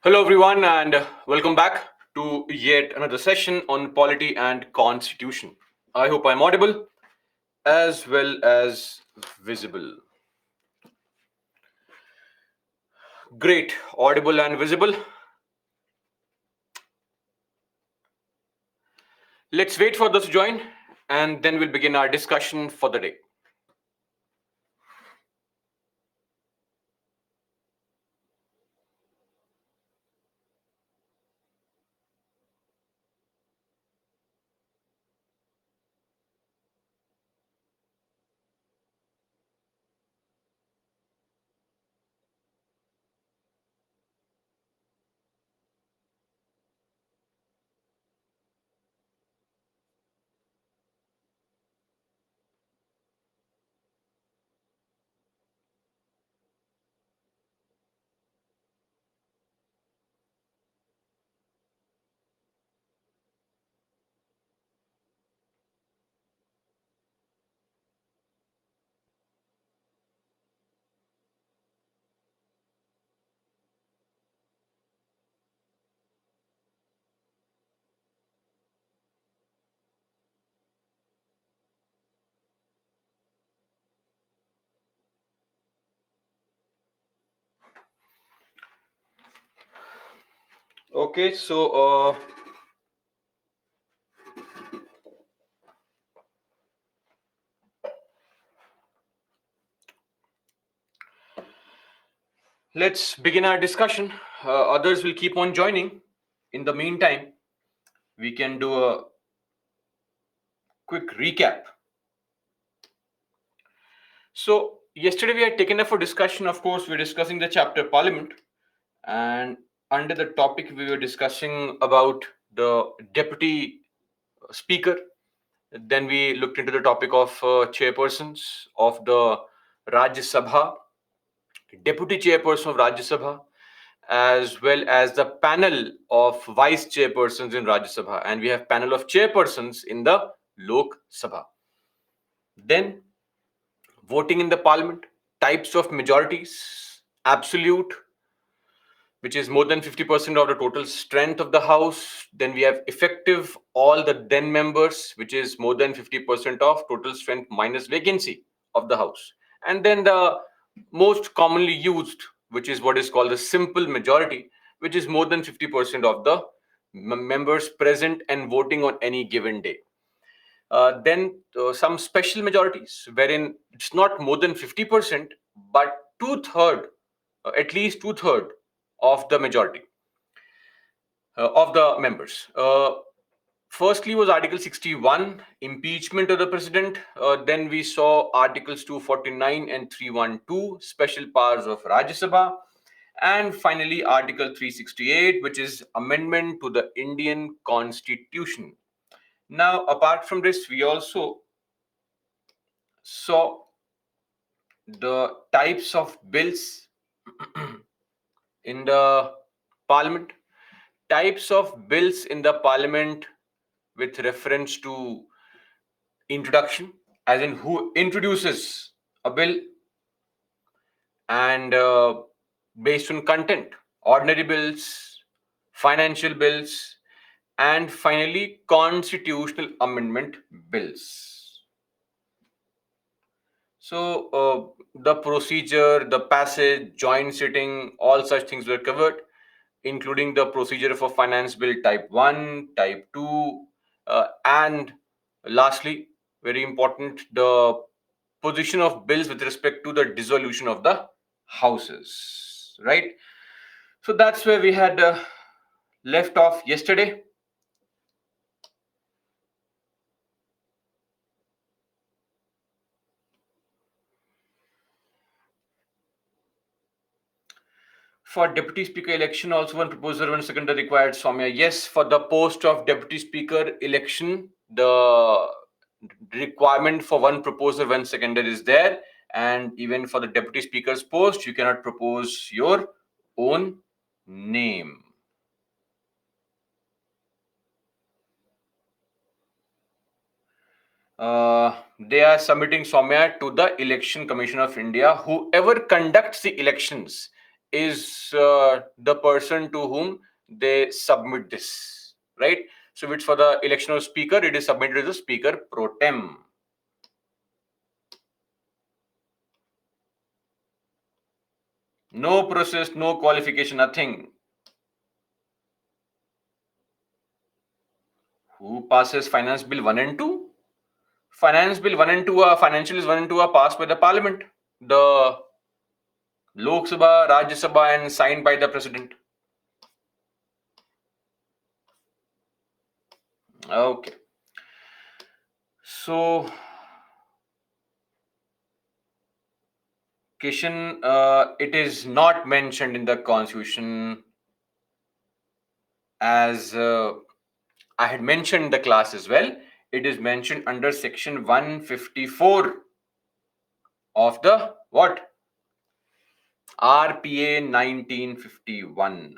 Hello, everyone, and welcome back to yet another session on polity and constitution. I hope I'm audible as well as visible. Great, audible and visible. Let's wait for those to join, and then we'll begin our discussion for the day. Okay, let's begin our discussion. Others will keep on joining. In the meantime, we can do a quick recap. So, yesterday we had taken up for discussion, of course, we're discussing the chapter Parliament, and under the topic we were discussing about the deputy speaker. Then we looked into the topic of chairpersons of the Rajya Sabha, deputy chairperson of Rajya Sabha, as well as the panel of vice chairpersons in Rajya Sabha, and we have panel of chairpersons in the Lok Sabha. Then voting in the parliament, types of majorities, absolute, which is more than 50% of the total strength of the house. Then we have effective, all the then members, which is more than 50% of total strength minus vacancy of the house. And then the most commonly used, which is what is called the simple majority, which is more than 50% of the members present and voting on any given day. Then some special majorities, wherein it's not more than 50%, but two-third, at least two-third of the majority of the members. Firstly was Article 61, impeachment of the president. Then we saw Articles 249 and 312, special powers of Rajya Sabha. And finally, Article 368, which is amendment to the Indian Constitution. Now, apart from this, we also saw the types of bills in the parliament, types of bills in the parliament with reference to introduction, as in who introduces a bill, and based on content, ordinary bills, financial bills, and finally constitutional amendment bills. So the procedure, the passage, joint sitting, all such things were covered, including the procedure for finance bill type 1, type 2, and lastly, very important, the position of bills with respect to the dissolution of the houses, right? So that's where we had left off yesterday. For deputy speaker election, also one proposer, one seconder required, Soumya. Yes, for the post of deputy speaker election, the requirement for one proposer, one seconder is there. And even for the deputy speaker's post, you cannot propose your own name. They are submitting, Soumya, to the Election Commission of India. Whoever conducts the elections is the person to whom they submit this, right? So if it's for the election of speaker, it is submitted as the speaker pro tem. No process, no qualification, nothing. Who passes Finance Bill 1 and 2? Finance Bill 1 and 2 are financials 1 and 2 are passed by the Parliament, the Lok Sabha, Rajya Sabha, and signed by the President. Okay. So, Kishan, it is not mentioned in the Constitution as I had mentioned in the class as well. It is mentioned under section 154 of the what? RPA 1951.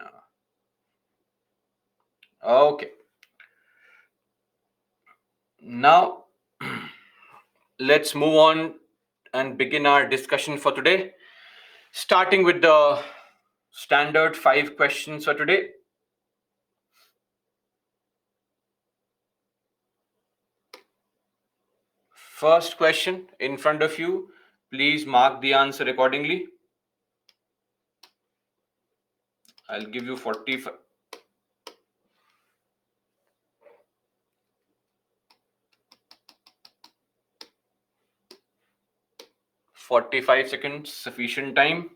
Okay. Now, let's move on and begin our discussion for today. Starting with the standard 5 questions for today. First question in front of you. Please mark the answer accordingly. I'll give you 45 seconds, sufficient time.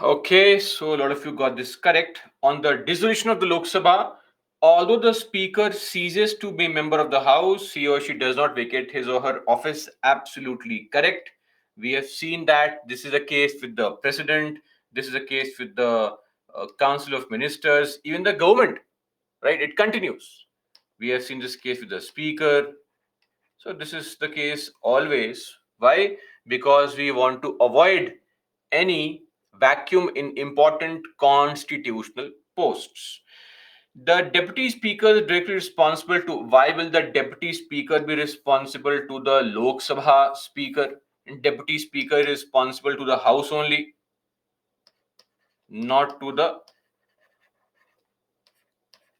Okay, so a lot of you got this correct. On the dissolution of the Lok Sabha, although the speaker ceases to be a member of the House, he or she does not vacate his or her office. Absolutely correct. We have seen that this is a case with the president, this is a case with the Council of Ministers, even the government, right? It continues. We have seen this case with the speaker. So this is the case always. Why? Because we want to avoid any vacuum in important constitutional posts. The deputy speaker is directly responsible to. Why will the deputy speaker be responsible to the Lok Sabha speaker? And deputy speaker is responsible to the House only, not to the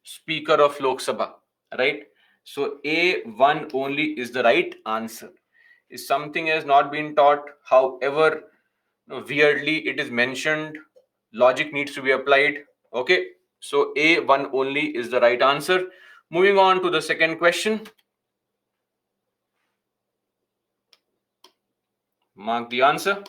speaker of Lok Sabha, right? So A1 only is the right answer. If something has not been taught, however weirdly it is mentioned, logic needs to be applied. Okay, so A1 only is the right answer. Moving on to the second question. Mark the answer.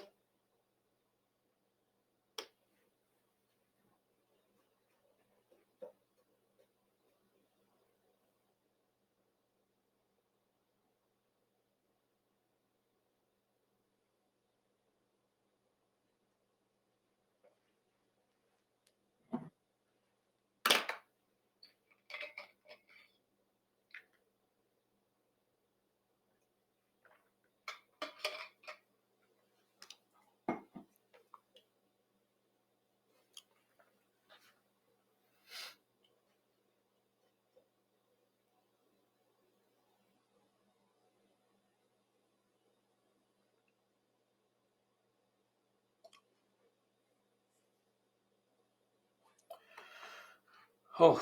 Oh,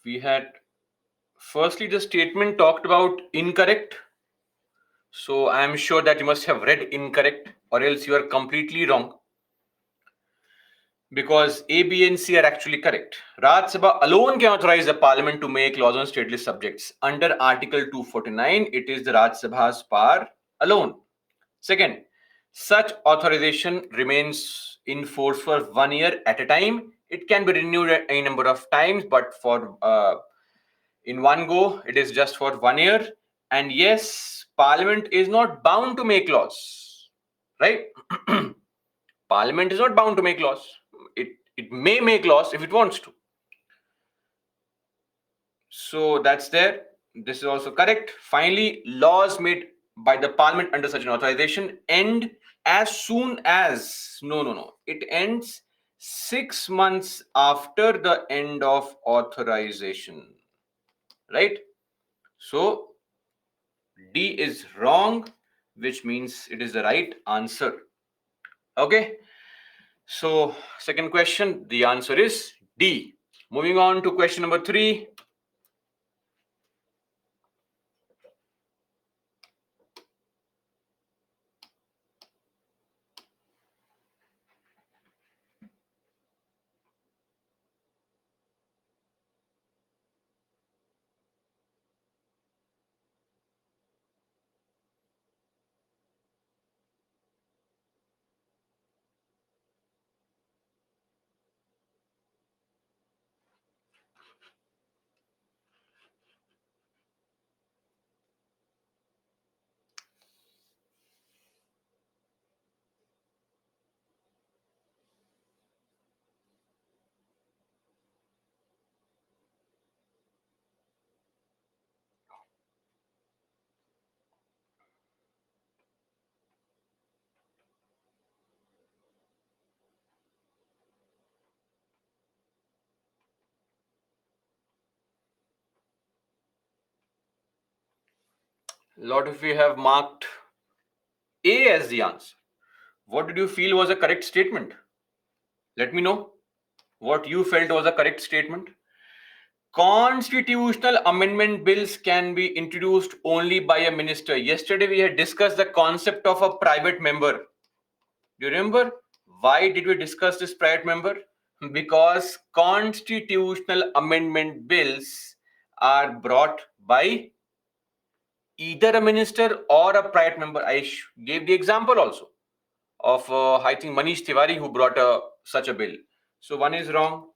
we had firstly the statement talked about incorrect. So I am sure that you must have read incorrect, or else you are completely wrong. because A, B, and C are actually correct. Rajya Sabha alone can authorize the parliament to make laws on stateless subjects. Under Article 249, it is the Rajya Sabha's power alone. Second, such authorization remains in force for 1 year at a time. It can be renewed at any number of times, but for in one go, it is just for 1 year. And yes, Parliament is not bound to make laws, right? Parliament is not bound to make laws. It may make laws if it wants to. So that's there. This is also correct. Finally, laws made by the Parliament under such an authorization end as soon as it ends 6 months after the end of authorization, right? So D is wrong, which means it is the right answer. Okay. So, second question, the answer is D. Moving on to question number 3. A lot of you have marked A as the answer. What did you feel was a correct statement? Let me know what you felt was a correct statement. Constitutional amendment bills can be introduced only by a minister. Yesterday we had discussed the concept of a private member. Do you remember? Why did we discuss this private member? Because constitutional amendment bills are brought by either a minister or a private member. I gave the example also of I think Manish Tiwari who brought such a bill. So one is wrong.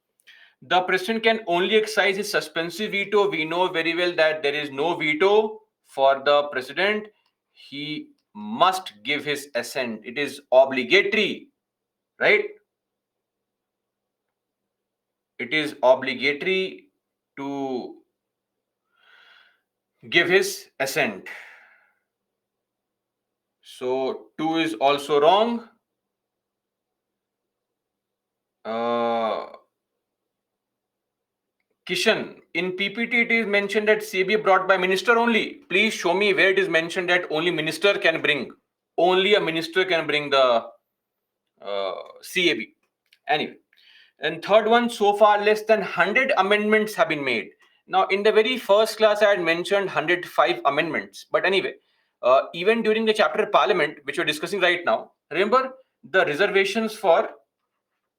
The president can only exercise his suspensive veto. We know very well that there is no veto for the president. He must give his assent. It is obligatory, right? It is obligatory to give his assent. So 2 is also wrong. Kishan, in PPT it is mentioned that CB brought by minister only. Please show me where it is mentioned that only minister can bring. Only a minister can bring the CAB. Anyway, and third one, so far less than 100 amendments have been made. Now, in the very first class, I had mentioned 105 amendments. But anyway, even during the chapter Parliament, which we're discussing right now, remember the reservations for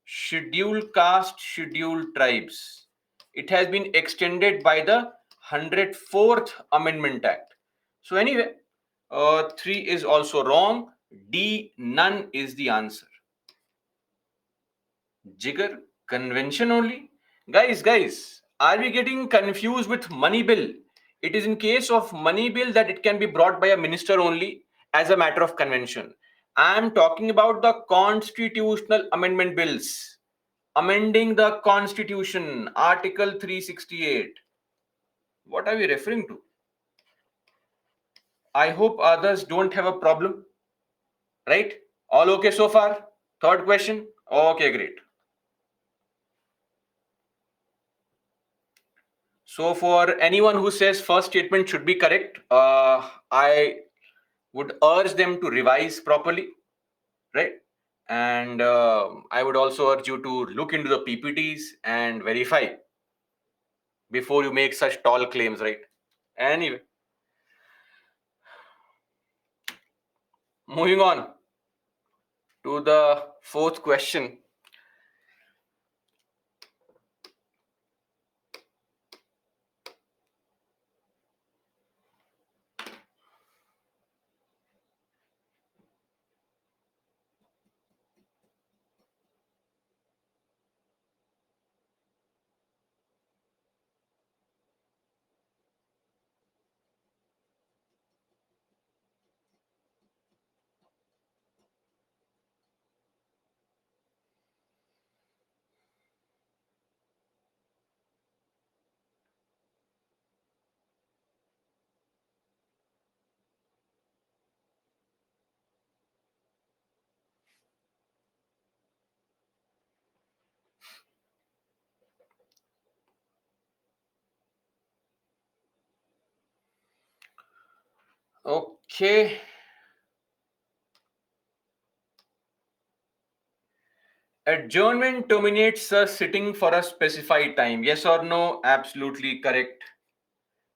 scheduled caste, scheduled tribes. It has been extended by the 104th Amendment Act. So anyway, 3 is also wrong. D, none is the answer. Jigger, convention only? Guys, are we getting confused with money bill? It is in case of money bill that it can be brought by a minister only as a matter of convention. I am talking about the constitutional amendment bills. Amending the constitution, Article 368. What are we referring to? I hope others don't have a problem. Right? All okay so far? Third question? Okay, great. So for anyone who says first statement should be correct, I would urge them to revise properly, right? And I would also urge you to look into the PPTs and verify before you make such tall claims, right? Anyway, moving on to the fourth question. Okay. Adjournment terminates a sitting for a specified time. Yes or no? Absolutely correct.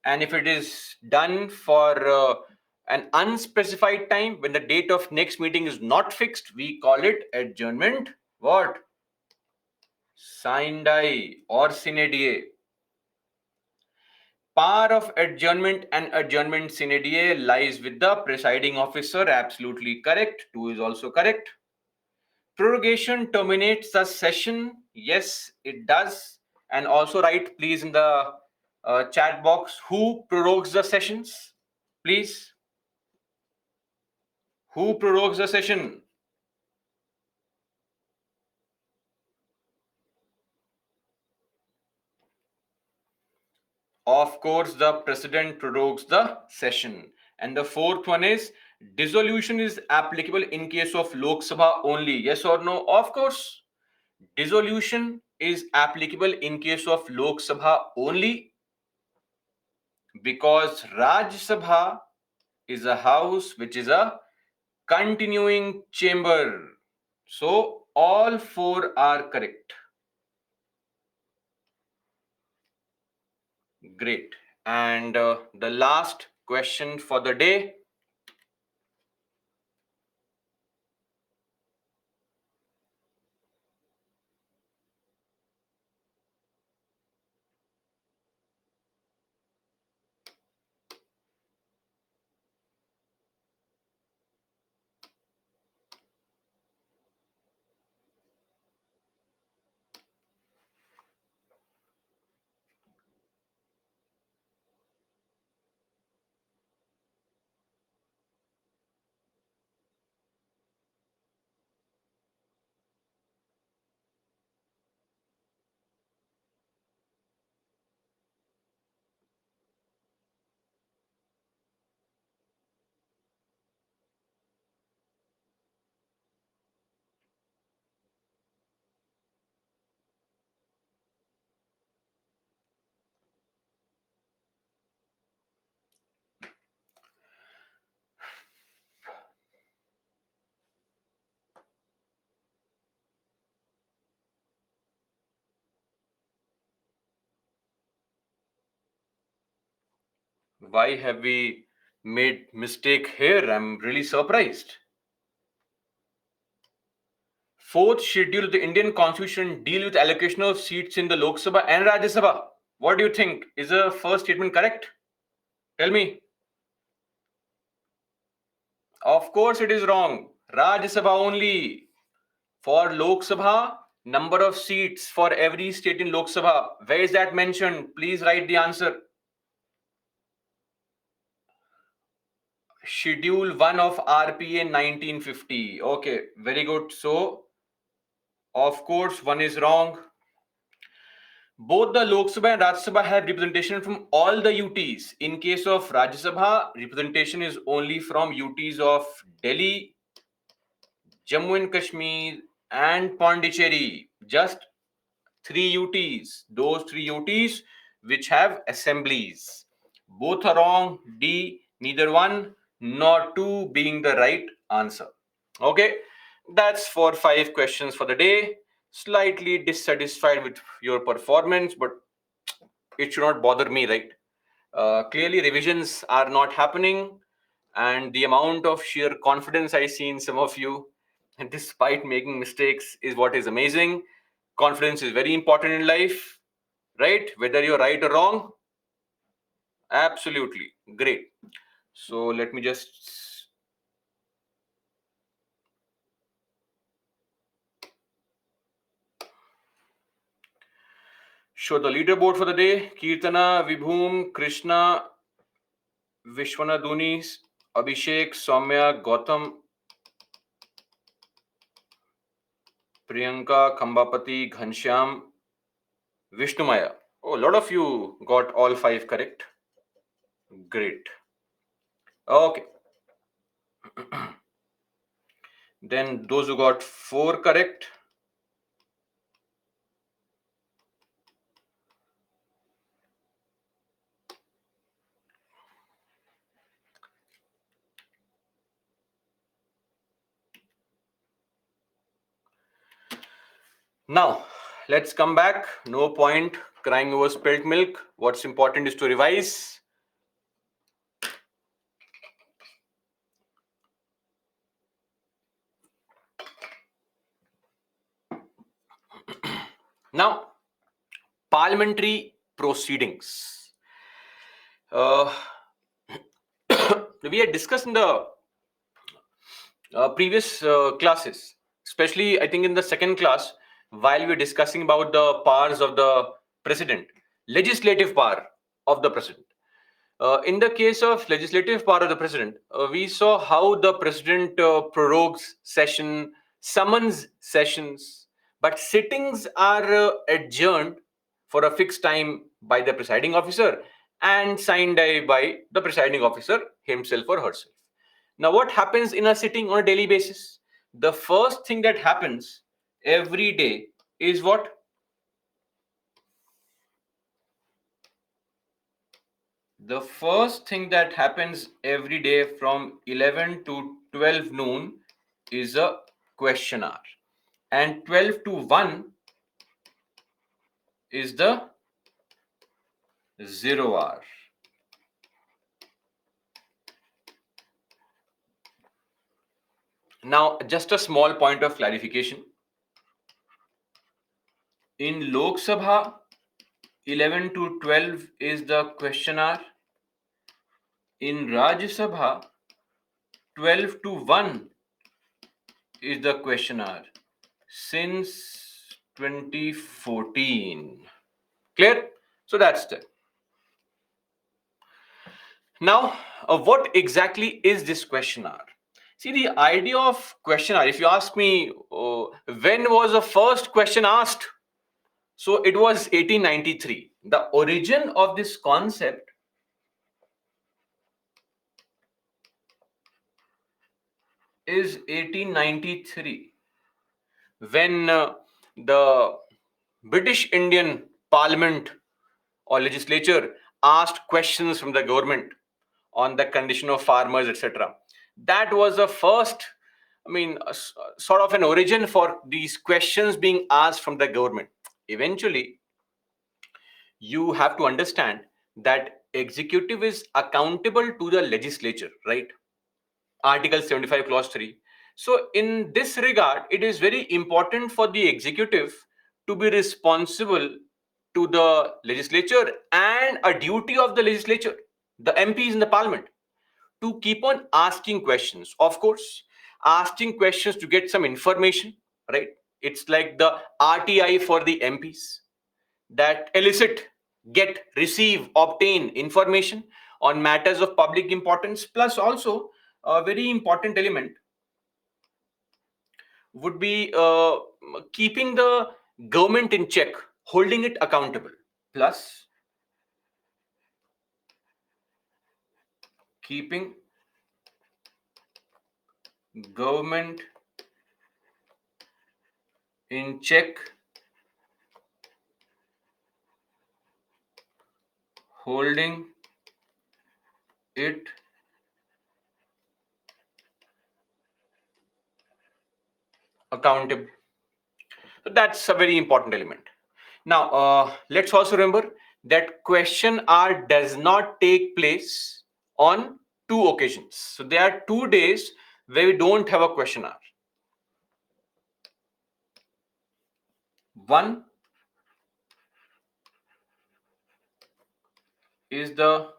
And if it is done for an unspecified time, when the date of next meeting is not fixed, we call it adjournment. What? Sine die or sine die. Power of adjournment and adjournment sine die lies with the presiding officer. Absolutely correct. 2 is also correct. Prorogation terminates the session. Yes, it does. And also write, please, in the chat box, who prorogues the sessions? Please. Who prorogues the session? Of course, the president prorogues the session. And the fourth one is dissolution is applicable in case of Lok Sabha only. Yes or no? Of course. Dissolution is applicable in case of Lok Sabha only because Rajya Sabha is a house which is a continuing chamber. So all four are correct. Great. And the last question for the day. Why have we made mistake here? I'm really surprised. Fourth schedule of the Indian Constitution deal with allocation of seats in the Lok Sabha and Rajya Sabha. What do you think? Is the first statement correct? Tell me. Of course it is wrong. Rajya Sabha only. For Lok Sabha, number of seats for every state in Lok Sabha. Where is that mentioned? Please write the answer. Schedule 1 of RPA 1950. Okay, very good. So, of course, one is wrong. Both the Lok Sabha and Rajya Sabha have representation from all the UTs. In case of Rajya Sabha, representation is only from UTs of Delhi, Jammu and Kashmir, and Pondicherry. Just 3 UTs. Those 3 UTs which have assemblies. Both are wrong. D, neither one nor two being the right answer. Okay, that's 4 5 questions for the day. Slightly dissatisfied with your performance, but it should not bother me, right? Clearly, revisions are not happening, and the amount of sheer confidence I see in some of you, and despite making mistakes, is what is amazing. Confidence is very important in life, right? Whether you're right or wrong, absolutely great. So let me just show the leaderboard for the day. Kirtana, Vibhum, Krishna, Vishwanaduni, Abhishek, Soumya, Gautam, Priyanka, Khambapati, Ghanshyam, Vishnumaya. Oh, a lot of you got all 5 correct. Great. Okay. Then those who got 4 correct. Now, let's come back. No point crying over spilt milk. What's important is to revise. Now, parliamentary proceedings. Uh, we had discussed in the previous classes, especially I think in the second class, while we were discussing about the powers of the president, legislative power of the president. In the case of legislative power of the president, we saw how the president prorogues session, summons sessions, but sittings are adjourned for a fixed time by the presiding officer and signed by the presiding officer himself or herself. Now, what happens in a sitting on a daily basis? The first thing that happens every day is what? The first thing that happens every day from 11 to 12 noon is a question hour. And 12 to 1 is the 0 hour. Now, just a small point of clarification. In Lok Sabha, 11 to 12 is the question hour. In Rajya Sabha, 12 to 1 is the question hour since 2014. Clear? So that's it. Now, what exactly is this question hour? See, the idea of question hour, if you ask me, when was the first question asked? So it was 1893. The origin of this concept is 1893, when the British Indian Parliament or legislature asked questions from the government on the condition of farmers, etc. That was the first, sort of an origin for these questions being asked from the government. Eventually, you have to understand that executive is accountable to the legislature, right? Article 75, clause 3. So, in this regard, it is very important for the executive to be responsible to the legislature, and a duty of the legislature, the MPs in the parliament, to keep on asking questions. Of course, asking questions to get some information, right? It's like the RTI for the MPs, that elicit, get, receive, obtain information on matters of public importance. Plus, also, a very important element would be keeping the government in check, holding it accountable. Plus, keeping government in check, holding it accountable. So that's a very important element. Now, let's also remember that question hour does not take place on two occasions. So there are 2 days where we don't have a question hour. One is the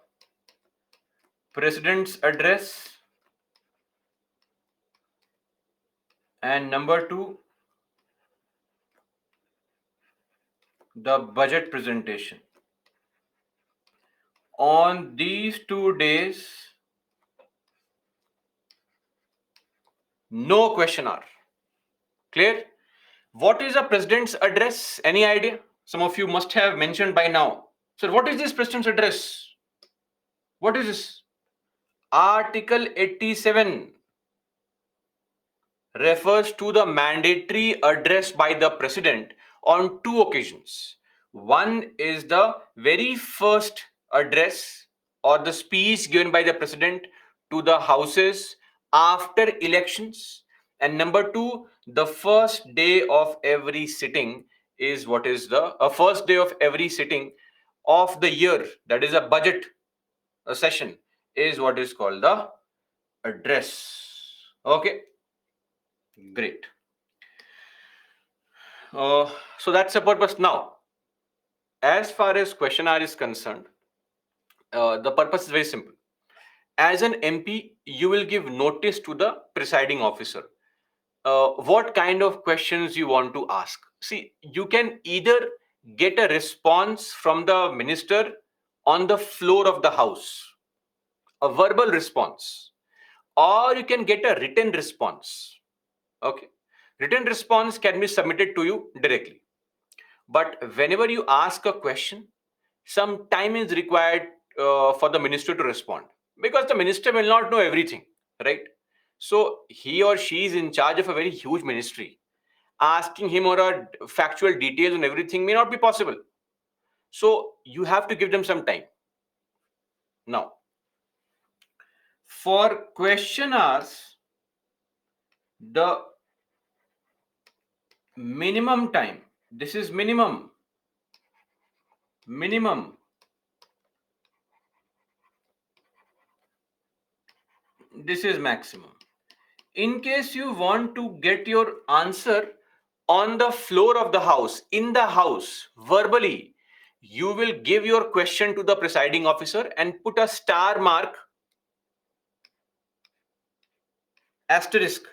president's address, and number two, the budget presentation. On these 2 days, no question hour. Clear? What is the president's address? Any idea? Some of you must have mentioned by now. So, what is this president's address? What is this? Article 87 refers to the mandatory address by the president on two occasions. One is the very first address or the speech given by the president to the houses after elections, and number two, The first day of every sitting is what is the first day of every sitting of the year, that is a budget session, is what is called the address. Okay, great. So that's the purpose. Now, as far as question R is concerned, the purpose is very simple. As an MP, you will give notice to the presiding officer. What kind of questions you want to ask? See, you can either get a response from the minister on the floor of the house, a verbal response, or you can get a written response. Okay, written response can be submitted to you directly. But whenever you ask a question, some time is required for the minister to respond, because the minister will not know everything, right? So he or she is in charge of a very huge ministry. Asking him or her factual details on everything may not be possible. So you have to give them some time. Now, for questioners, the minimum time, this is minimum, this is maximum. In case you want to get your answer on the floor of the house, in the house, verbally, you will give your question to the presiding officer and put a star mark, asterisk,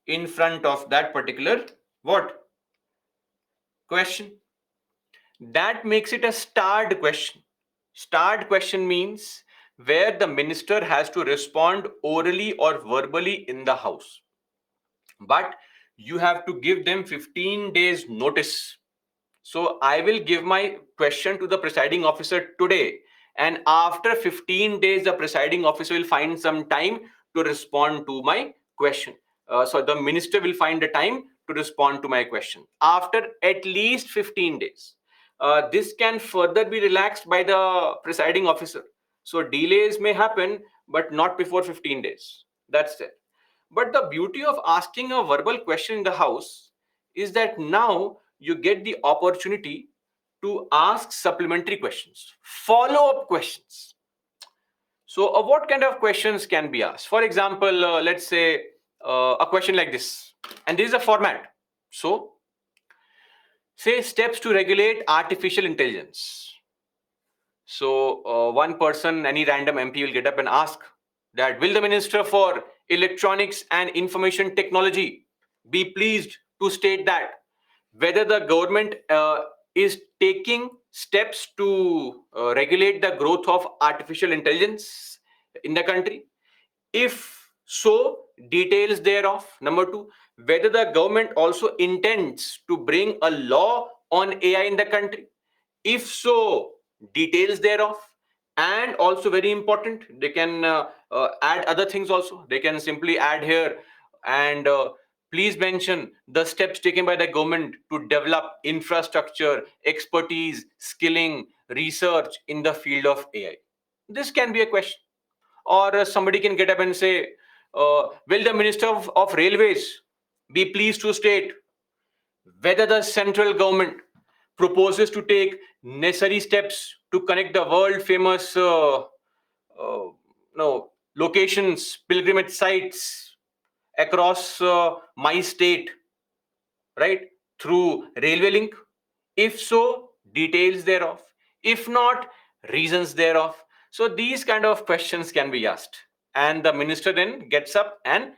in front of that particular what? Question. That makes it a starred question. Starred question means where the minister has to respond orally or verbally in the house. But you have to give them 15 days notice. So I will give my question to the presiding officer today, and after 15 days, the presiding officer will find some time to respond to my question. So the minister will find a time to respond to my question after at least 15 days. This can further be relaxed by the presiding officer. So delays may happen, but not before 15 days. That's it. But the beauty of asking a verbal question in the house is that now you get the opportunity to ask supplementary questions, follow up questions. So, what kind of questions can be asked? For example, let's say a question like this, and this is a format. So, say steps to regulate artificial intelligence. So, one person, any random MP will get up and ask that, will the Minister for Electronics and Information Technology be pleased to state that whether the government is taking steps to regulate the growth of artificial intelligence in the country? If so, details thereof. Number two, whether the government also intends to bring a law on AI in the country. If so, details thereof. And also, very important, they can add other things also. They can simply add here and please mention the steps taken by the government to develop infrastructure, expertise, skilling, research in the field of AI. This can be a question. Or somebody can get up and say, will the Minister of Railways be pleased to state whether the central government proposes to take necessary steps to connect the world famous no, locations, pilgrimage sites across my state, right, through railway link? If so, details thereof. If not, reasons thereof. So these kind of questions can be asked, and the minister then gets up and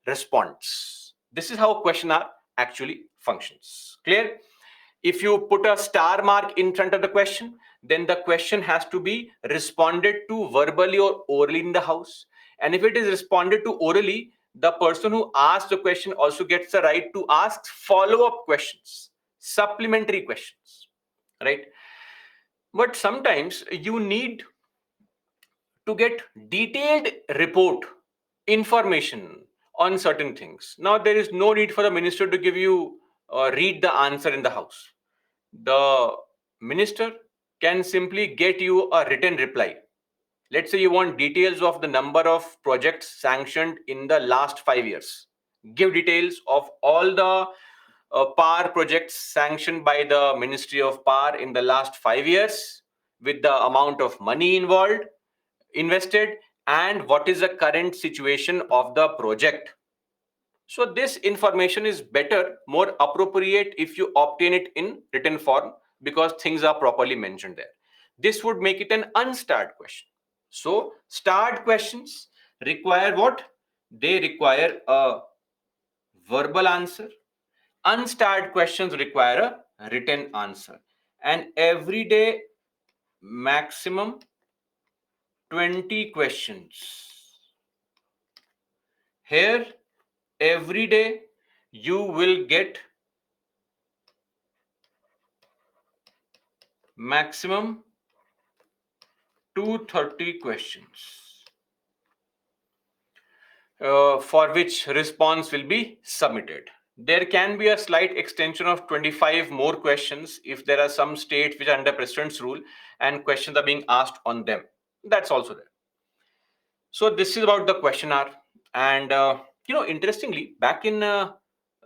responds. This is how question R actually functions. Clear? If you put a star mark in front of the question, then the question has to be responded to verbally or orally in the house. And if it is responded to orally, the person who asked the question also gets the right to ask follow-up questions, supplementary questions, right? But sometimes you need to get detailed report information on certain things. Now there is no need for the minister to give you read the answer in the house. The minister can simply get you a written reply. Let's say you want details of the number of projects sanctioned in the last 5 years. give details of all the power projects sanctioned by the Ministry of Power in the last 5 years, with the amount of money involved, invested, and what is the current situation of the project. So this information is better, more appropriate if you obtain it in written form, because things are properly mentioned there. This would make it an unstarred question. So starred questions require what? They require a verbal answer. Unstarred questions require a written answer. And every day, maximum 20 questions. Here, every day, you will get maximum 230 questions, for which response will be submitted. There can be a slight extension of 25 more questions if there are some states which are under President's rule and questions are being asked on them. That's also there. So this is about the question hour. And interestingly, back in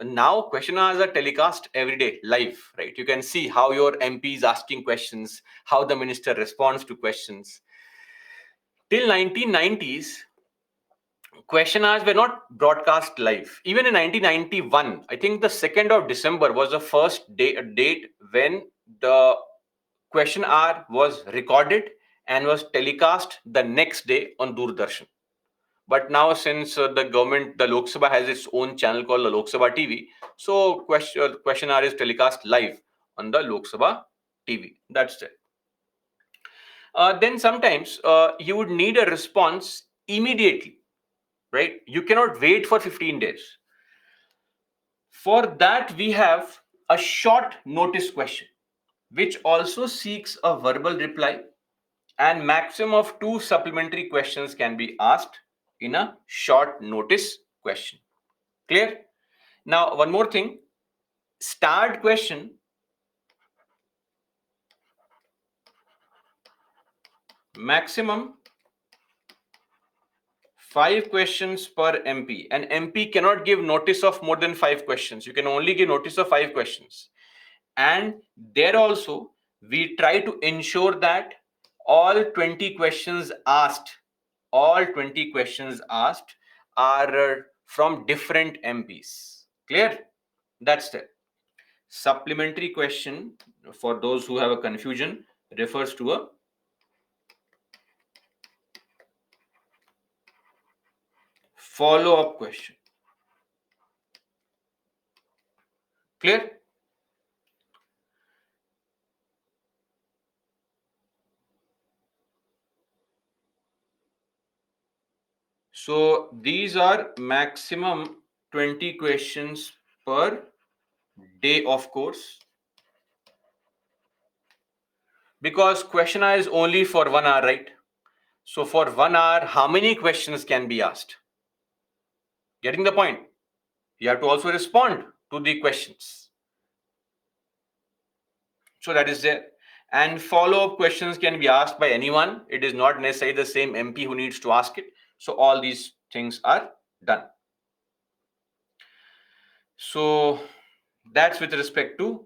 now question hours are telecast every day live, right? You can see how your MP is asking questions, how the minister responds to questions. Till 1990s, question hours were not broadcast live. Even in 1991, I think the 2nd of December was the first date when the question hour was recorded and was telecast the next day on Doordarshan. But now, since the government, the Lok Sabha has its own channel called the Lok Sabha TV, so question hour is telecast live on the Lok Sabha TV. That's it. Then sometimes you would need a response immediately, right? You cannot wait for 15 days. For that, we have a short notice question, which also seeks a verbal reply, and maximum of 2 supplementary questions can be asked in a short notice question. Clear? Now, one more thing. Starred question, maximum 5 questions per MP. An MP cannot give notice of more than 5 questions. You can only give notice of 5 questions. And there also, we try to ensure that all 20 questions asked, all 20 questions asked are from different MPs. Clear? That's it. Supplementary question, for those who have a confusion, refers to a follow-up question. Clear? So these are maximum 20 questions per day, of course, because question hour is only for 1 hour, right? So for 1 hour, how many questions can be asked? Getting the point? You have to also respond to the questions. So that is there. And follow-up questions can be asked by anyone. It is not necessarily the same MP who needs to ask it. So all these things are done. So that's with respect to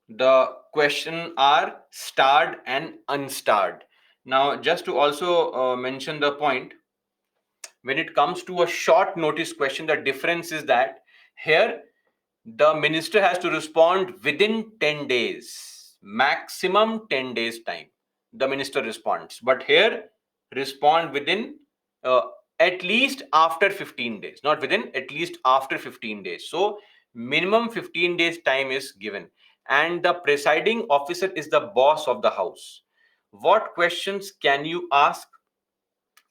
the question are starred and unstarred. Now, just to also mention the point, when it comes to a short notice question, the difference is that here the minister has to respond within 10 days, maximum 10 days time. The minister responds, but here respond within uh, at least after 15 days, not within, at least after 15 days. So minimum 15 days time is given, and the presiding officer is the boss of the house. What questions can you ask?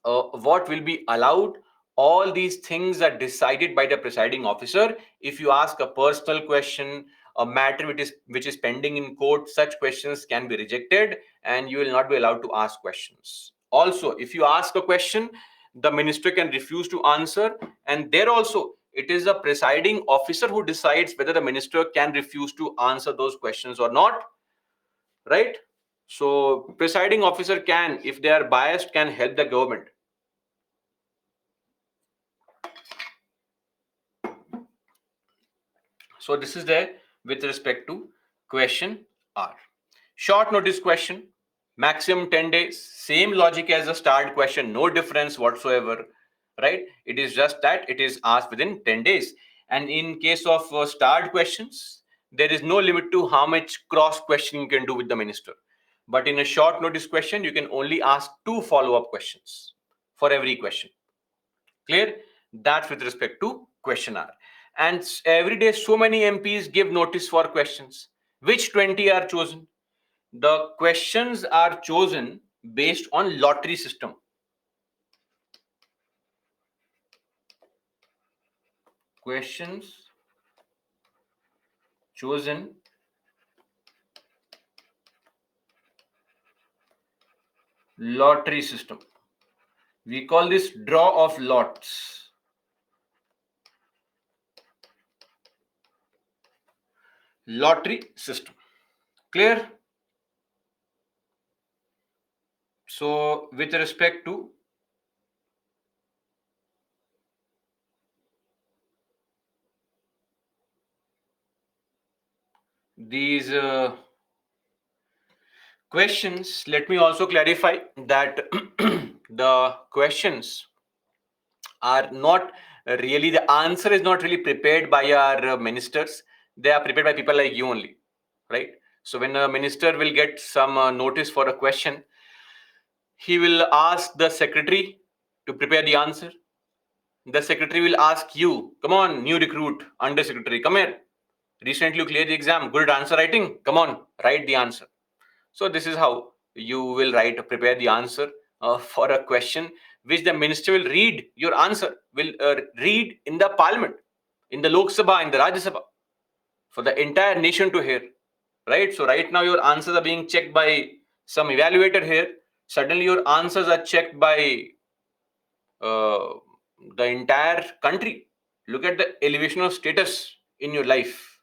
What will be allowed? All these things are decided by the presiding officer. If you ask a personal question, a matter which is pending in court, such questions can be rejected and you will not be allowed to ask questions. Also, if you ask a question, the minister can refuse to answer, and there also it is the presiding officer who decides whether the minister can refuse to answer those questions or not, right? So presiding officer can, if they are biased, can help the government. So this is there with respect to question R. Short notice question, maximum 10 days, same logic as a starred question, no difference whatsoever, right? It is just that it is asked within 10 days. And in case of starred questions, there is no limit to how much cross questioning you can do with the minister. But in a short notice question, you can only ask 2 follow-up questions for every question. Clear? That's with respect to question R. And every day, so many MPs give notice for questions. Which 20 are chosen? The questions are chosen based on lottery system. Questions chosen lottery system. We call this draw of lots. Lottery system. Clear? So with respect to these questions, let me also clarify that the questions are not really, the answer is not really prepared by our ministers. They are prepared by people like you only, right? So when a minister will get some notice for a question, he will ask the secretary to prepare the answer. The secretary will ask you, come on, new recruit, under secretary, come here. Recently you cleared the exam, good at answer writing, come on, write the answer. So this is how you will prepare the answer for a question which the minister will read. Your answer will read in the parliament, in the Lok Sabha, in the Rajya Sabha, for the entire nation to hear. Right? So right now your answers are being checked by some evaluator here. Suddenly your answers are checked by uh, the entire country. Look at the elevation of status in your life.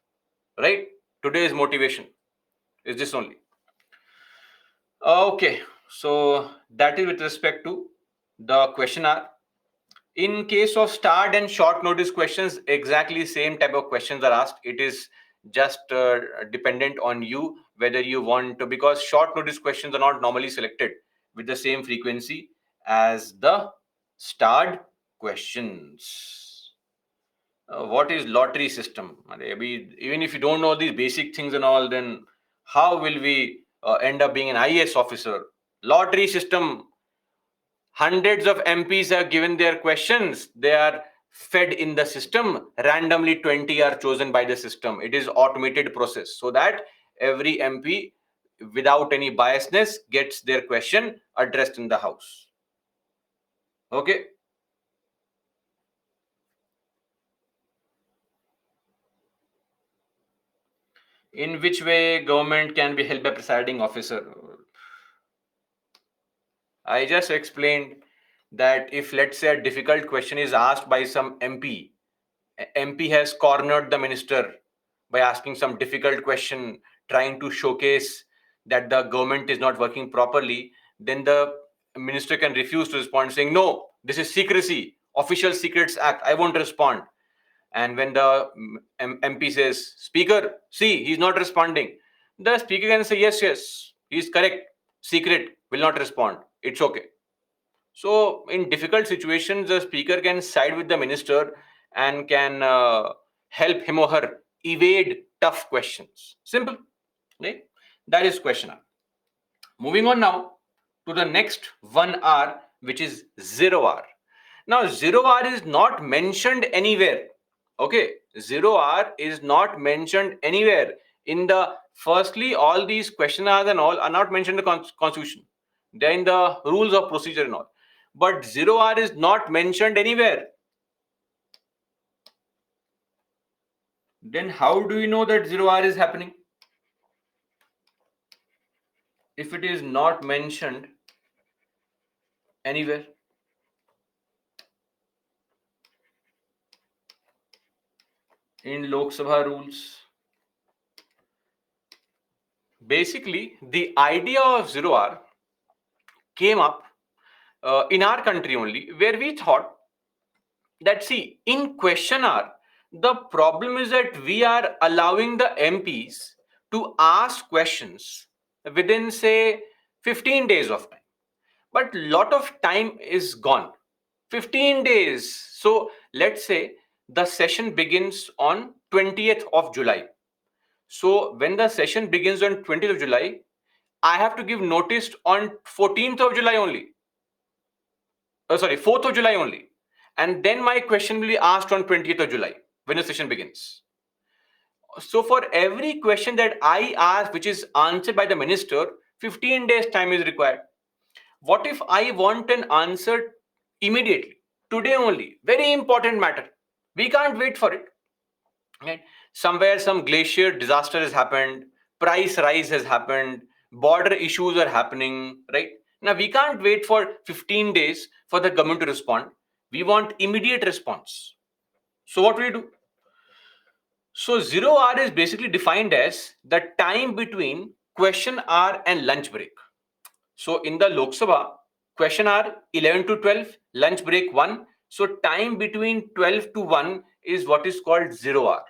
Right? Today's motivation is this only. Okay, so that is with respect to the question R. In case of starred and short notice questions, exactly same type of questions are asked. It is just dependent on you whether you want to, because short notice questions are not normally selected with the same frequency as the starred questions. What is lottery system? Even if you don't know these basic things and all, then how will we end up being an IAS officer? Lottery system, hundreds of MPs have given their questions. They are fed in the system. Randomly 20 are chosen by the system. It is automated process so that every MP without any biasness gets their question addressed in the house. Okay. In which way government can be held by presiding officer? I just explained that if, let's say, a difficult question is asked by some MP, MP has cornered the minister by asking some difficult question, trying to showcase that the government is not working properly, then the minister can refuse to respond, saying, no, this is secrecy, Official Secrets Act, I won't respond. And when the MP says, Speaker, see, he's not responding, the speaker can say, yes, yes, he's correct, secret, will not respond, it's okay. So, in difficult situations, the speaker can side with the minister and can help him or her evade tough questions. Simple. Right? That is question R. Moving on now to the next 1R, which is 0R. Now, 0R is not mentioned anywhere. Okay, 0R is not mentioned anywhere. In the firstly, all these question R's and all are not mentioned in the constitution. They're in the rules of procedure and all. But 0R is not mentioned anywhere. Then how do we know that 0R is happening? If it is not mentioned anywhere. In Lok Sabha rules. Basically, the idea of 0R came up in our country only, where we thought that, see, in question R, The problem is that we are allowing the MPs to ask questions within, say, 15 days of time. But lot of time is gone. 15 days. So let's say the session begins on 20th of July. So when the session begins on 20th of July, I have to give notice on 14th of July only. Sorry, 4th of July only. And then my question will be asked on 20th of July when the session begins. So for every question that I ask, which is answered by the minister, 15 days time is required. What if I want an answer immediately, today only? Very important matter. We can't wait for it. Right? Somewhere some glacier disaster has happened, price rise has happened, border issues are happening, right? Now we can't wait for 15 days for the government to respond. We want immediate response. So what we do? So zero hour is basically defined as the time between question hour and lunch break. So in the Lok Sabha, question hour 11 to 12, lunch break 1. So time between 12 to 1 is what is called zero hour.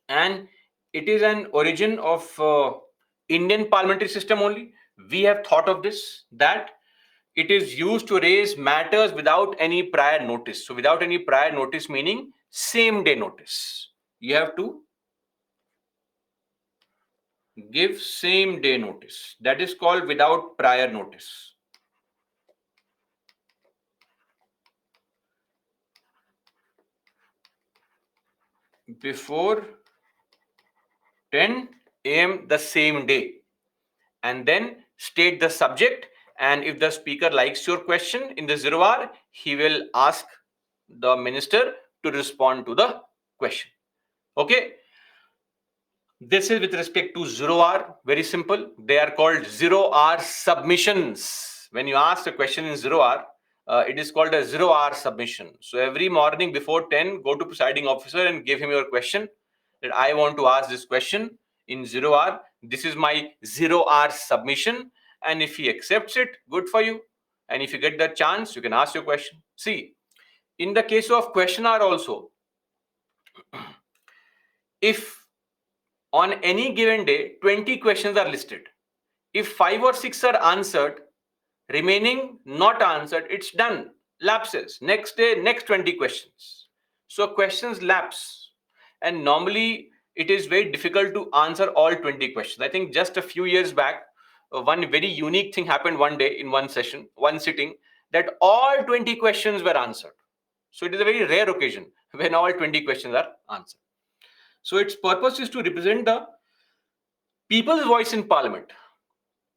And it is an origin of Indian parliamentary system only. We have thought of this, that it is used to raise matters without any prior notice. So without any prior notice meaning same day notice. You have to give same day notice. That is called without prior notice. Before 10 a.m. the same day, and then state the subject, and if the speaker likes your question in the zero hour, he will ask the minister to respond to the question. Okay, this is with respect to zero hour. Very simple. They are called zero hour submissions. When you ask a question in zero hour, it is called a zero hour submission. So every morning before 10, go to presiding officer and give him your question, that I want to ask this question in zero hour. This is my zero hour submission. And if he accepts it, good for you. And if you get that chance, you can ask your question. See, in the case of question hour also, if on any given day 20 questions are listed, if 5 or 6 are answered, remaining not answered, it's done, lapses. Next day, next 20 questions. So questions lapse. And normally it is very difficult to answer all 20 questions. I think just a few years back, one very unique thing happened one day in one session, one sitting, that all 20 questions were answered. So it is a very rare occasion when all 20 questions are answered. So its purpose is to represent the people's voice in parliament.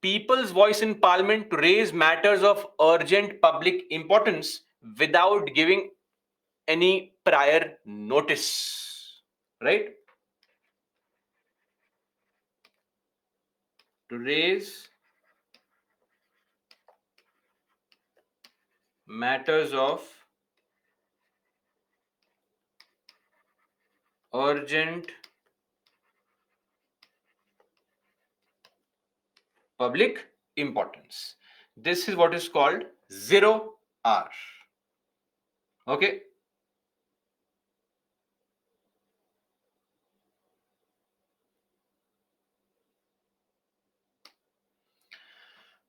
People's voice in parliament to raise matters of urgent public importance without giving any prior notice, right? To raise matters of urgent public importance. This is what is called zero hour. Okay.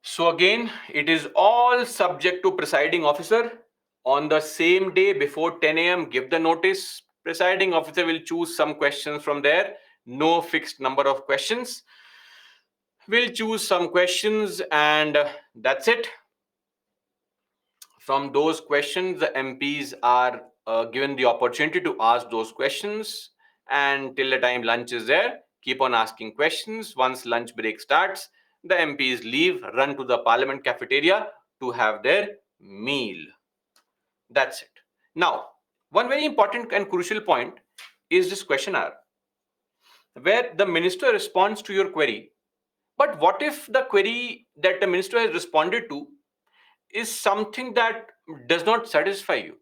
So again, it is all subject to presiding officer. On the same day before 10 a.m., give the notice. Presiding officer will choose some questions from there. No fixed number of questions. We'll choose some questions and that's it. From those questions, the MPs are given the opportunity to ask those questions, and till the time lunch is there, keep on asking questions. Once lunch break starts, the MPs leave, run to the parliament cafeteria to have their meal. That's it. Now, one very important and crucial point is this question hour, where the minister responds to your query. But what if the query that the minister has responded to is something that does not satisfy you?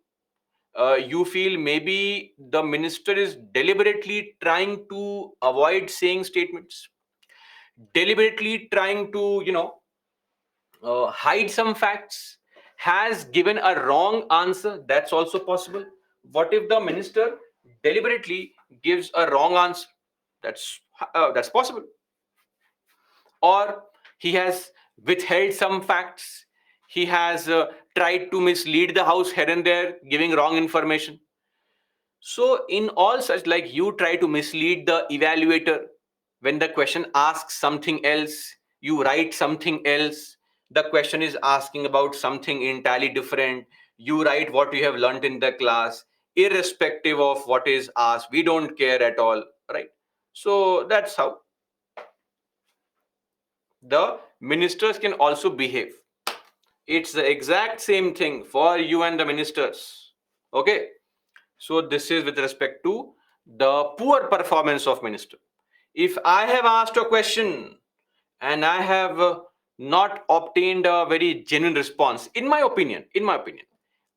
You feel maybe the minister is deliberately trying to avoid saying statements, deliberately trying to, hide some facts, has given a wrong answer. That's also possible. What if the minister deliberately gives a wrong answer. That's possible. Or he has withheld some facts. He has tried to mislead the house here and there, giving wrong information. So, in all such, like you try to mislead the evaluator when the question asks something else, you write something else. The question is asking about something entirely different. You write what you have learnt in the class, irrespective of what is asked. We don't care at all, right? So, that's how the ministers can also behave. It's the exact same thing for you and the ministers. Okay. So this is with respect to the poor performance of minister. If I have asked a question and I have not obtained a very genuine response, in my opinion,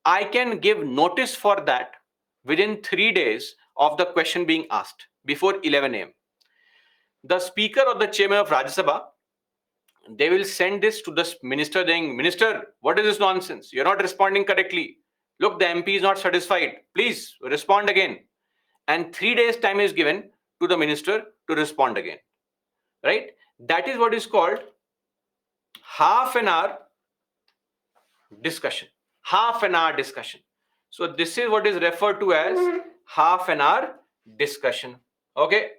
I can give notice for that within 3 days of the question being asked before 11 a.m. The speaker or the chairman of Rajya Sabha, they will send this to the minister saying, Minister, what is this nonsense? You're not responding correctly. Look, the MP is not satisfied. Please respond again. And 3 days time is given to the minister to respond again. Right? That is what is called half an hour discussion. Half an hour discussion. So this is what is referred to as half an hour discussion. Okay.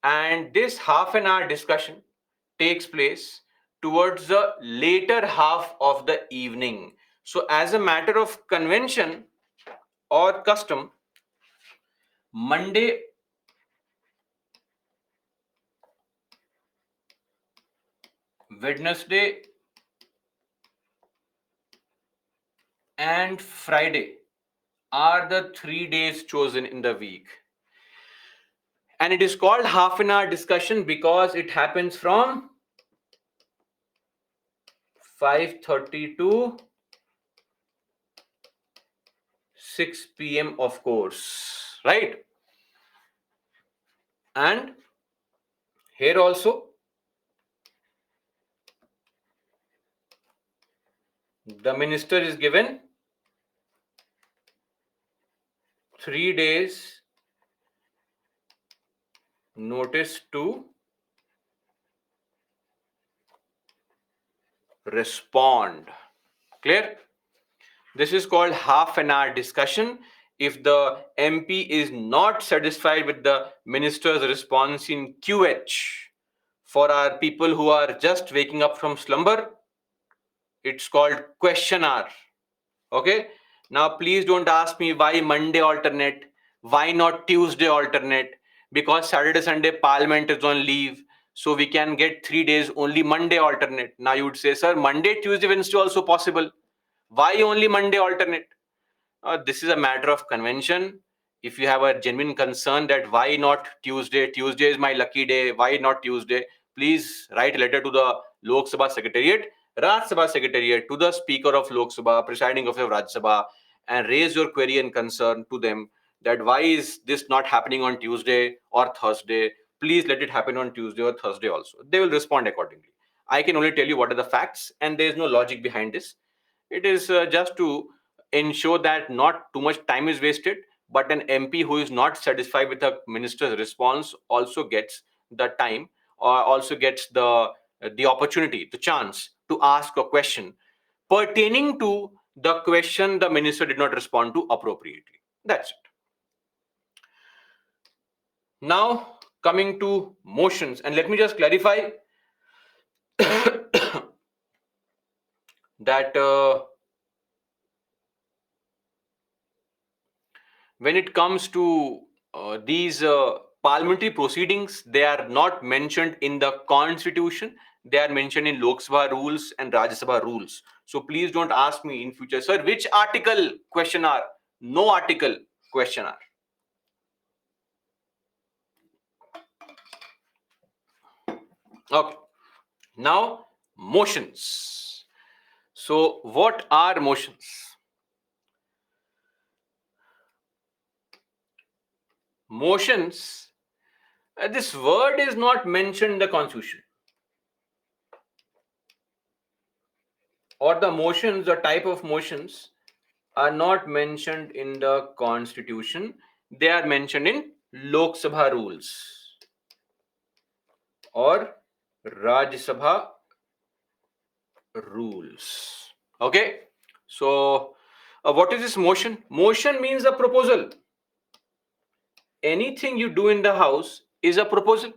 And this half an hour discussion takes place towards the later half of the evening. So, as a matter of convention or custom, Monday, Wednesday, and Friday are the 3 days chosen in the week. And it is called half an hour discussion because it happens from 5:30 to 6 p.m. of course, right? And here also the minister is given 3 days notice to respond. Clear? This is called half an hour discussion. If the MP is not satisfied with the minister's response in QH, for our people who are just waking up from slumber, it's called question hour. Okay. Now, please don't ask me why Monday alternate, why not Tuesday alternate, because Saturday, Sunday, Parliament is on leave. So we can get 3 days only Monday alternate. Now you would say, sir, Monday, Tuesday, Wednesday also possible. Why only Monday alternate? This is a matter of convention. If you have a genuine concern that why not Tuesday, Tuesday is my lucky day, why not Tuesday, please write a letter to the Lok Sabha Secretariat, Raj Sabha Secretariat, to the Speaker of Lok Sabha, presiding officer of Raj Sabha, and raise your query and concern to them that why is this not happening on Tuesday or Thursday? Please let it happen on Tuesday or Thursday also. They will respond accordingly. I can only tell you what are the facts, and there is no logic behind this. It is just to ensure that not too much time is wasted, but an MP who is not satisfied with a minister's response also gets the time or also gets the opportunity, the chance to ask a question pertaining to the question the minister did not respond to appropriately. That's it. Now, coming to motions, and let me just clarify that when it comes to these parliamentary proceedings, they are not mentioned in the constitution. They are mentioned in Lok Sabha rules and Rajya Sabha rules. So please don't ask me in future, sir, which article question are? No article question are. Okay. Now, motions. So what are motions? Motions, this word is not mentioned in the constitution. Or the motions, the type of motions, are not mentioned in the constitution. They are mentioned in Lok Sabha rules or Rajya Sabha rules. Okay. So, what is this motion? Motion means a proposal. Anything you do in the house is a proposal.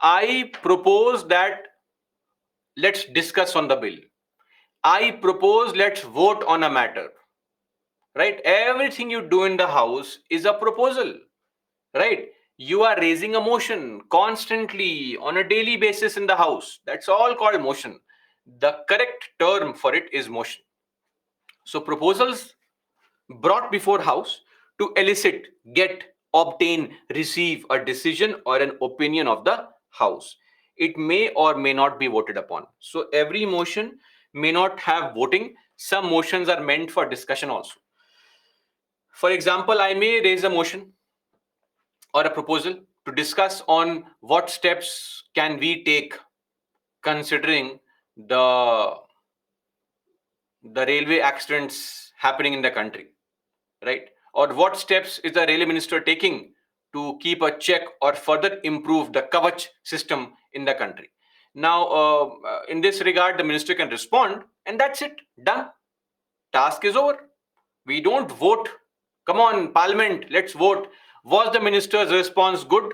I propose that let's discuss on the bill. I propose let's vote on a matter. Right? Everything you do in the house is a proposal. Right? You are raising a motion constantly on a daily basis in the house. That's all called motion. The correct term for it is motion. So proposals brought before house to elicit, get, obtain, receive a decision or an opinion of the house. It may or may not be voted upon. So every motion may not have voting. Some motions are meant for discussion also. For example, I may raise a motion or a proposal to discuss on what steps can we take considering the railway accidents happening in the country, right? Or what steps is the railway minister taking to keep a check or further improve the Kavach system in the country? Now, in this regard, the minister can respond, and that's it, done. Task is over. We don't vote. Come on, Parliament, let's vote. Was the minister's response good?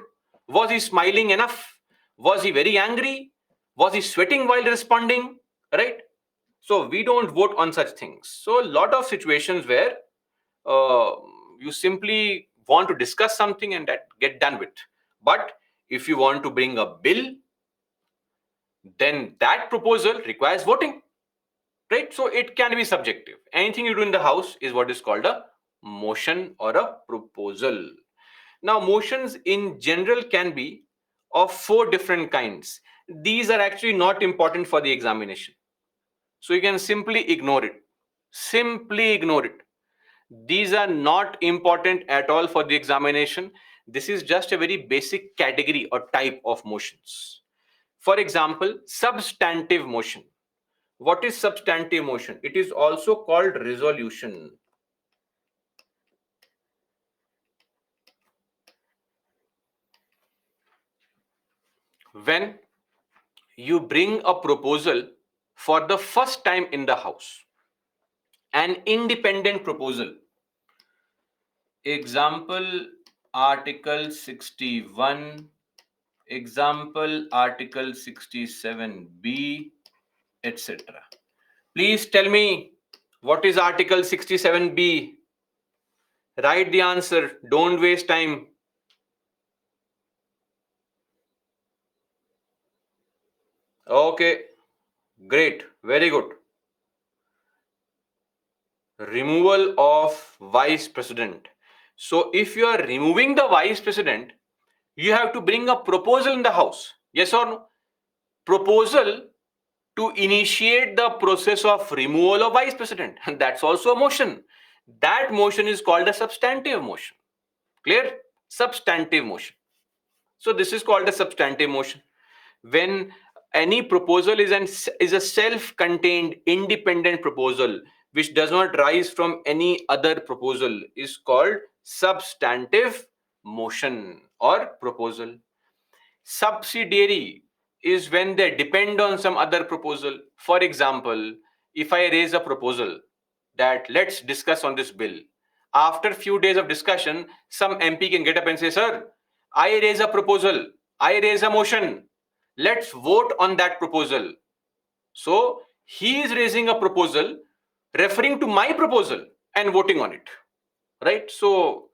Was he smiling enough? Was he very angry? Was he sweating while responding? Right? So we don't vote on such things. So a lot of situations where uh, you simply want to discuss something and that get done with. But if you want to bring a bill, then that proposal requires voting, right? So it can be subjective. Anything you do in the house is what is called a motion or a proposal. Now, motions in general can be of four different kinds. These are actually not important for the examination. So you can simply ignore it. Simply ignore it. These are not important at all for the examination. This is just a very basic category or type of motions. For example, substantive motion. What is substantive motion? It is also called resolution. When you bring a proposal for the first time in the house, an independent proposal. Example Article 61, example Article 67B, etc. Please tell me what is Article 67B? Write the answer. Don't waste time. Okay, great. Very good. Removal of vice president. So if you are removing the vice president, you have to bring a proposal in the house. Yes or no? Proposal to initiate the process of removal of vice president. And that's also a motion. That motion is called a substantive motion. Clear? Substantive motion. So this is called a substantive motion. When any proposal is a self-contained independent proposal which does not rise from any other proposal is called substantive motion or proposal. Subsidiary is when they depend on some other proposal. For example, if I raise a proposal that let's discuss on this bill, after few days of discussion, some MP can get up and say, "Sir, I raise a proposal, I raise a motion, let's vote on that proposal." So he is raising a proposal referring to my proposal and voting on it, right? So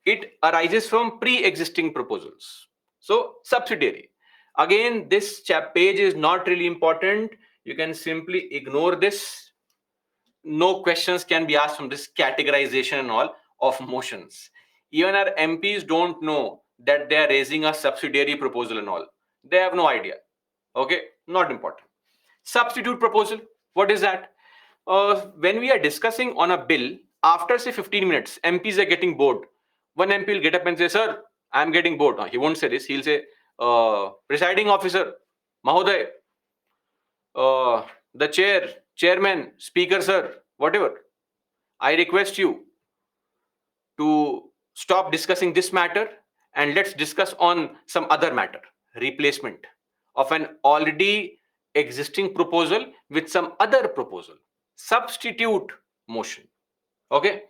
it arises from pre-existing proposals. So subsidiary. Again, this page is not really important. You can simply ignore this. No questions can be asked from this categorization and all of motions. Even our MPs don't know that they are raising a subsidiary proposal and all. They have no idea. Okay, not important. Substitute proposal. What is that? When we are discussing on a bill, after say 15 minutes, MPs are getting bored. One MP will get up and say, "Sir, I'm getting bored." He won't say this. He'll say, "Presiding officer, Mahoday, the chairman, speaker, sir, whatever. I request you to stop discussing this matter and let's discuss on some other matter, replacement of an already existing proposal with some other proposal, substitute motion. Okay,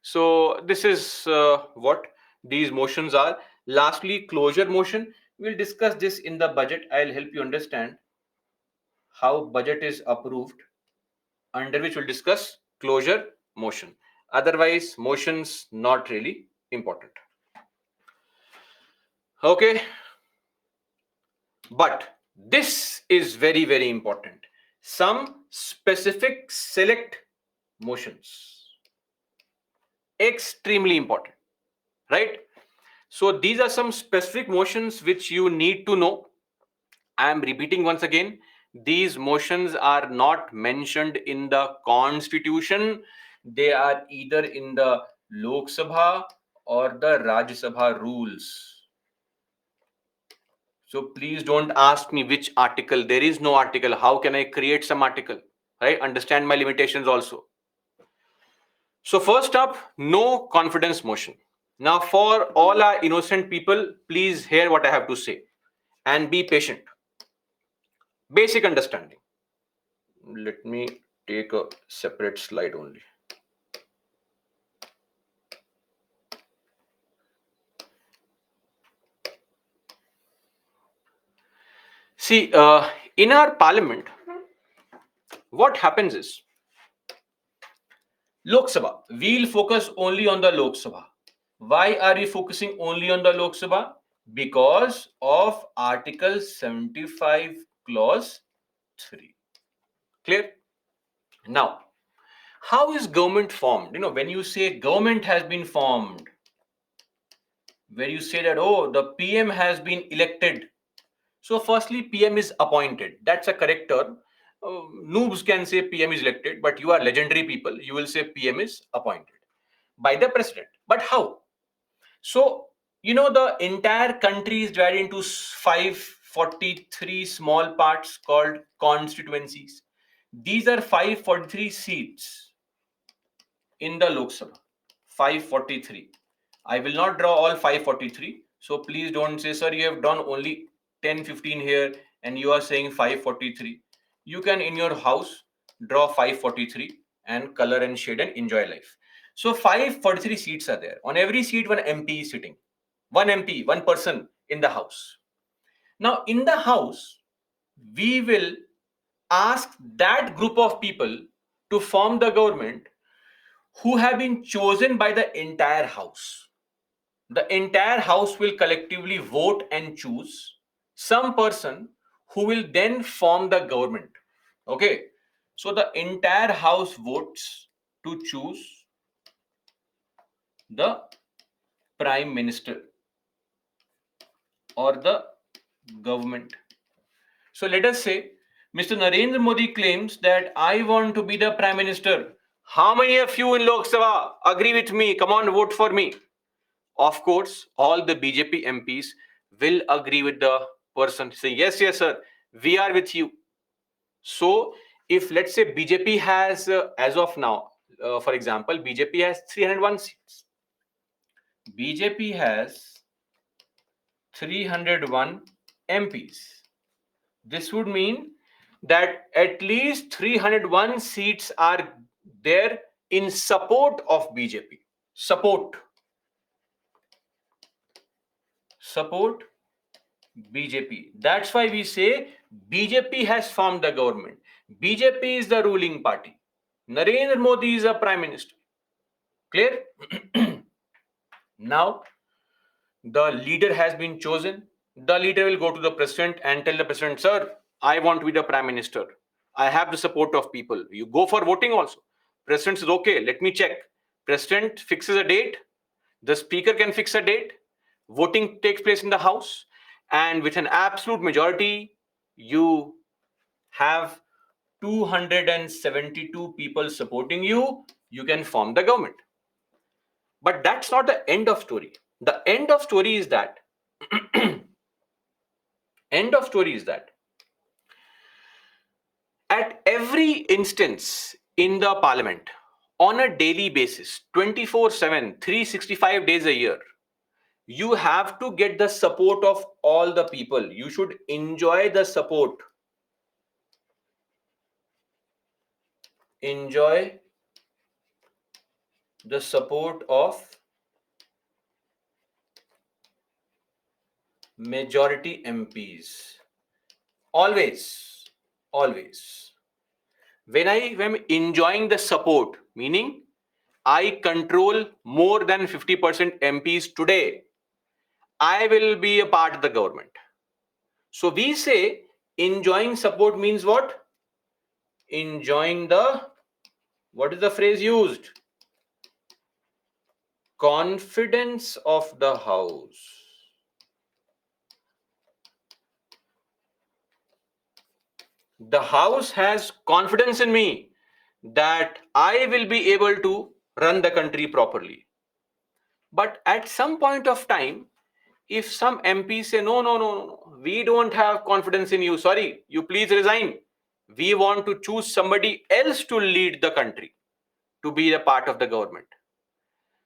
so this is what these motions are. Lastly, closure motion. We'll discuss this in the budget. I'll help you understand how budget is approved, under which we'll discuss closure motion. Otherwise, motions not really important. Okay, but this is very, very important. Some specific select motions, extremely important, right? So these are some specific motions which you need to know. I am repeating once again, these motions are not mentioned in the constitution. They are either in the Lok Sabha or the Rajya Sabha rules. So please don't ask me which article. There is no article. How can I create some article? Right? Understand my limitations also. So first up, no confidence motion. Now for all our innocent people, please hear what I have to say and be patient. Basic understanding. Let me take a separate slide only. See, in our parliament, what happens is Lok Sabha, we'll focus only on the Lok Sabha. Why are we focusing only on the Lok Sabha? Because of Article 75, Clause 3. Clear? Now, how is government formed? You know, when you say government has been formed, where you say that, oh, the PM has been elected. So, firstly, PM is appointed. That's a correct term. Noobs can say PM is elected, but you are legendary people. You will say PM is appointed by the president. But how? So, you know, the entire country is divided into 543 small parts called constituencies. These are 543 seats in the Lok Sabha. 543. I will not draw all 543. So please don't say, sir, you have drawn only 10, 15 here and you are saying 543. You can in your house draw 543 and color and shade and enjoy life. So 543 seats are there. On every seat, one MP is sitting. One MP, one person in the house. Now, in the house, we will ask that group of people to form the government who have been chosen by the entire house. The entire house will collectively vote and choose some person who will then form the government. Okay. So the entire house votes to choose the prime minister or the government. So let us say Mr. Narendra Modi claims that I want to be the prime minister. How many of you in Lok Sabha agree with me? Come on, vote for me. Of course, all the BJP MPs will agree with the person. Say, yes, yes, sir, we are with you. So, if let's say BJP has, as of now, for example, BJP has 301 seats. BJP has 301 MPs. This would mean that at least 301 seats are there in support of BJP. Support BJP. That's why we say BJP has formed the government. BJP is the ruling party. Narendra Modi is a prime minister. Clear? Now, the leader has been chosen. The leader will go to the president and tell the president, sir, I want to be the prime minister. I have the support of people. You go for voting also. President says, okay, let me check. President fixes a date. The speaker can fix a date. Voting takes place in the house. And with an absolute majority, you have 272 people supporting you. You can form the government. But that's not the end of story. The end of story is that at every instance in the parliament on a daily basis, 24/7, 365 days a year, you have to get the support of all the people. You should enjoy the support. Enjoy the support of majority MPs. Always, always. When I am enjoying the support, meaning I control more than 50% MPs today, I will be a part of the government. So we say enjoying support means what? Enjoying the, what is the phrase used? Confidence of the house. The house has confidence in me that I will be able to run the country properly. But at some point of time, if some MP say, no, no, no, no, we don't have confidence in you, sorry, you please resign. We want to choose somebody else to lead the country, to be a part of the government.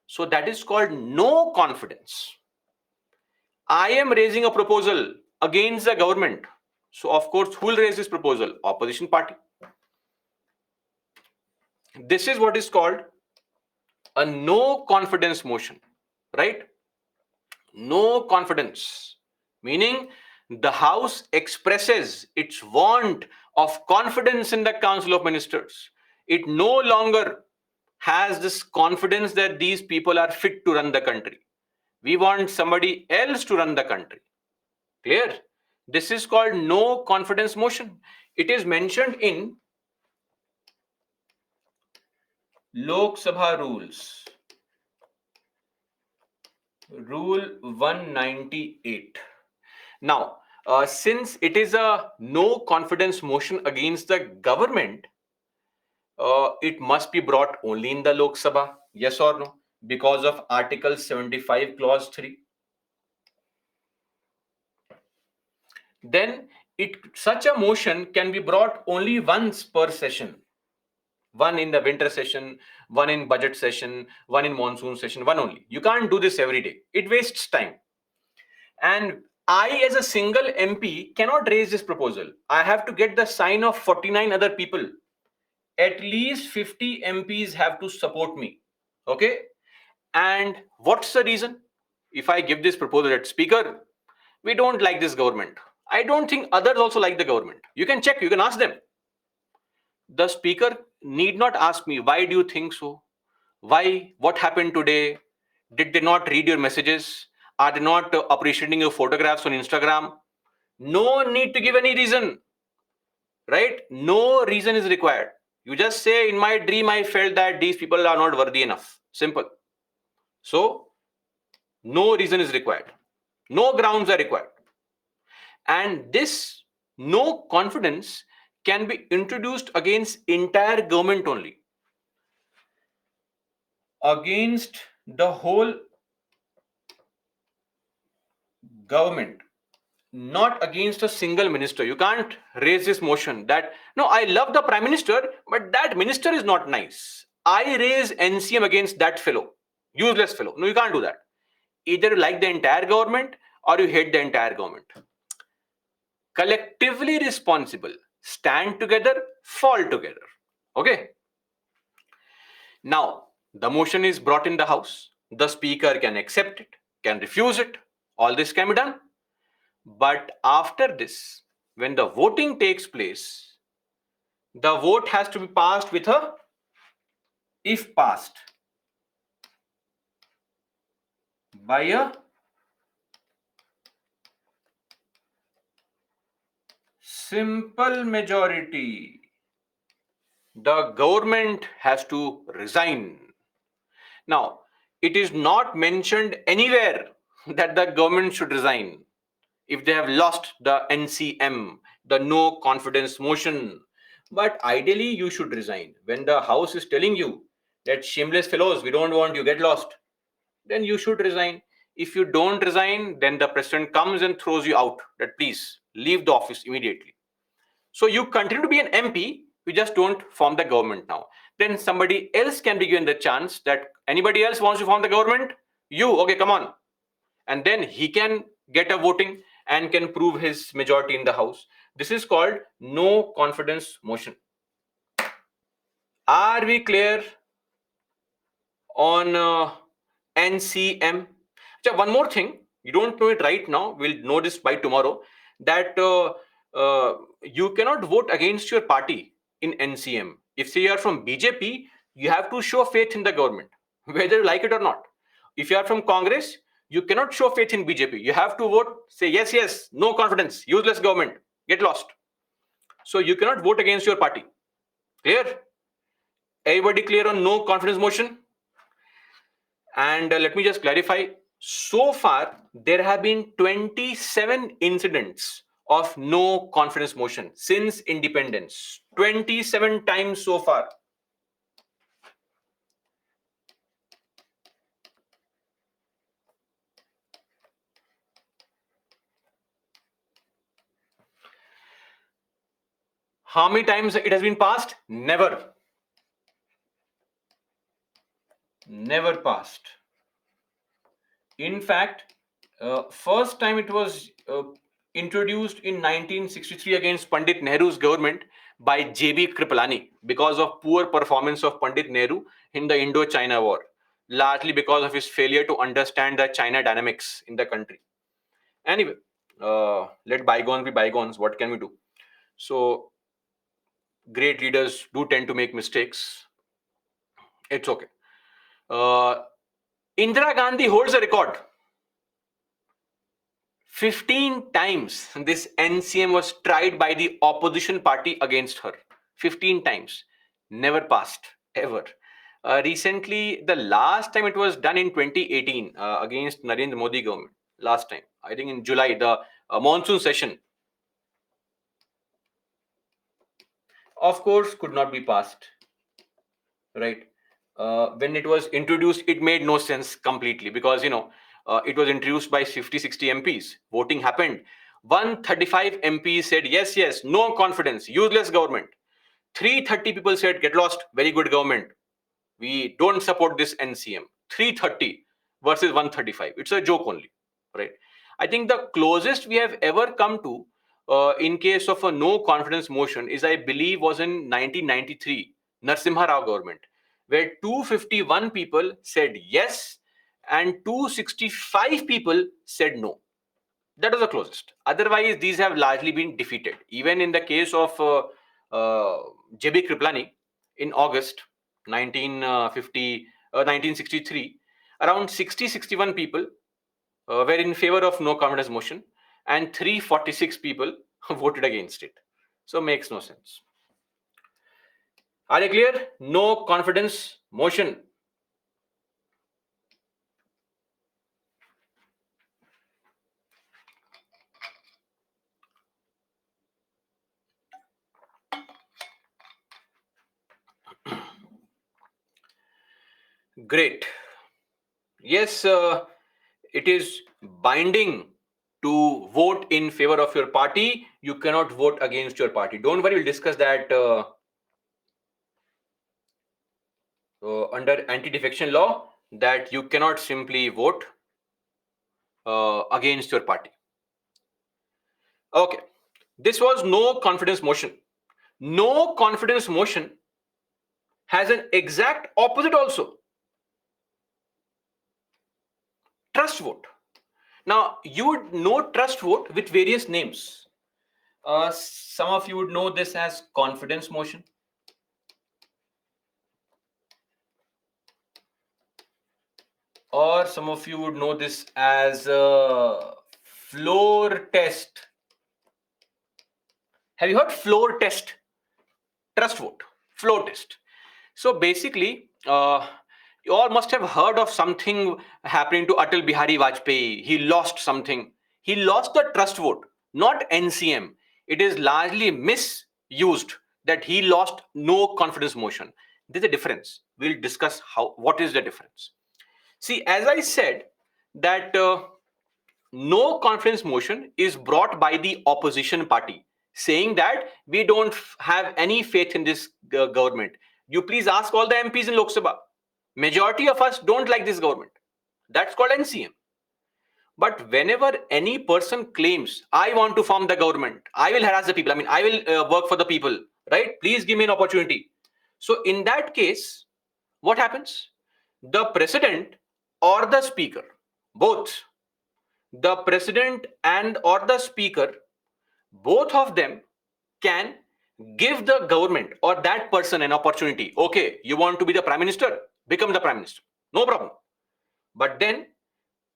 So that is called no confidence. I am raising a proposal against the government. So of course, who will raise this proposal? Opposition party. This is what is called a no confidence motion, right? No confidence, meaning the House expresses its want of confidence in the Council of Ministers. It no longer has this confidence that these people are fit to run the country. We want somebody else to run the country. Clear? This is called no confidence motion. It is mentioned in Lok Sabha rules. Rule 198. Now, since it is a no confidence motion against the government, it must be brought only in the Lok Sabha, yes or no? Because of Article 75, Clause 3. Then such a motion can be brought only once per session. One in the winter session, one in budget session, one in monsoon session, one only. You can't do this every day. It wastes time. And I, as a single MP, cannot raise this proposal. I have to get the sign of 49 other people. At least 50 MPs have to support me. Okay? And what's the reason? If I give this proposal at Speaker, we don't like this government. I don't think others also like the government. You can check, you can ask them. The Speaker need not ask me, why do you think so? Why? What happened today? Did they not read your messages? Are they not appreciating your photographs on Instagram? No need to give any reason, right? No reason is required. You just say, in my dream, I felt that these people are not worthy enough. Simple. So, no reason is required. No grounds are required. And this no confidence can be introduced against entire government only. Against the whole government, not against a single minister. You can't raise this motion that, no, I love the prime minister, but that minister is not nice. I raise NCM against that fellow, useless fellow. No, you can't do that. Either you like the entire government or you hate the entire government. Collectively responsible. Stand together, fall together. Okay. Now, the motion is brought in the House. The Speaker can accept it, can refuse it. All this can be done. But after this, when the voting takes place, the vote has to be passed with a if passed by a simple majority. The government has to resign. Now, it is not mentioned anywhere that the government should resign if they have lost the NCM, the no confidence motion. But ideally, you should resign. When the House is telling you that shameless fellows, we don't want you, get lost, then you should resign. If you don't resign, then the president comes and throws you out, that please leave the office immediately. So you continue to be an MP, You just don't form the government now. Then somebody else can be given the chance that anybody else wants to form the government. You, okay, come on. And then he can get a voting and can prove his majority in the House. This is called no confidence motion. Are we clear on NCM? So one more thing, you don't know it right now, we'll know this by tomorrow, that you cannot vote against your party in NCM. If say you are from BJP, you have to show faith in the government, whether you like it or not. If you are from Congress, you cannot show faith in BJP. You have to vote, say yes, yes, no confidence, useless government, get lost. So you cannot vote against your party. Clear? Everybody clear on no confidence motion? And let me just clarify. So far, there have been 27 incidents of no confidence motion since independence. 27 times so far. How many times it has been passed? Never. Never passed. In fact, first time it was introduced in 1963 against Pandit Nehru's government by J.B. Kripalani because of poor performance of Pandit Nehru in the Indo-China War, largely because of his failure to understand the China dynamics in the country. Anyway, let bygones be bygones. What can we do? So, great leaders do tend to make mistakes. It's okay. Indira Gandhi holds a record. 15 times this NCM was tried by the opposition party against her. 15 times. Never passed, ever. Recently, the last time it was done in 2018 against Narendra Modi government. Last time, I think in July, the monsoon session. Of course, could not be passed. Right? When it was introduced, it made no sense completely because, it was introduced by 50-60 MPs. Voting happened. 135 MPs said yes, yes, no confidence, useless government. 330 people said get lost, very good government. We don't support this NCM. 330 versus 135. It's a joke only, right? I think the closest we have ever come to in case of a no confidence motion is, I believe, was in 1993 Narsimha Rao government, where 251 people said yes and 265 people said no. That was the closest. Otherwise, these have largely been defeated. Even in the case of J.B. Kripalani in August 1963, around 60-61 people were in favor of no confidence motion and 346 people voted against it. So makes no sense. Are you clear? No confidence motion. Great. Yes, it is binding to vote in favor of your party. You cannot vote against your party. Don't worry, we'll discuss that under anti-defection law, that you cannot simply vote against your party. Okay, this was no confidence motion. No confidence motion has an exact opposite also. Trust vote. Now, you would know trust vote with various names. Some of you would know this as confidence motion. Or some of you would know this as floor test. Have you heard floor test? Trust vote, floor test. So basically, you all must have heard of something happening to Atal Bihari Vajpayee. He lost something. He lost the trust vote, not NCM. It is largely misused that he lost no confidence motion. There's a difference. We'll discuss what is the difference. See, as I said, that no confidence motion is brought by the opposition party. saying that we don't have any faith in this government. You please ask all the MPs in Lok Sabha. Majority of us don't like this government. That's called NCM. But whenever any person claims, I want to form the government, I will harass the people, I mean, I will work for the people, right? Please give me an opportunity. So in that case, what happens? The president or the speaker, both the president and or the speaker, both of them can give the government or that person an opportunity. Okay, you want to be the prime minister, become the prime minister, no problem. But then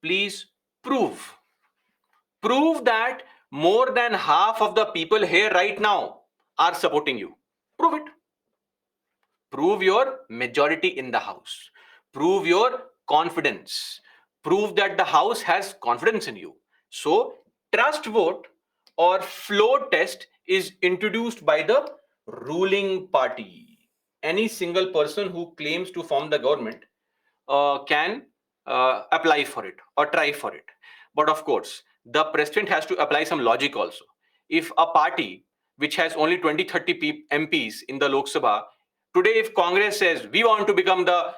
please prove that more than half of the people here right now are supporting you. Prove it. Prove your majority in the house. Prove your confidence. Prove that the house has confidence in you. So trust vote or floor test is introduced by the ruling party. Any single person who claims to form the government can apply for it or try for it. But of course, the president has to apply some logic also. If a party which has only 20-30 MPs in the Lok Sabha, today if Congress says we want to become the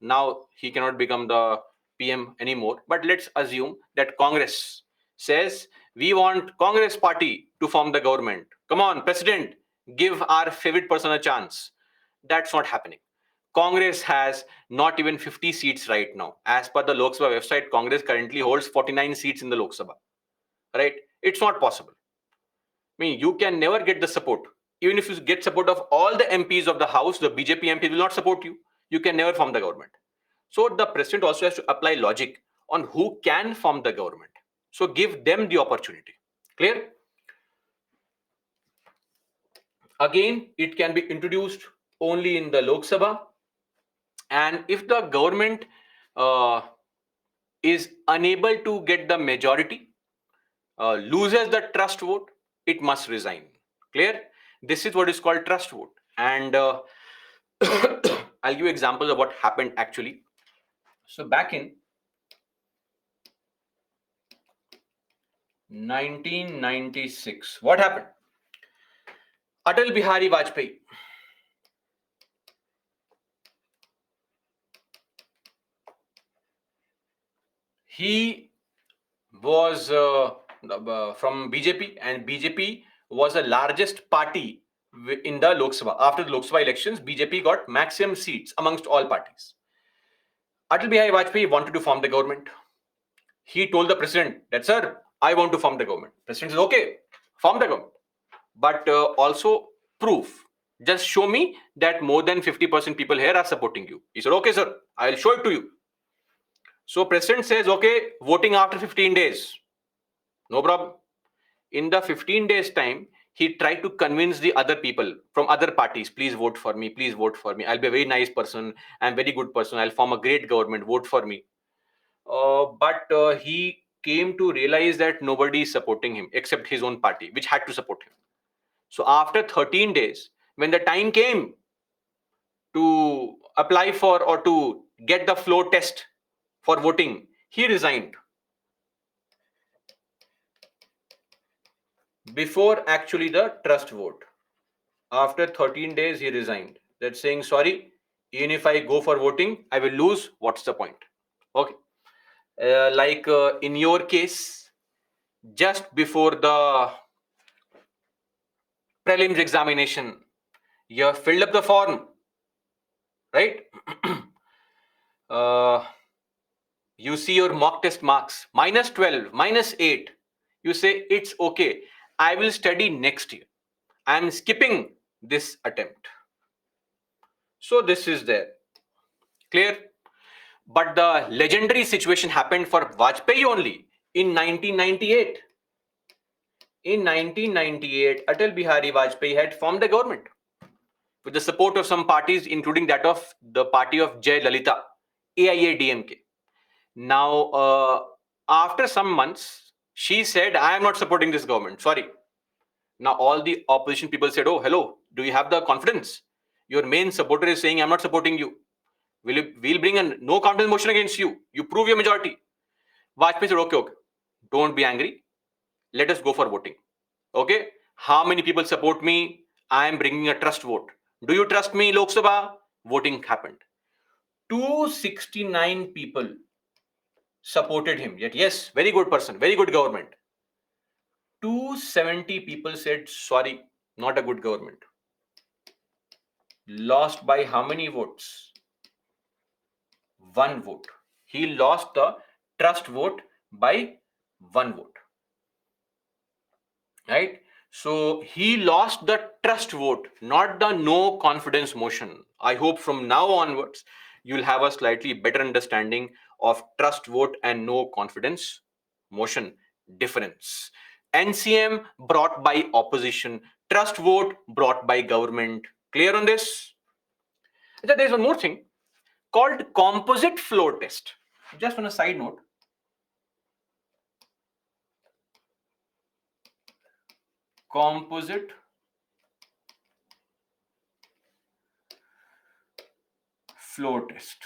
now he cannot become the PM anymore, but let's assume that Congress says we want Congress party to form the government. Come on, president, give our favorite person a chance. That's not happening. Congress has not even 50 seats right now. As per the Lok Sabha website, Congress currently holds 49 seats in the Lok Sabha. Right? It's not possible. I mean, you can never get the support. Even if you get support of all the MPs of the House, the BJP MPs will not support you. You can never form the government. So the president also has to apply logic on who can form the government. So give them the opportunity. Clear? Again, it can be introduced only in the Lok Sabha. And if the government is unable to get the majority, loses the trust vote, it must resign. Clear? This is what is called trust vote. And I'll give you examples of what happened actually. So back in 1996, what happened? Atal Bihari Vajpayee. He was from BJP, and BJP was the largest party in the Lok Sabha. After the Lok Sabha elections, BJP got maximum seats amongst all parties. Atal Bihari Vajpayee wanted to form the government. He told the president that, sir, I want to form the government. President says, okay, form the government. But also proof. Just show me that more than 50% people here are supporting you. He said, okay, sir, I'll show it to you. So president says, okay, voting after 15 days. No problem. In the 15 days time, he tried to convince the other people from other parties, please vote for me, please vote for me. I'll be a very nice person. I'm a very good person. I'll form a great government. Vote for me. But he came to realize that nobody is supporting him except his own party, which had to support him. So after 13 days, when the time came to apply for or to get the floor test for voting, he resigned. Before actually the trust vote. After 13 days, he resigned. That's saying, sorry, even if I go for voting, I will lose. What's the point? Okay. In your case, just before the prelims examination, you have filled up the form, right? You see your mock test marks, -12, -8. You say, it's okay. I will study next year. I am skipping this attempt. So this is there. Clear? But the legendary situation happened for Vajpayee only in 1998. In 1998, Atal Bihari Vajpayee had formed the government with the support of some parties, including that of the party of Jayalalitha, AIADMK. Now, after some months, she said, I am not supporting this government. Sorry. Now, all the opposition people said, oh, hello, do you have the confidence? Your main supporter is saying, I'm not supporting you. We'll bring a no confidence motion against you. You prove your majority. Vajpayee said, okay, don't be angry. Let us go for voting. Okay, how many people support me? I am bringing a trust vote. Do you trust me, Lok Sabha? Voting happened. 269 people supported him. Yet, yes, very good person, very good government. 270 people said, sorry, not a good government. Lost by how many votes? 1 vote. He lost the trust vote by 1 vote. Right? So he lost the trust vote, not the no confidence motion. I hope from now onwards you'll have a slightly better understanding of trust vote and no confidence motion difference. NCM brought by opposition, trust vote brought by government. Clear on this? There's one more thing called composite floor test. Just on a side note, composite flow test.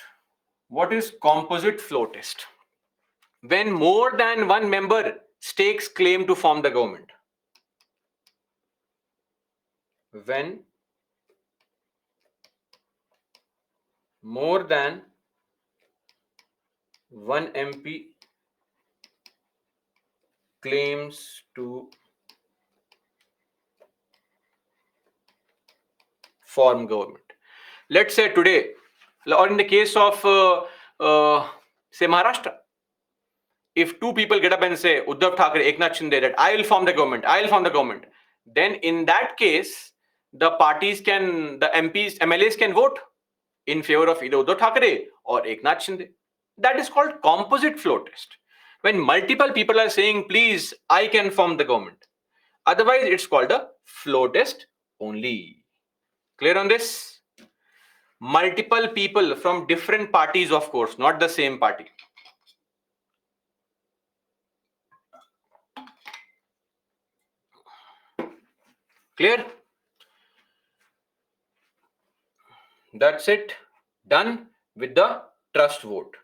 What is composite flow test? When more than one member stakes claim to form the government. When more than one MP claims to form government. Let's say today, or in the case of say Maharashtra, if two people get up and say Uddhav Thackeray, Eknath Shinde, that I will form the government, I will form the government, then in that case, the parties can, the MPs, MLAs can vote in favor of either Uddhav Thackeray or Eknath Shinde. That is called composite flow test. When multiple people are saying, please, I can form the government. Otherwise, it's called a flow test only. Clear on this? Multiple people from different parties, of course, not the same party. Clear? That's it. Done with the trust vote.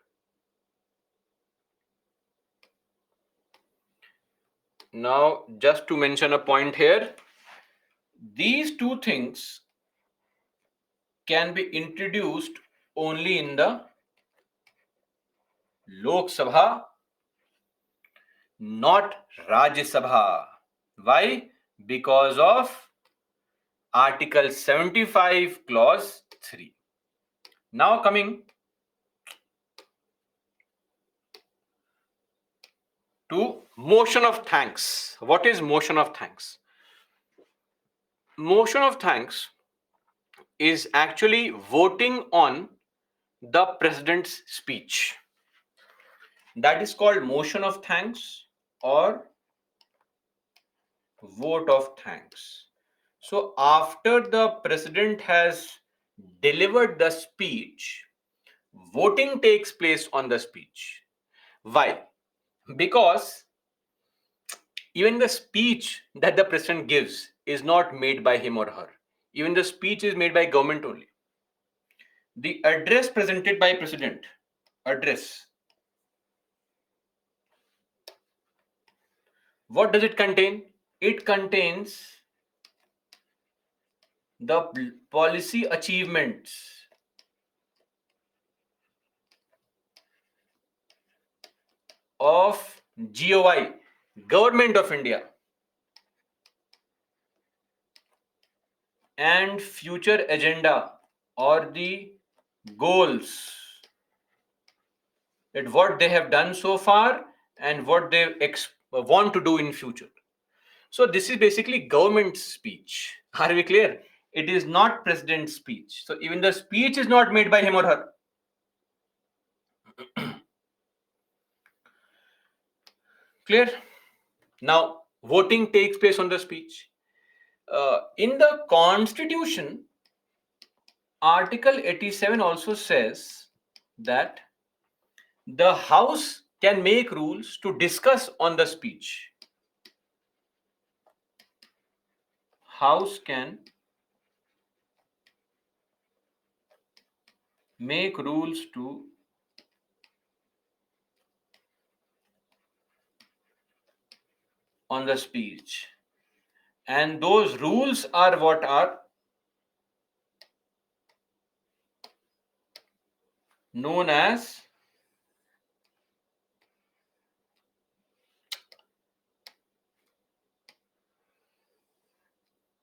Now, just to mention a point here, these two things can be introduced only in the Lok Sabha, not Rajya Sabha. Why? Because of Article 75, Clause 3. Now coming to motion of thanks. What is motion of thanks? Motion of thanks is actually voting on the president's speech. That is called motion of thanks or vote of thanks. So after the president has delivered the speech, voting takes place on the speech. Why? Because even the speech that the president gives is not made by him or her. Even the speech is made by government only. The address presented by president, address, what does it contain? It contains the policy achievements of GOI, Government of India, and future agenda or the goals, that what they have done so far and what they want to do in future. So this is basically government speech. Are we clear? It is not president's speech. So even the speech is not made by him or her. Clear? Now, voting takes place on the speech. In the Constitution, Article 87 also says that the House can make rules to discuss on the speech. House can make rules to on the speech. And those rules are what are known as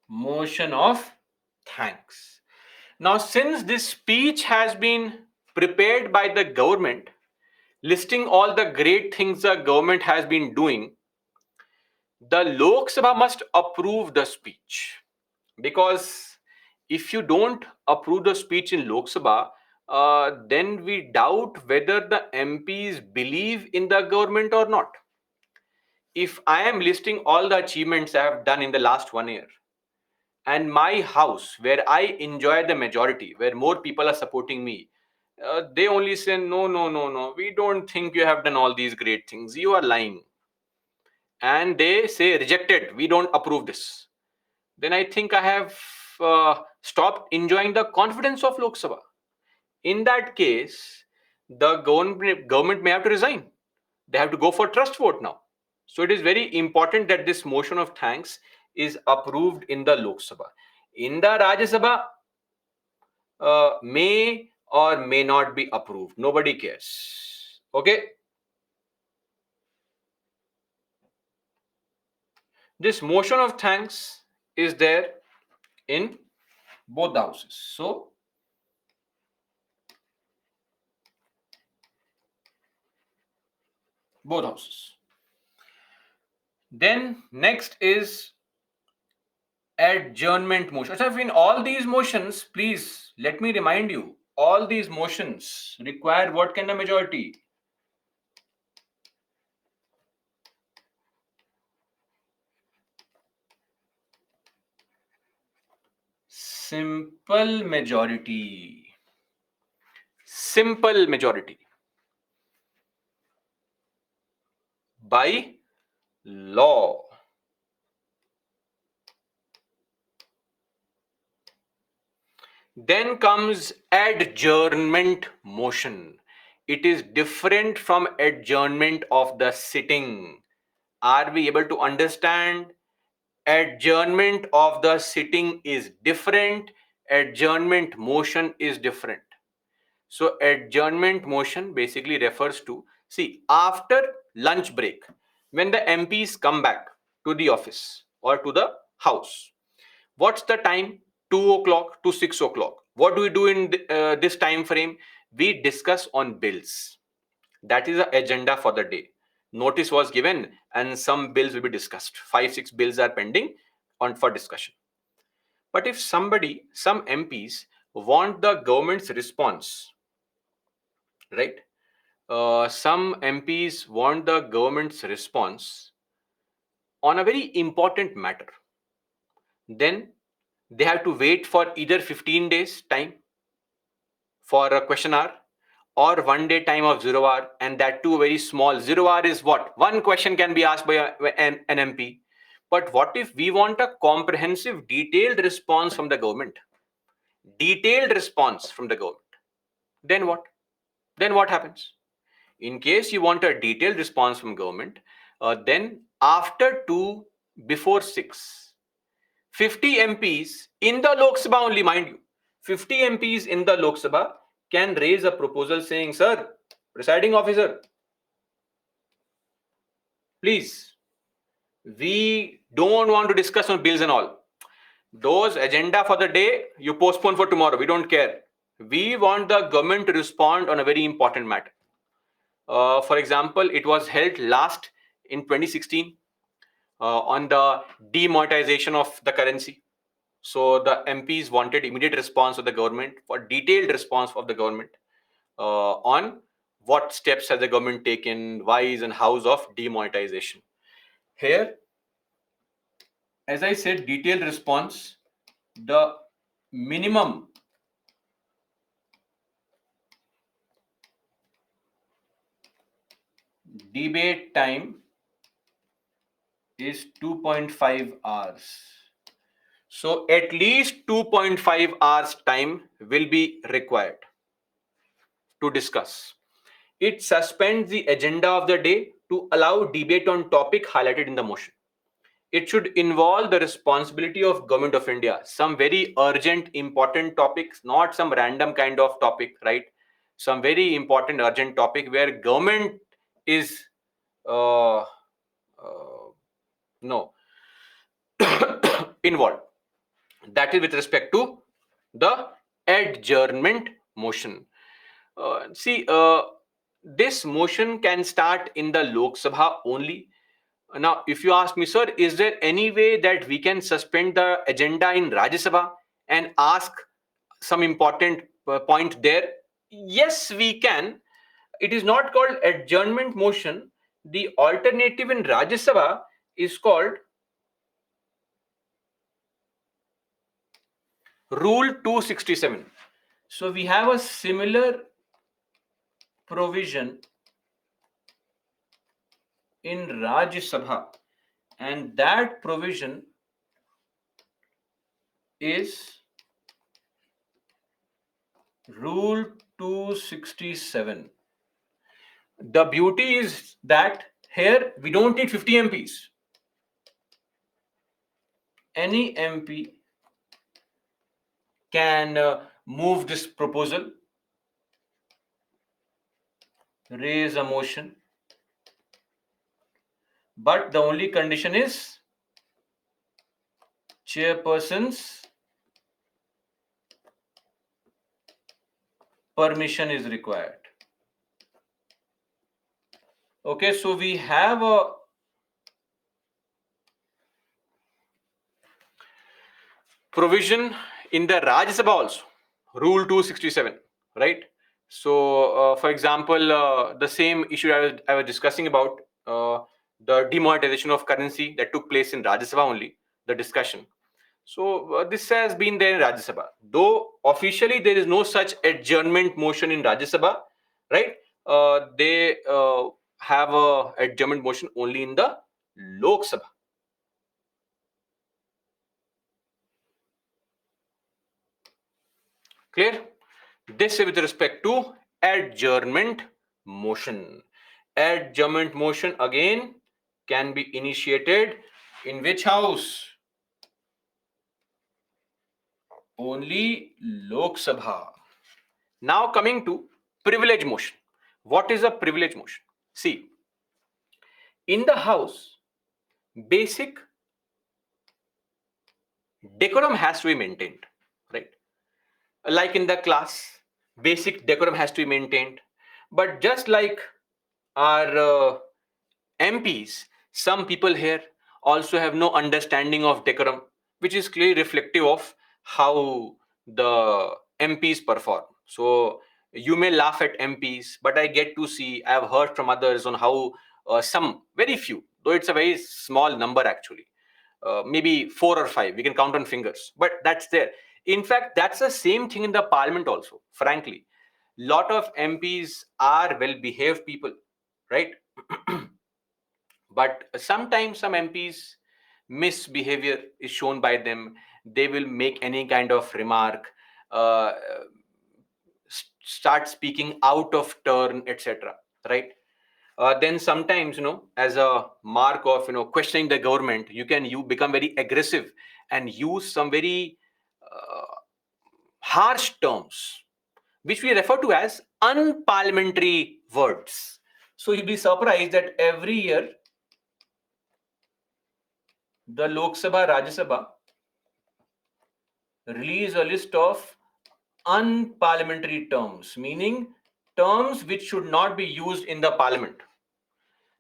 motion of thanks. Now, since this speech has been prepared by the government, listing all the great things the government has been doing, the Lok Sabha must approve the speech. Because if you don't approve the speech in Lok Sabha, then we doubt whether the MPs believe in the government or not. If I am listing all the achievements I have done in the last 1 year, and my house, where I enjoy the majority, where more people are supporting me, they only say, no, no, no, no, we don't think you have done all these great things. You are lying. And they say, rejected, we don't approve this. Then I think I have stopped enjoying the confidence of Lok Sabha. In that case, the government may have to resign. They have to go for trust vote now. So it is very important that this motion of thanks is approved in the Lok Sabha. In the Rajya Sabha, may or may not be approved. Nobody cares. Okay. This motion of thanks is there in both the houses. So both houses. Then next is adjournment motion. So in all these motions, please let me remind you, all these motions require what kind of majority? Simple majority. Simple majority. By law. Then comes adjournment motion. It is different from adjournment of the sitting. Are we able to understand? Adjournment of the sitting is different. Adjournment motion is different. So adjournment motion basically refers to, see, after lunch break, when the MPs come back to the office or to the house, what's the time? 2 o'clock to 6 o'clock. What do we do in this time frame? We discuss on bills. That is the agenda for the day. Notice was given and some bills will be discussed. 5, 6 bills are pending on for discussion. But if somebody, some MPs want the government's response, right? Some MPs want the government's response on a very important matter. Then they have to wait for either 15 days time for a question hour or 1 day time of 0 hour, and that too very small. 0 hour is what? One question can be asked by an MP. But what if we want a comprehensive, detailed response from the government? Detailed response from the government. Then what? Then what happens? In case you want a detailed response from government, then after 2, before 6, 50 MPs in the Lok Sabha only, mind you, 50 MPs in the Lok Sabha can raise a proposal saying, sir, presiding officer, please, we don't want to discuss on bills and all. Those agenda for the day, you postpone for tomorrow. We don't care. We want the government to respond on a very important matter. For example, it was held last in 2016 on the demonetization of the currency. So the MPs wanted immediate response of the government, for detailed response of the government on what steps has the government taken, whys and hows of demonetization. Here, as I said, detailed response, the minimum debate time is 2.5 hours. So at least 2.5 hours time will be required to discuss. It suspends the agenda of the day to allow debate on topic highlighted in the motion. it should involve the responsibility of Government of India, some very urgent, important topics, not some random kind of topic, right? Some very important, urgent topic where government is uh, no involved. That is with respect to the adjournment motion. See, this motion can start in the Lok Sabha only. Now, if you ask me, sir, is there any way that we can suspend the agenda in Rajya Sabha and ask some important point there? Yes, we can. It is not called adjournment motion. The alternative in Rajya Sabha is called Rule 267. So we have a similar provision in Rajya Sabha, and that provision is Rule 267. The beauty is that here we don't need 50 MPs. Any MP can move this proposal, raise a motion, but the only condition is chairperson's permission is required. Okay, so we have a provision in the Rajya Sabha also, Rule 267, right? So, for example, the same issue I was discussing about the demonetization of currency that took place in Rajya Sabha only, the discussion. So, this has been there in Rajya Sabha. Though officially there is no such adjournment motion in Rajya Sabha, right? They have a adjournment motion only in the Lok Sabha. Clear? This is with respect to adjournment motion. Adjournment motion again can be initiated in which house? Only Lok Sabha. Now coming to privilege motion. What is a privilege motion? See, in the house, basic decorum has to be maintained, right? Like in the class, basic decorum has to be maintained. But just like our MPs, some people here also have no understanding of decorum, which is clearly reflective of how the MPs perform. So you may laugh at MPs, but I get to see, I have heard from others on how some, very few, though it's a very small number actually, maybe 4 or 5, we can count on fingers, but that's there. In fact, that's the same thing in the parliament also, frankly. Lot of MPs are well behaved people, right? But sometimes some MPs misbehavior is shown by them. They will make any kind of remark, uh, start speaking out of turn, etc., right? Then sometimes, as a mark of questioning the government, you become very aggressive and use some very uh, harsh terms, which we refer to as unparliamentary words. So you'll be surprised that every year the Lok Sabha, Rajya Sabha release a list of unparliamentary terms, meaning terms which should not be used in the parliament,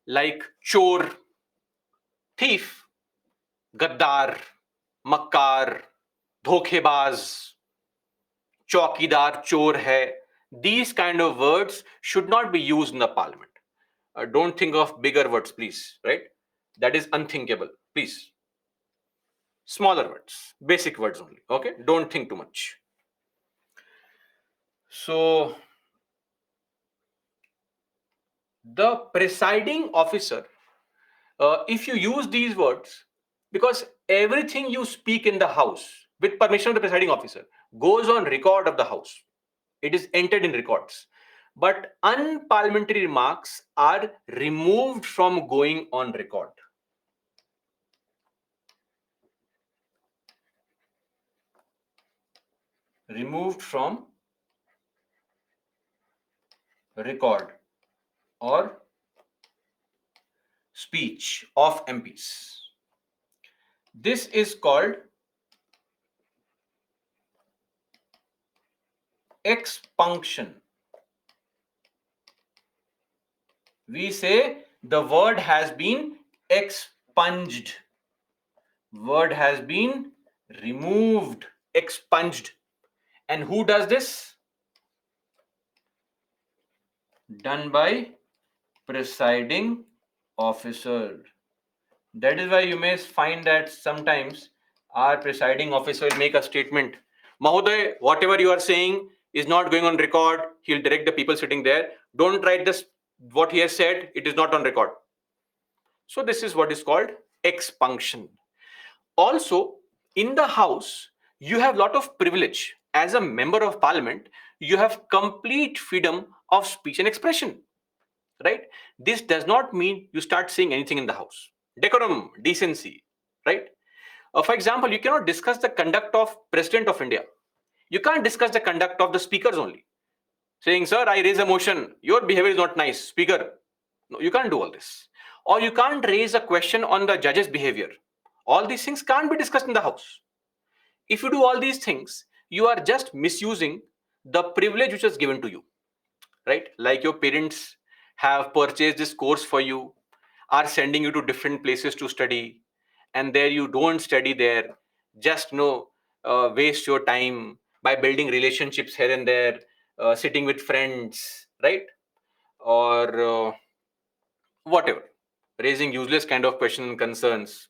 like chor, thief, gaddar, makkar, dhokebaz, chaukidar, chor hai. These kind of words should not be used in the parliament. Don't think of bigger words, please, right? That is unthinkable. Please. Smaller words, basic words only. Okay? Don't think too much. So, the presiding officer, if you use these words, because everything you speak in the house with permission of the presiding officer goes on record of the house, it is entered in records, but unparliamentary remarks are removed from going on record. removed from record or speech of MPs. This is called expunction. We say the word has been expunged. Word has been removed, expunged. And who does this? Done by presiding officer. That is why you may find that sometimes our presiding officer will make a statement. Mahoday, whatever you are saying is not going on record. He'll direct the people sitting there. Don't write this, what he has said, it is not on record. So this is what is called expunction. Also, in the house, you have a lot of privilege. As a member of parliament, you have complete freedom of speech and expression, right? This does not mean you start saying anything in the house. Decorum, decency, right? For example, you cannot discuss the conduct of President of India. You can't discuss the conduct of the speakers only. Saying, sir, I raise a motion, your behavior is not nice, speaker. No, you can't do all this. Or you can't raise a question on the judge's behavior. All these things can't be discussed in the house. If you do all these things, you are just misusing the privilege which was given to you, right? Like your parents have purchased this course for you, are sending you to different places to study, and there you don't study there, just waste your time by building relationships here and there, sitting with friends, right? Or whatever, raising useless kind of questions and concerns,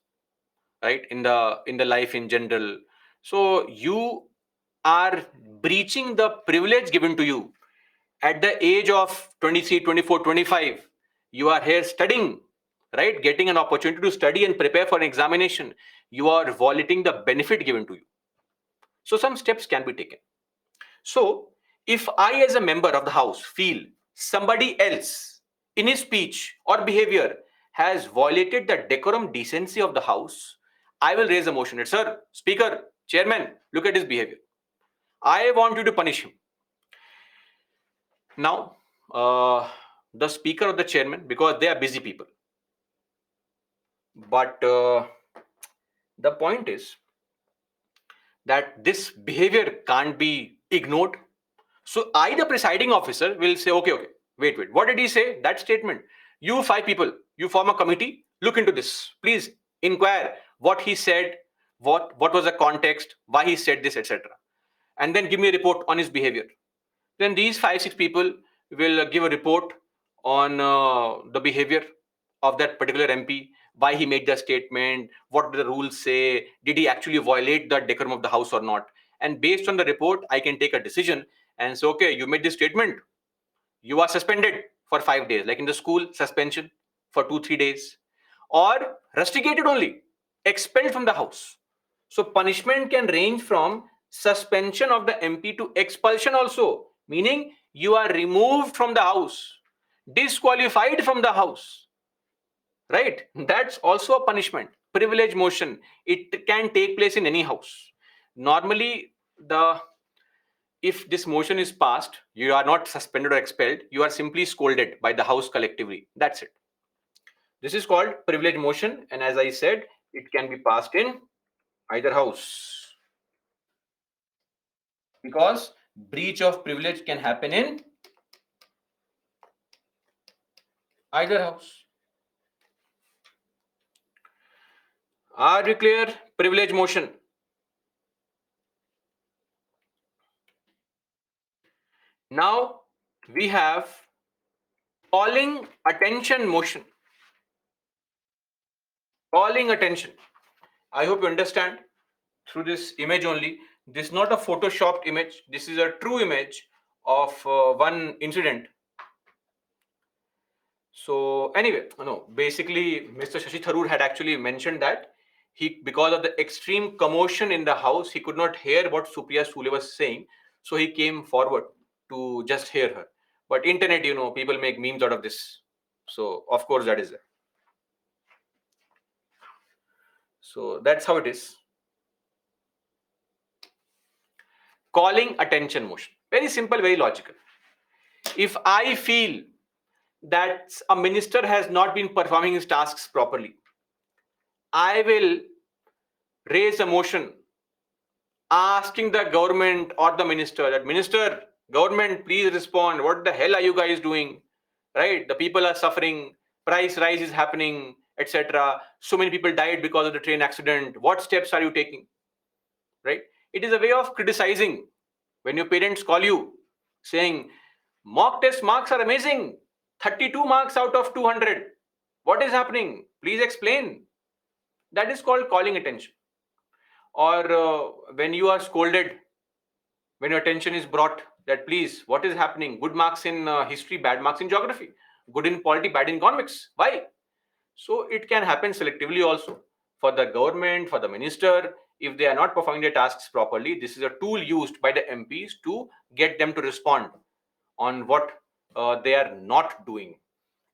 right, in the life in general. So you are breaching the privilege given to you at the age of 23, 24, 25. You are here studying, right, getting an opportunity to study and prepare for an examination. You are violating the benefit given to you. So some steps can be taken. So if I, as a member of the house, feel somebody else in his speech or behavior has violated the decorum decency of the house, I will raise a motion that, sir, speaker, chairman, look at his behavior. I want you to punish him. Now, the speaker or the chairman, because they are busy people. But the point is that this behavior can't be ignored. So I, the presiding officer, will say, okay, wait. What did he say? That statement. You 5 people, you form a committee, look into this. Please inquire what he said, what was the context, why he said this, etc. And then give me a report on his behavior. Then these 5, 6 people will give a report on the behavior of that particular MP, why he made the statement, what did the rules say, did he actually violate the decorum of the house or not. And based on the report, I can take a decision and say, okay, you made this statement, you are suspended for 5 days, like in the school, suspension for 2, 3 days, or rusticated only, expelled from the house. So punishment can range from suspension of the MP to expulsion also, meaning you are removed from the house, disqualified from the house, right? That's also a punishment. Privilege motion, it can take place in any house. Normally, the if this motion is passed, you are not suspended or expelled, you are simply scolded by the house collectively. That's it. This is called privilege motion, and as I said, it can be passed in either house, because breach of privilege can happen in either house. Are you clear? Privilege motion. Now we have calling attention motion. Calling attention. I hope you understand through this image only. This is not a photoshopped image. This is a true image of one incident. So anyway, no, basically Mr. Shashi Tharoor had actually mentioned that because of the extreme commotion in the house, he could not hear what Supriya Sule was saying. So he came forward to just hear her. But internet, people make memes out of this. So of course that is there. So that's how it is. calling attention motion. Very simple, very logical. If I feel that a minister has not been performing his tasks properly, I will raise a motion asking the government or the minister that, minister, government, please respond. What the hell are you guys doing? Right? The people are suffering, price rise is happening, etc. So many people died because of the train accident. What steps are you taking? Right? It is a way of criticizing. When your parents call you saying, mock test marks are amazing, 32 marks out of 200. What is happening? Please explain. That is called calling attention. Or when you are scolded, when your attention is brought that, please, what is happening? Good marks in history, bad marks in geography, good in polity, bad in economics. Why? So it can happen selectively also for the government, for the minister. If they are not performing their tasks properly, this is a tool used by the MPs to get them to respond on what they are not doing.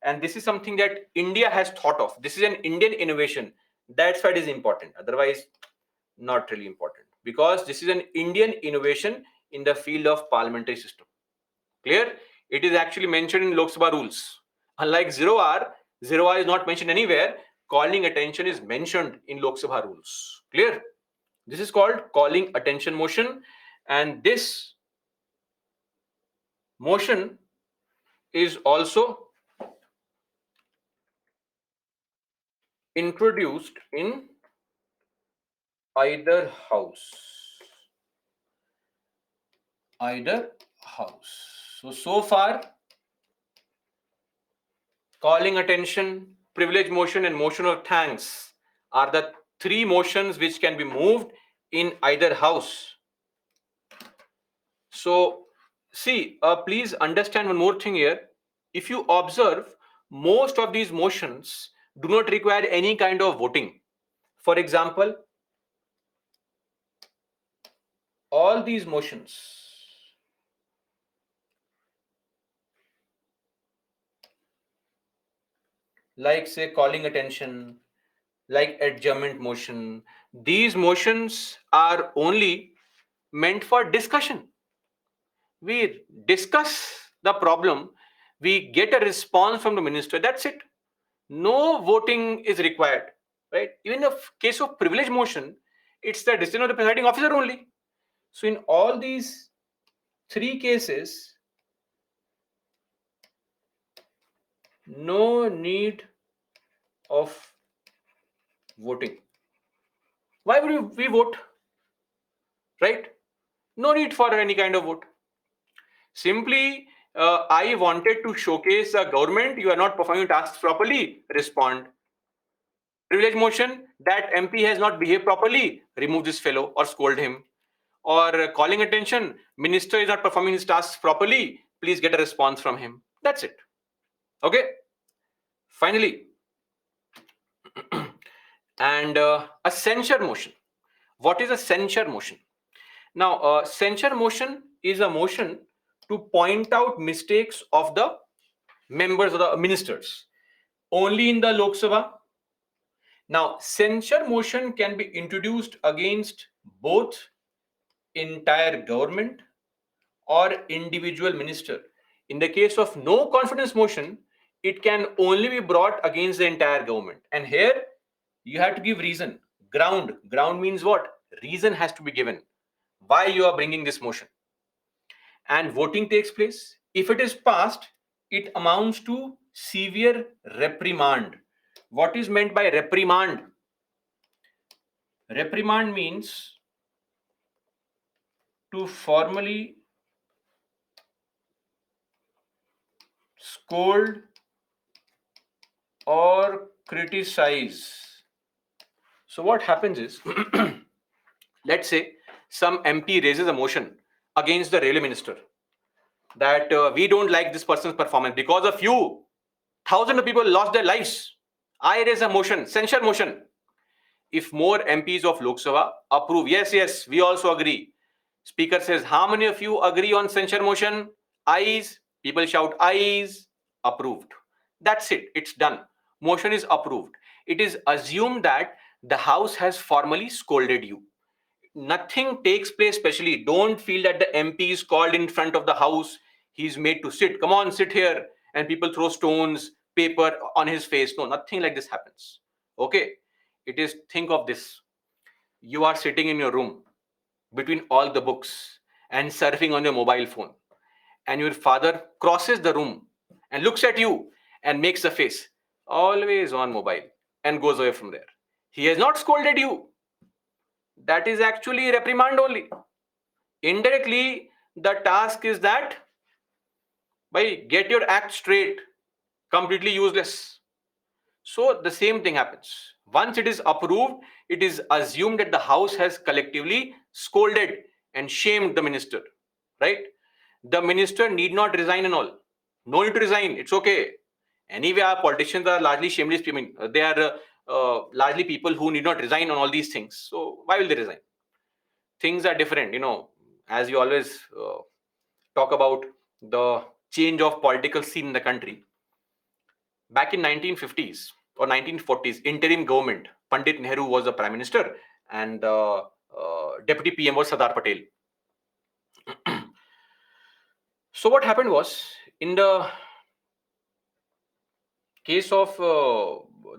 And this is something that India has thought of. This is an Indian innovation. That's why it is important. Otherwise, not really important, because this is an Indian innovation in the field of parliamentary system. Clear? It is actually mentioned in Lok Sabha rules. Unlike zero R is not mentioned anywhere. Calling attention is mentioned in Lok Sabha rules. Clear? This is called calling attention motion, and this motion is also introduced in either house. Either house. So far, calling attention, privilege motion, and motion of thanks are the three motions which can be moved in either house. So, see, please understand one more thing here. If you observe, most of these motions do not require any kind of voting. For example, all these motions, like say calling attention, like adjournment motion, these motions are only meant for discussion. We discuss the problem, we get a response from the minister, that's it. No voting is required, right? Even in the case of privilege motion, it's the decision of the presiding officer only. So in all these three cases, no need of voting. Why would we vote? Right? No need for any kind of vote. Simply, I wanted to showcase the government, you are not performing tasks properly, respond. Privilege motion, that MP has not behaved properly, remove this fellow or scold him. Or calling attention, minister is not performing his tasks properly, please get a response from him. That's it. Okay. Finally, and a censure motion. What is a censure motion? Now, censure motion is a motion to point out mistakes of the members of the ministers. Only in the Lok Sabha. Now, censure motion can be introduced against both entire government or individual minister. In the case of no confidence motion, it can only be brought against the entire government. And here you have to give reason. Ground. Ground means what? Reason has to be given. Why you are bringing this motion. And voting takes place. If it is passed, it amounts to severe reprimand. What is meant by reprimand? Reprimand means to formally scold or criticize. So what happens is, let's say some MP raises a motion against the railway minister that we don't like this person's performance. Because of you, thousands of people lost their lives. I raise a motion, censure motion. If more MPs of Lok Sabha approve, yes, we also agree. Speaker says, how many of you agree on censure motion? Ayes. People shout ayes. Approved. That's it. It's done. Motion is approved. It is assumed that the House has formally scolded you. Nothing takes place specially. Don't feel that the MP is called in front of the house. He's made to sit. Come on, sit here. And people throw stones, paper on his face. No, nothing like this happens. Okay. It is, think of this. You are sitting in your room between all the books and surfing on your mobile phone. And your father crosses the room and looks at you and makes a face, always on mobile, and goes away from there. He has not scolded you. That is actually reprimand only. Indirectly, the task is that by get your act straight, completely useless. So the same thing happens. Once it is approved, it is assumed that the house has collectively scolded and shamed the minister, right? The minister need not resign and all. No need to resign. It's okay. Anyway, our politicians are largely shameless. I mean, they are largely people who need not resign on all these things. So why will they resign? Things are different, as you always talk about the change of political scene in the country. Back in 1950s or 1940s, interim government, Pandit Nehru was the prime minister, and deputy PM was Sardar Patel. So what happened was, in the case of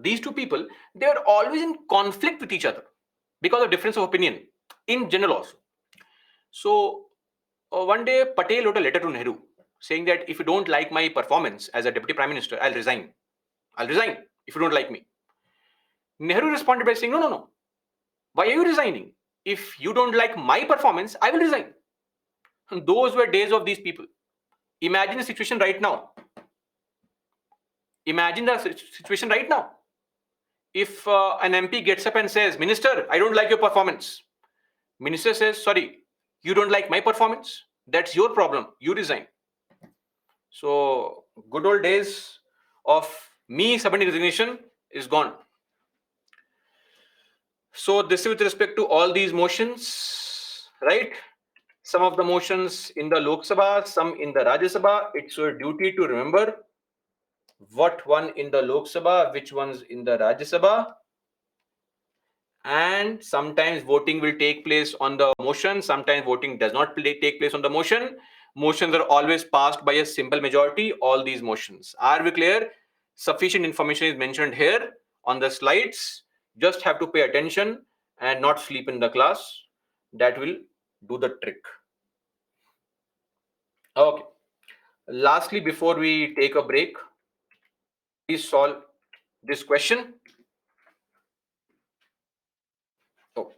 these two people, they were always in conflict with each other because of difference of opinion in general also. So one day Patel wrote a letter to Nehru saying that if you don't like my performance as a deputy prime minister, I'll resign. I'll resign if you don't like me. Nehru responded by saying, no, no, no. Why are you resigning? If you don't like my performance, I will resign. And those were days of these people. Imagine the situation right now. Imagine the situation right now. If an MP gets up and says, Minister, I don't like your performance. Minister says, sorry, you don't like my performance? That's your problem. You resign. So good old days of me submitting resignation is gone. So this is with respect to all these motions, right? Some of the motions in the Lok Sabha, some in the Rajya Sabha. It's your duty to remember what one in the Lok Sabha, which one's in the Rajya Sabha. And sometimes voting will take place on the motion. Sometimes voting does not take place on the motion. Motions are always passed by a simple majority. All these motions. Are we clear? Sufficient information is mentioned here on the slides. Just have to pay attention and not sleep in the class. That will do the trick. Okay. Lastly, before we take a break, please solve this question. Oh.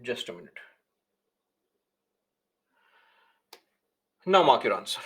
Just a minute. Now mark your answer.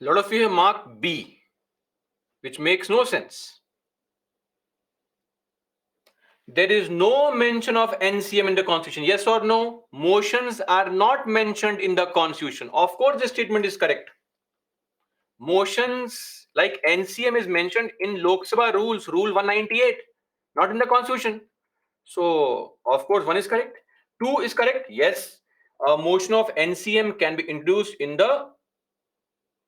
A lot of you have marked B, which makes no sense. There is no mention of NCM in the constitution. Yes or no? Motions are not mentioned in the constitution. Of course, this statement is correct. Motions like NCM is mentioned in Lok Sabha rules, Rule 198, not in the constitution. So, of course, one is correct. Two is correct. Yes, a motion of NCM can be introduced in the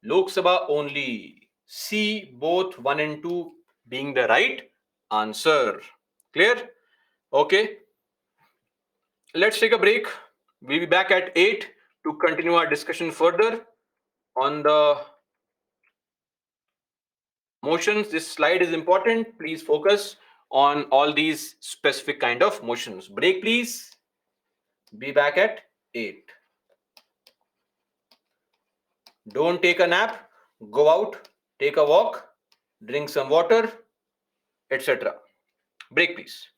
Lok Sabha only. C, both 1 and 2 being the right answer. Clear? Okay. Let's take a break. We'll be back at 8 to continue our discussion further on the motions. This slide is important. Please focus on all these specific kind of motions. Break, please. Be back at 8. Don't take a nap. Go out, take a walk, drink some water, etc. Break, please.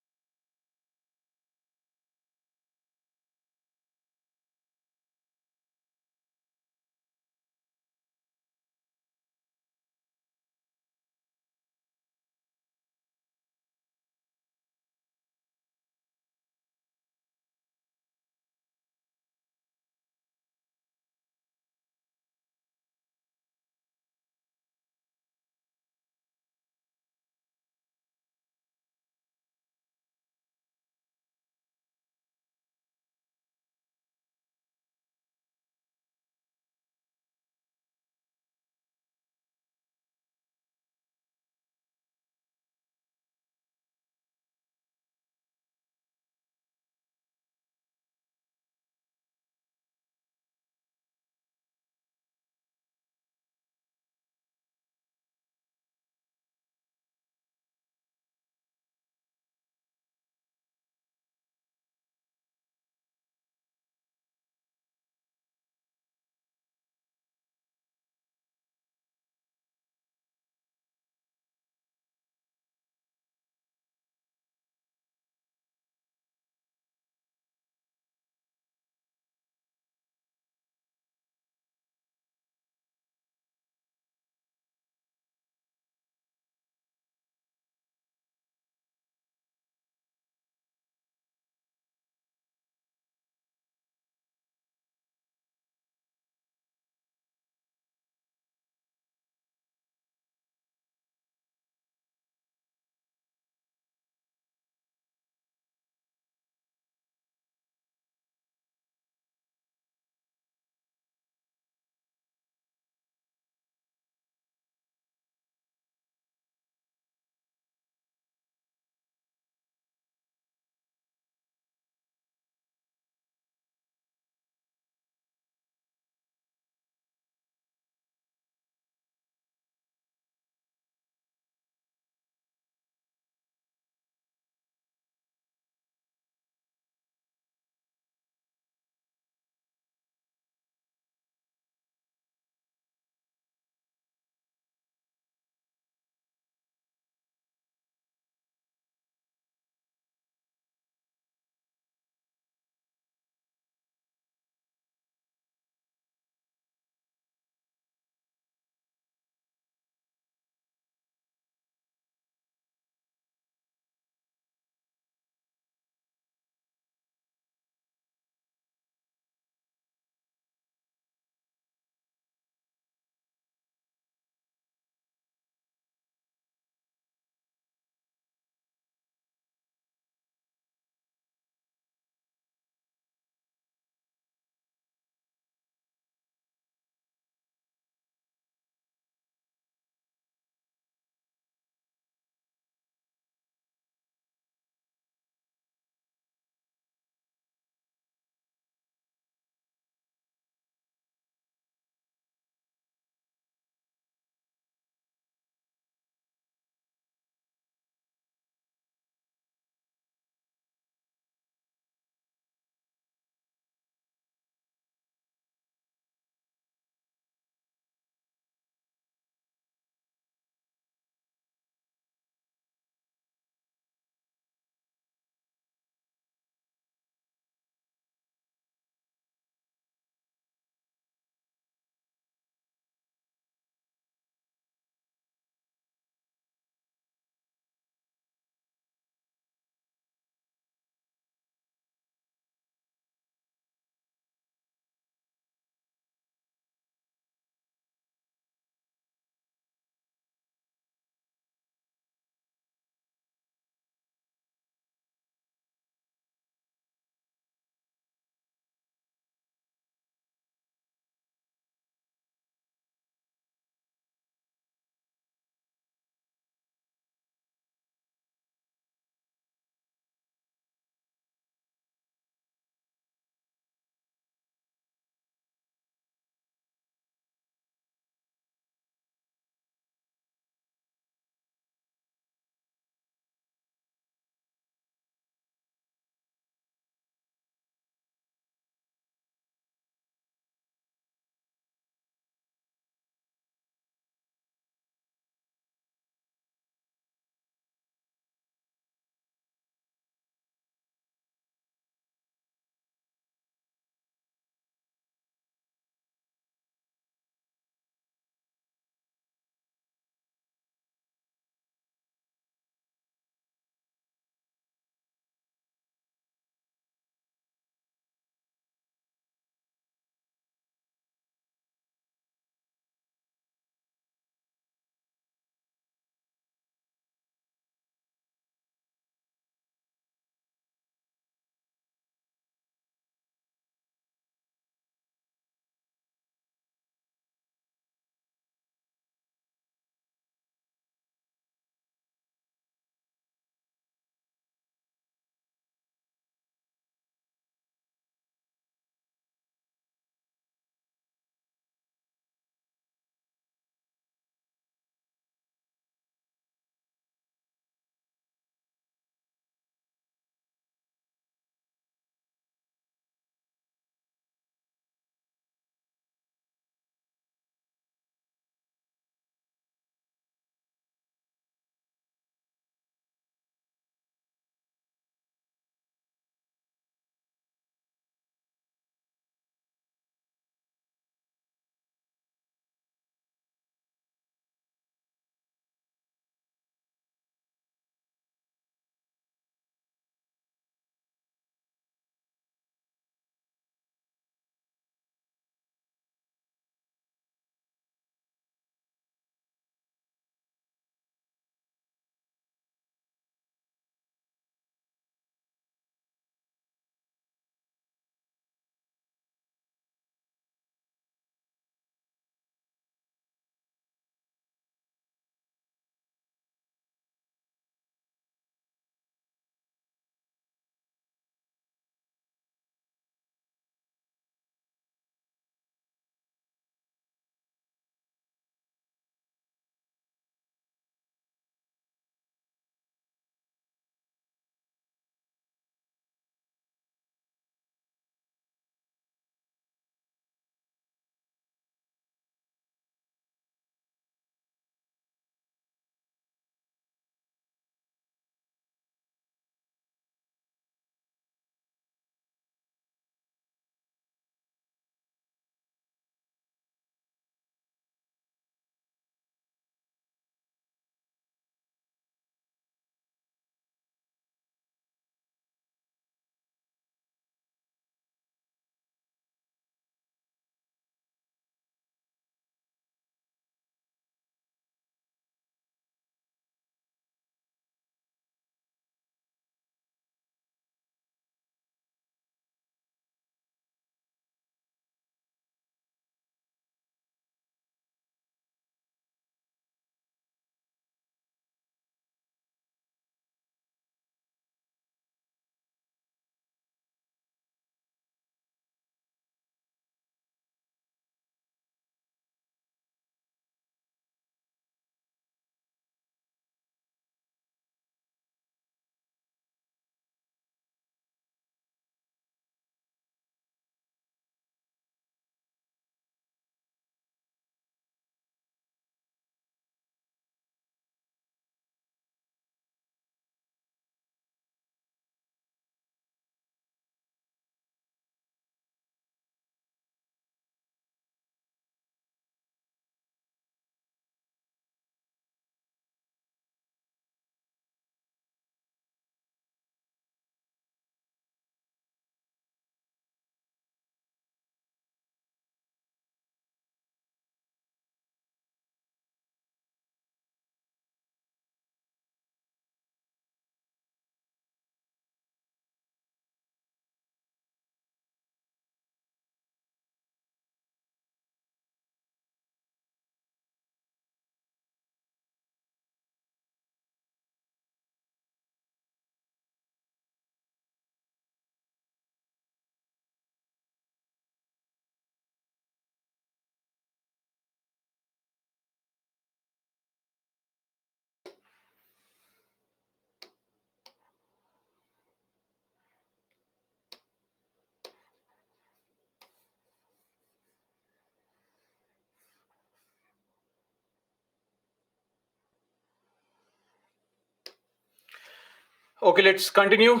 Okay, let's continue.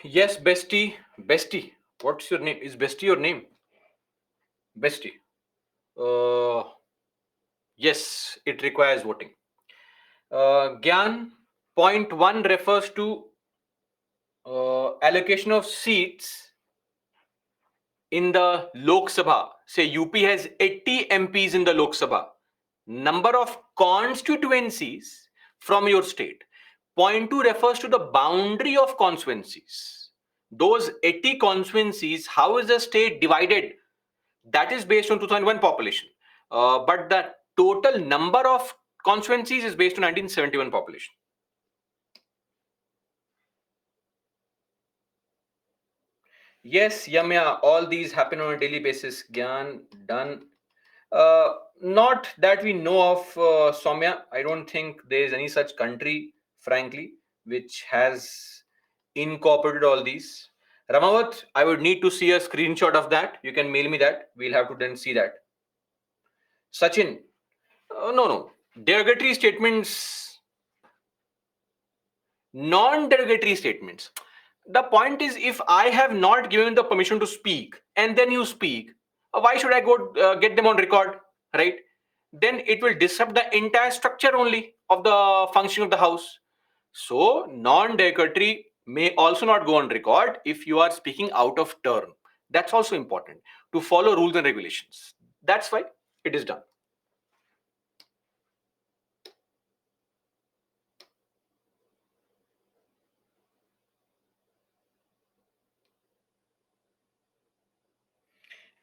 Yes, bestie. Bestie. What's your name? Is bestie your name? Bestie. Uh, yes, it requires voting. Gyan, point one refers to allocation of seats in the Lok Sabha. Say UP has 80 MPs in the Lok Sabha. Number of constituencies from your state. Point two refers to the boundary of constituencies. Those 80 constituencies, how is the state divided? That is based on 2001 population. But the total number of constituencies is based on 1971 population. Yes, Yamya, all these happen on a daily basis. Gyan, done. Not that we know of, Soumya. I don't think there is any such country, frankly, which has incorporated all these. Ramavat, I would need to see a screenshot of that. You can mail me that. We'll have to then see that. Sachin, no, no. Derogatory statements, non-derogatory statements. The point is, if I have not given the permission to speak and then you speak, why should I go get them on record, right? Then it will disrupt the entire structure only of the function of the house. So non-derogatory may also not go on record if you are speaking out of turn. That's also important to follow rules and regulations. That's why it is done.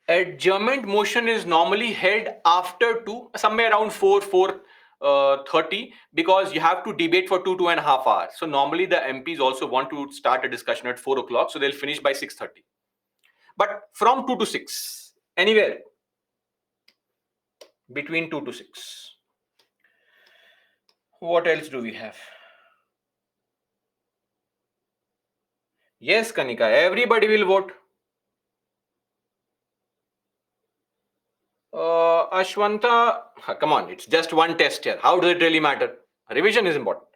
Adjournment motion is normally held after 2, somewhere around 4:30, because you have to debate for 2.5 hours. So normally the MPs also want to start a discussion at 4 o'clock, so they'll finish by 6:30. But from 2 to 6, anywhere between 2 to 6. What else do we have? Yes, Kanika, everybody will vote. Ashwanta, come on, it's just one test here. How does it really matter? Revision is important.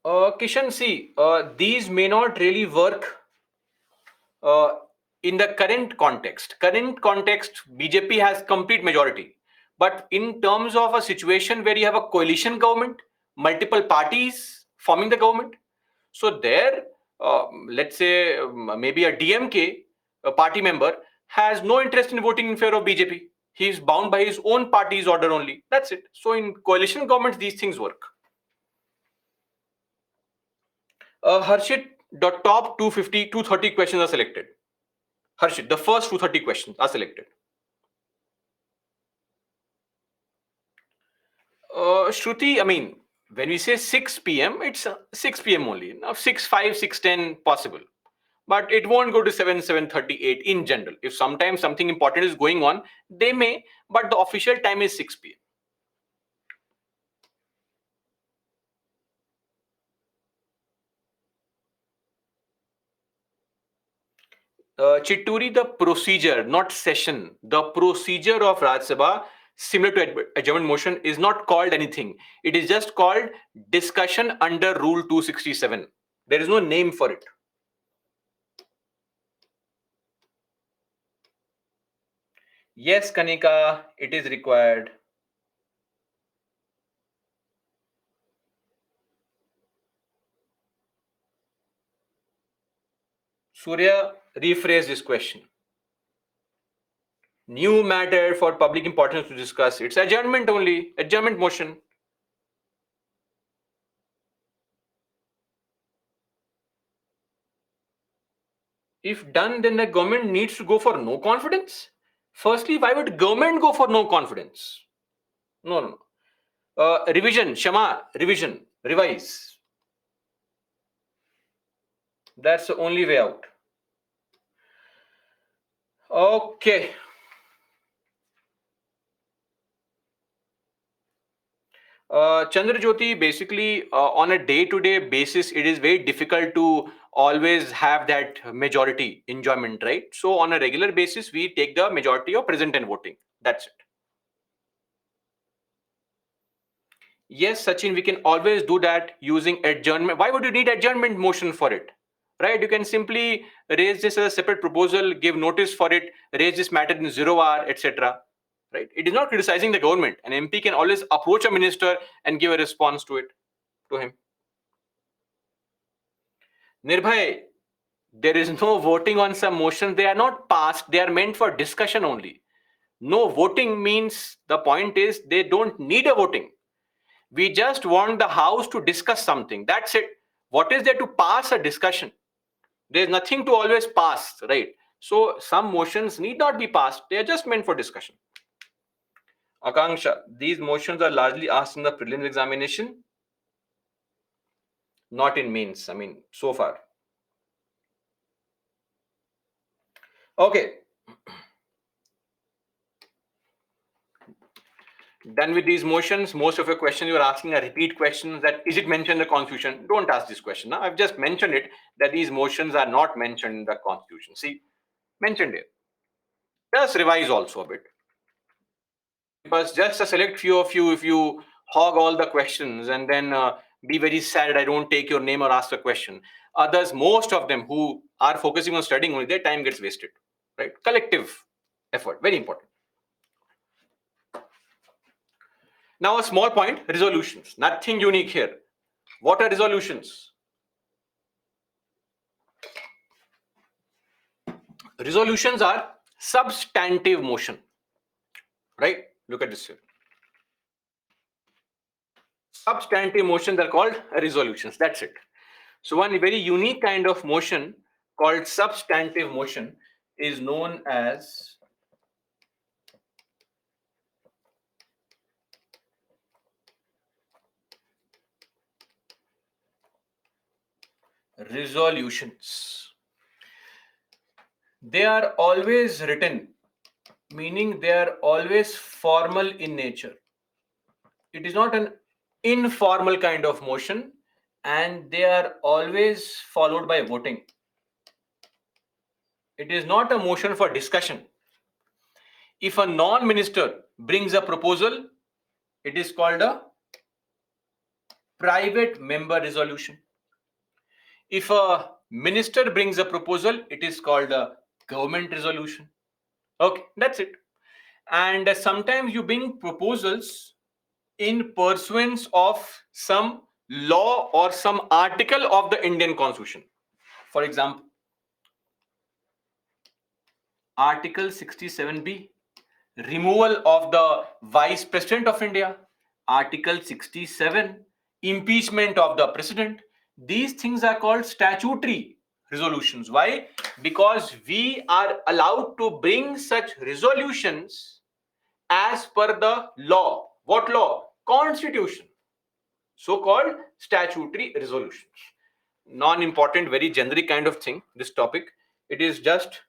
Kishan, see, these may not really work uh, in the current context. Current context, BJP has complete majority. But in terms of a situation where you have a coalition government, multiple parties forming the government, so there, let's say maybe a DMK party member has no interest in voting in favor of BJP. He is bound by his own party's order only. That's it. So in coalition governments, these things work. Harshit, the top 250, 230 questions are selected. Harshit, the first 230 questions are selected. Shruti, I mean, when we say 6 p.m., it's 6 p.m. only. Now 6:05, 6:10 possible. But it won't go to 7, 7:38 in general. If sometimes something important is going on, they may, but the official time is 6 p.m. Chitturi, the procedure, not session, the procedure of Rajya Sabha, similar to adjournment motion, is not called anything. It is just called discussion under Rule 267. There is no name for it. Yes, Kanika, it is required. Surya, rephrase this question. New matter for public importance to discuss. It's adjournment only, adjournment motion. If done, then the government needs to go for no confidence. Firstly, why would government go for no confidence? No, no. Revision, Shama, revision, revise. That's the only way out. Okay. Chandra Jyoti, basically, on a day-to-day basis, it is very difficult to always have that majority enjoyment, right? So, on a regular basis, we take the majority of present and voting. That's it. Yes, Sachin, we can always do that using adjournment. Why would you need adjournment motion for it? Right? You can simply raise this as a separate proposal, give notice for it, raise this matter in 0 hour, etc. Right? It is not criticizing the government. An MP can always approach a minister and give a response to it, to him. Nirbhay, there is no voting on some motions. They are not passed. They are meant for discussion only. No voting means the point is they don't need a voting. We just want the house to discuss something. That's it. What is there to pass a discussion? There's nothing to always pass, right? So some motions need not be passed. They are just meant for discussion. Akanksha, these motions are largely asked in the prelims examination, not in mains. I mean, so far. Okay. Done with these motions. Most of your questions you are asking are repeat questions. That is it mentioned in the constitution? Don't ask this question. Now I've just mentioned it that these motions are not mentioned in the constitution. See, mentioned it. Just revise also a bit. Because just a select few of you, if you hog all the questions and then be very sad I don't take your name or ask a question. Others, most of them who are focusing on studying only, their time gets wasted. Right? Collective effort, very important. Now, a small point, resolutions. Nothing unique here. What are resolutions? Resolutions are substantive motion. Right? Look at this here. Substantive motions are called resolutions. That's it. So one very unique kind of motion called substantive motion is known as resolutions. They are always written, meaning they are always formal in nature. It is not an informal kind of motion, and they are always followed by voting. It is not a motion for discussion. If a non-minister brings a proposal, it is called a private member resolution. If a minister brings a proposal, it is called a government resolution. Okay, that's it. And sometimes you bring proposals in pursuance of some law or some article of the Indian Constitution. For example, Article 67B, removal of the Vice President of India. Article 67, impeachment of the President. These things are called statutory resolutions. Why? Because we are allowed to bring such resolutions as per the law. What law? Constitution. So called statutory resolutions. Non-important, very generic kind of thing, this topic. It is just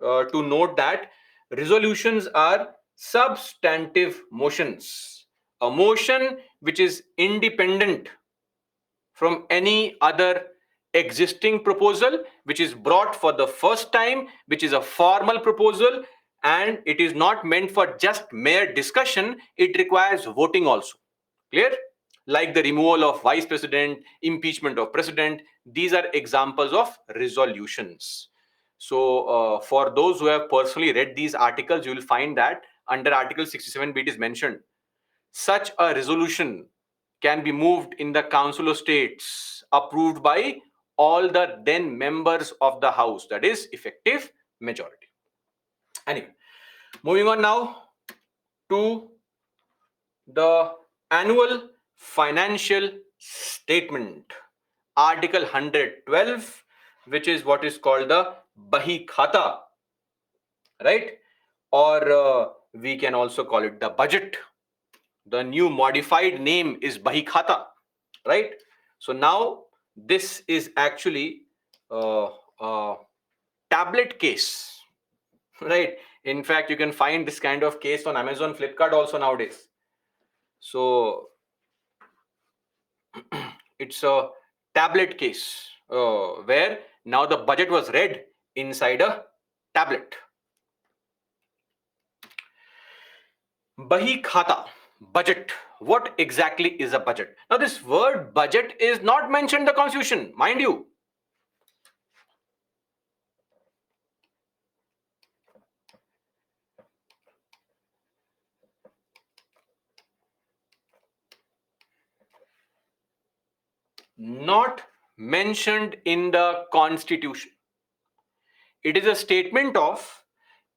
to note that resolutions are substantive motions. A motion which is independent from any other existing proposal, which is brought for the first time, which is a formal proposal, and it is not meant for just mere discussion. It requires voting also. Clear? Like the removal of vice president, impeachment of president. These are examples of resolutions. So, for those who have personally read these articles, you will find that under Article 67B it is mentioned. Such a resolution can be moved in the Council of States, approved by all the then members of the House. That is effective majority. Anyway, moving on now to the annual financial statement, Article 112, which is what is called the Bahi Khata, right? Or we can also call it the budget. The new modified name is Bahi Khata, right? So now this is actually tablet case, right? In fact, you can find this kind of case on Amazon, Flipkart also nowadays. So it's a tablet case where now the budget was read inside a tablet. Bahi khata, budget. What exactly is a budget? Now, this word budget is not mentioned in the constitution, mind you. Not mentioned in the constitution. It is a statement of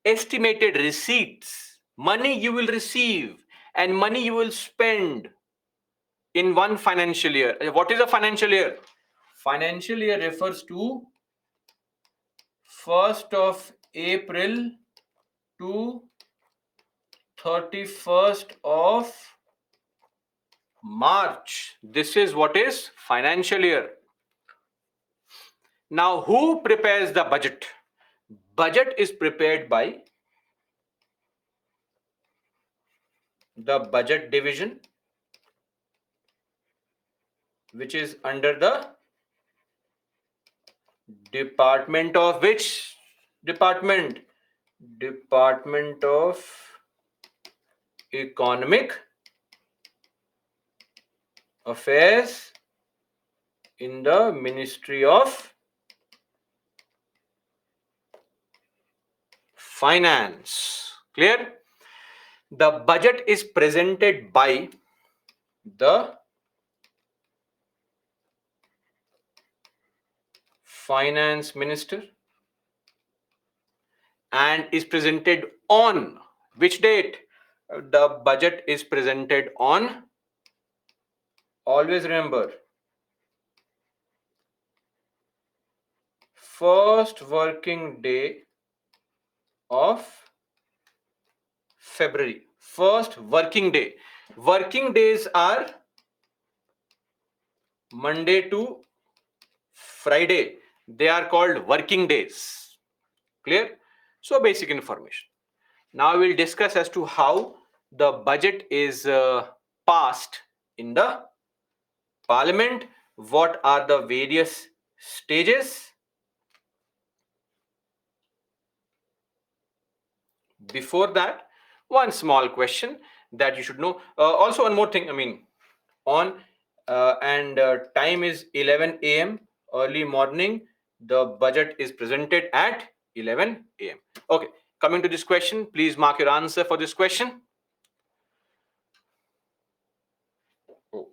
estimated receipts, money you will receive and money you will spend in one financial year. What is a financial year? Financial year refers to 1st of April to 31st of March. This is what is financial year. Now, who prepares the budget? Budget is prepared by the budget division, which is under the department of which department? Department of Economic Affairs in the Ministry of Finance. Clear? The budget is presented by the Finance Minister and is presented on which date? The budget is presented on, always remember, first working day of February. First working day. Working days are Monday to Friday. They are called working days. Clear? So basic information. Now we'll discuss as to how the budget is passed in the parliament. What are the various stages? Before that, one small question that you should know. Also, one more thing. I mean, on and time is 11 a.m. early morning. The budget is presented at 11 a.m. Okay. Coming to this question, please mark your answer for this question. Oh.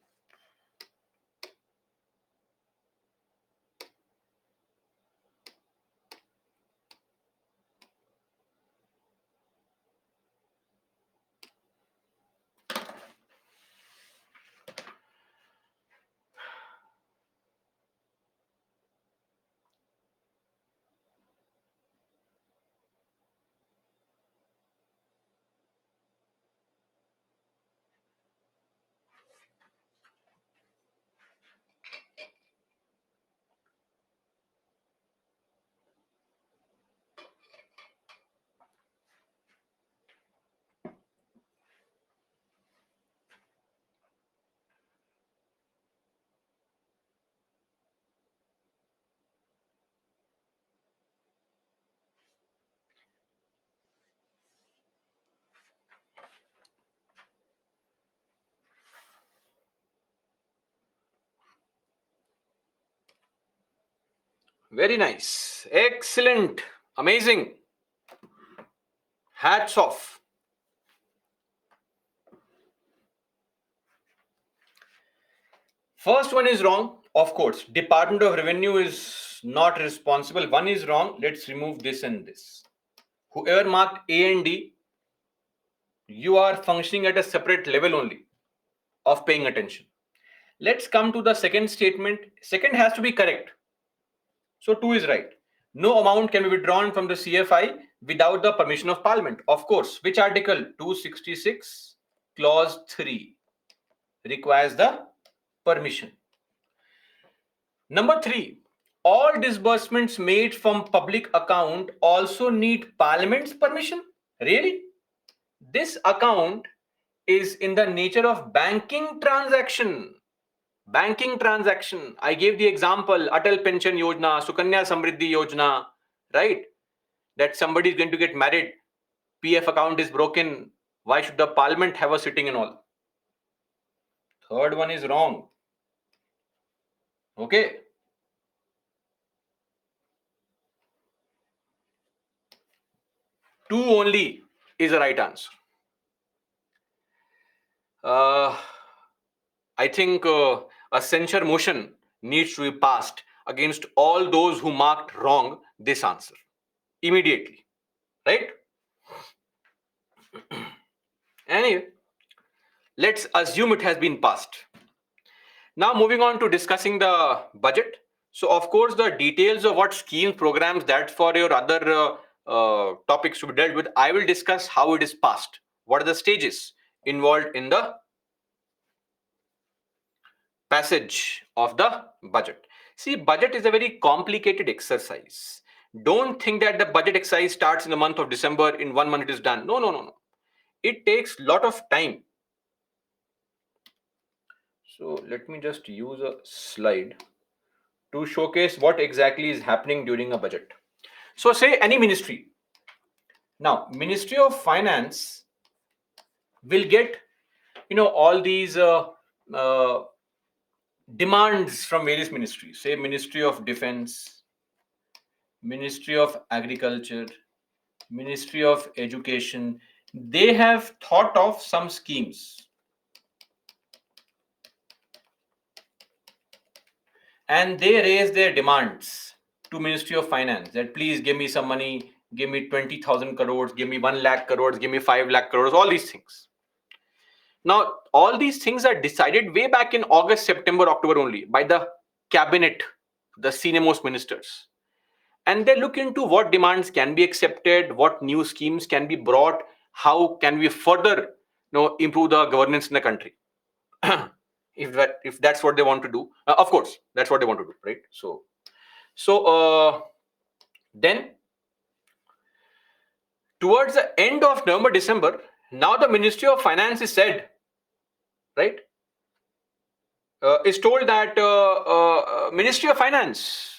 Very nice. Excellent. Amazing. Hats off. First one is wrong. Of course, Department of Revenue is not responsible. One is wrong. Let's remove this and this. Whoever marked A and D, you are functioning at a separate level only of paying attention. Let's come to the second statement. Second has to be correct. So 2 is right. No amount can be withdrawn from the CFI without the permission of Parliament. Of course, which article? 266 clause 3 requires the permission. Number 3, all disbursements made from public account also need Parliament's permission? Really? This account is in the nature of banking transaction. Banking transaction. I gave the example Atal Pension Yojana, Sukanya Samriddhi Yojana, right? That somebody is going to get married, PF account is broken. Why should the Parliament have a sitting and all? Third one is wrong. Okay. Two only is the right answer. I think a censure motion needs to be passed against all those who marked wrong this answer immediately, right? Anyway, let's assume it has been passed. Now moving on to discussing the budget. So of course the details of what schemes, programs, that's for your other topics to be dealt with. I will discuss how it is passed. What are the stages involved in the passage of the budget? See, budget is a very complicated exercise. Don't think that the budget exercise starts in the month of December, in 1 month it is done. No. It takes a lot of time. So let me just use a slide to showcase what exactly is happening during a budget. So say any ministry. Now, Ministry of Finance will get, all these demands from various ministries. Say Ministry of Defense, Ministry of Agriculture, Ministry of Education. They have thought of some schemes. And they raise their demands to Ministry of Finance that please give me some money, give me 20,000 crores, give me 1 lakh crores, give me 5 lakh crores, all these things. Now, all these things are decided way back in August, September, October only by the cabinet, the senior most ministers. And they look into what demands can be accepted, what new schemes can be brought, how can we further improve the governance in the country. if that's what they want to do, of course that's what they want to do, right? So then towards the end of November, December, now the Ministry of Finance is said, right, is told that Ministry of Finance,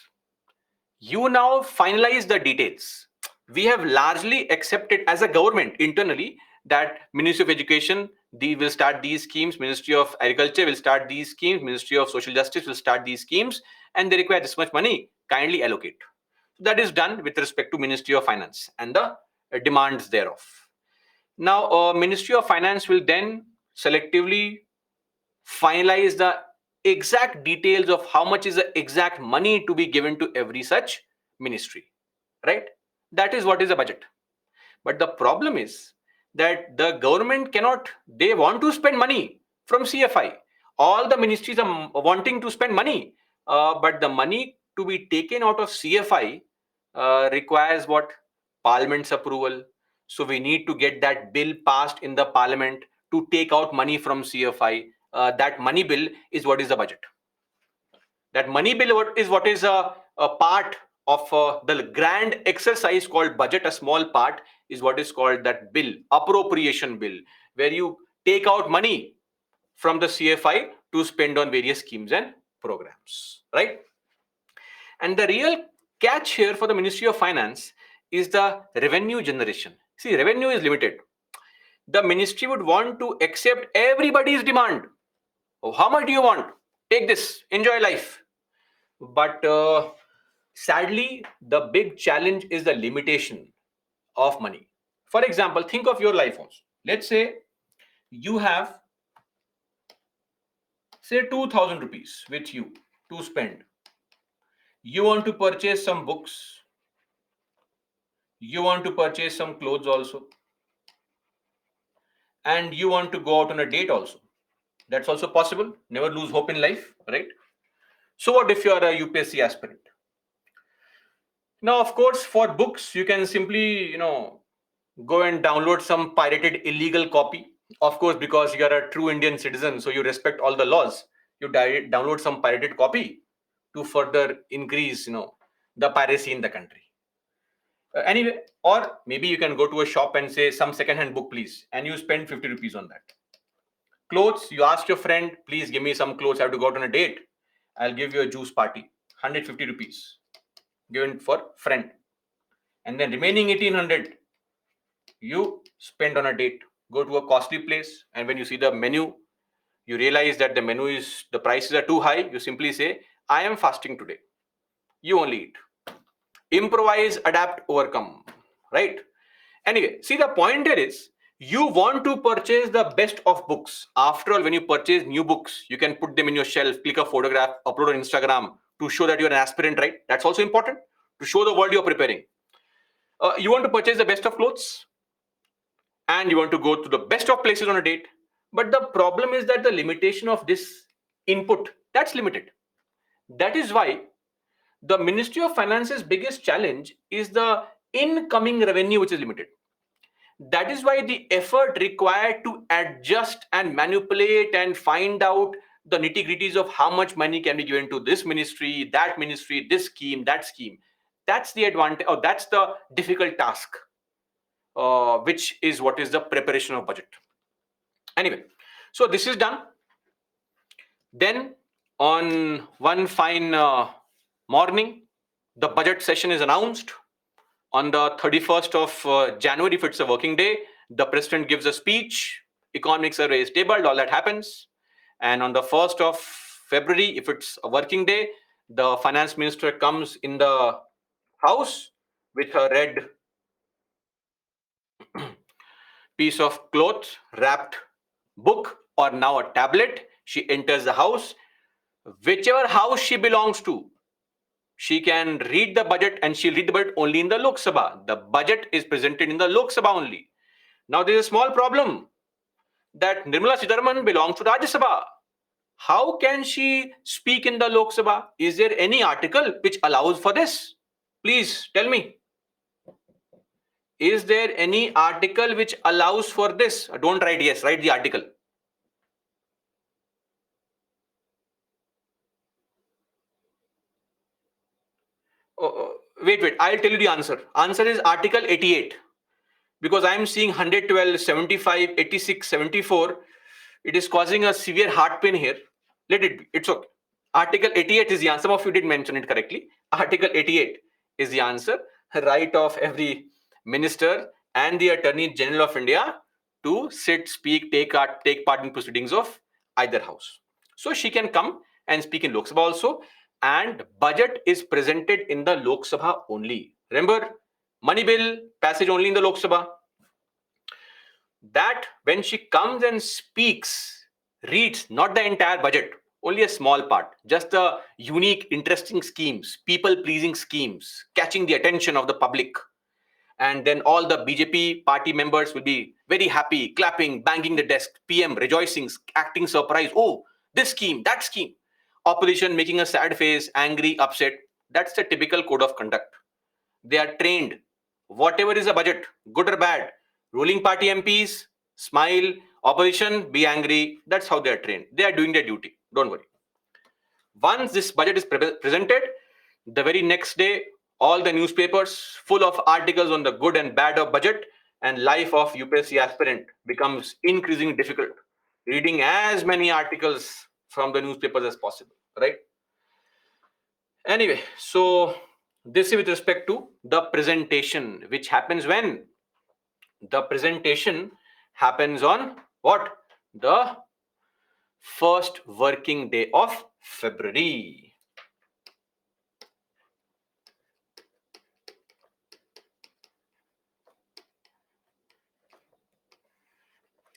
you now finalize the details. We have largely accepted as a government internally that Ministry of Education will start these schemes, Ministry of Agriculture will start these schemes, Ministry of Social Justice will start these schemes, and they require this much money, kindly allocate. So that is done with respect to Ministry of Finance and the demands thereof. Now, Ministry of Finance will then selectively finalize the exact details of how much is the exact money to be given to every such ministry, right? That is what is a budget. But the problem is that the government cannot, they want to spend money from CFI. All the ministries are wanting to spend money, but the money to be taken out of CFI requires what? Parliament's approval. So we need to get that bill passed in the Parliament to take out money from CFI. That money bill is what is the budget. That money bill is what is a part of the grand exercise called budget. A small part is what is called that bill, appropriation bill, where you take out money from the CFI to spend on various schemes and programs, right? And the real catch here for the Ministry of Finance is the revenue generation. See, revenue is limited. The ministry would want to accept everybody's demand. Oh, how much do you want? Take this, enjoy life. But sadly, the big challenge is the limitation of money. For example, think of your life also. Let's say you have, say, 2,000 rupees with you to spend. You want to purchase some books. You want to purchase some clothes also. And you want to go out on a date also. That's also possible. Never lose hope in life, right? So what if you are a UPSC aspirant? Now, of course, for books, you can simply, go and download some pirated illegal copy. Of course, because you are a true Indian citizen, so you respect all the laws. You download some pirated copy to further increase, the piracy in the country. Anyway, or maybe you can go to a shop and say some second-hand book, please, and you spend 50 rupees on that. Clothes, you ask your friend, please give me some clothes. I have to go out on a date. I'll give you a juice party, 150 rupees given for friend, and then remaining 1800 you spend on a date. Go to a costly place, and when you see the menu, you realize that the prices are too high. You simply say, I am fasting today. You only eat. Improvise, adapt, overcome. Right? Anyway, see, the point here is you want to purchase the best of books. After all, when you purchase new books, you can put them in your shelf, click a photograph, upload on Instagram to show that you're an aspirant, right? That's also important to show the world you're preparing. You want to purchase the best of clothes, and you want to go to the best of places on a date. But the problem is that the limitation of this input, that's limited. That is why the Ministry of Finance's biggest challenge is the incoming revenue, which is limited. That is why the effort required to adjust and manipulate and find out the nitty-gritties of how much money can be given to this ministry, that ministry, this scheme, that scheme. That's the advantage, or that's the difficult task, which is what is the preparation of budget. Anyway, so this is done. Then on one fine morning, the budget session is announced. On the 31st of January, if it's a working day, the president gives a speech, economics are raised, tabled, all that happens. And on the 1st of February, if it's a working day, the finance minister comes in the house with a red piece of cloth, wrapped book, or now a tablet. She enters the house. Whichever house she belongs to, she can read the budget, and she'll read the budget only in the Lok Sabha. The budget is presented in the Lok Sabha only. Now, there's a small problem that Nirmala Sitharaman belongs to Rajya Sabha. How can she speak in the Lok Sabha? Is there any article which allows for this? Please tell me. Is there any article which allows for this? Don't write yes, write the article. Wait, I'll tell you the answer. Answer is Article 88. Because I am seeing 112, 75, 86, 74. It is causing a severe heart pain here. Let it be. It's okay. Article 88 is the answer. Some of you did mention it correctly. Article 88 is the answer. Right of every minister and the Attorney General of India to sit, speak, take part in proceedings of either house. So she can come and speak in Lok Sabha also. And budget is presented in the Lok Sabha only. Remember, money bill passage only in the Lok Sabha. That when she comes and speaks, reads not the entire budget, only a small part, just the unique, interesting schemes, people-pleasing schemes, catching the attention of the public. And then all the BJP party members will be very happy, clapping, banging the desk, PM rejoicing, acting surprised. Oh, this scheme, that scheme. Opposition making a sad face, angry, upset. That's the typical code of conduct. They are trained. Whatever is a budget, good or bad, ruling party MPs, smile, opposition, be angry. That's how they are trained. They are doing their duty. Don't worry. Once this budget is presented, the very next day, all the newspapers full of articles on the good and bad of budget, and life of UPSC aspirant becomes increasingly difficult. Reading as many articles from the newspapers as possible, right? Anyway, so this is with respect to the presentation, which happens when? The presentation happens on what? The first working day of February.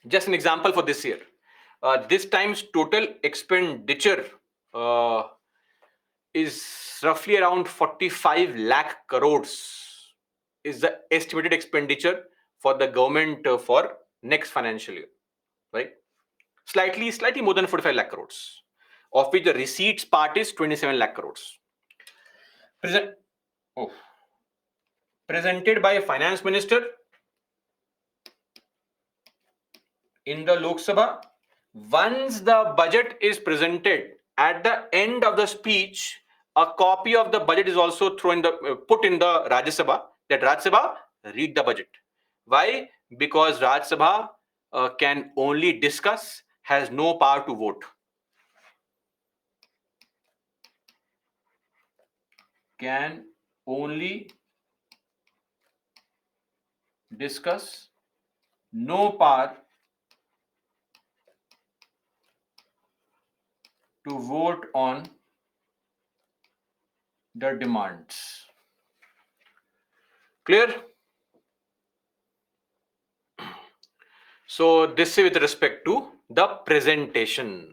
Just an example for this year. This time's total expenditure is roughly around 45 lakh crores is the estimated expenditure for the government for next financial year, right? Slightly more than 45 lakh crores, of which the receipts part is 27 lakh crores. Presented by a finance minister in the Lok Sabha. Once the budget is presented, at the end of the speech, A copy of the budget is also put in the Rajya Sabha, that Rajya Sabha read the budget. Why? Because Rajya Sabha can only discuss, has no power to vote. Can only discuss, no power to vote on the demands. Clear? So this is with respect to the presentation.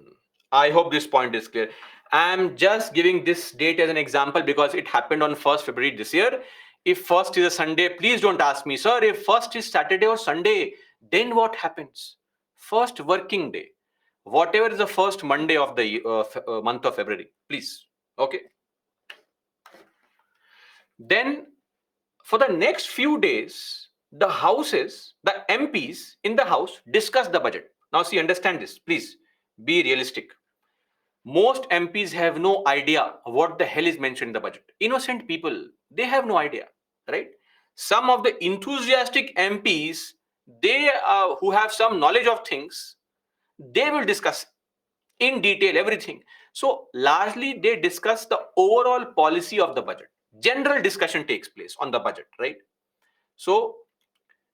I hope this point is clear. I'm just giving this date as an example because it happened on 1st February this year. If first is a Sunday, please don't ask me, sir, if first is Saturday or Sunday, then what happens? First working day, whatever is the first Monday of the month of February, please. Okay. Then for the next few days, the MPs in the house discuss the budget. Now, see, understand this, please be realistic. Most MPs have no idea what the hell is mentioned in the budget. Innocent people, they have no idea, right? Some of the enthusiastic MPs, they who have some knowledge of things, they will discuss in detail everything. So largely they discuss the overall policy of the budget. General discussion takes place on the budget, right? So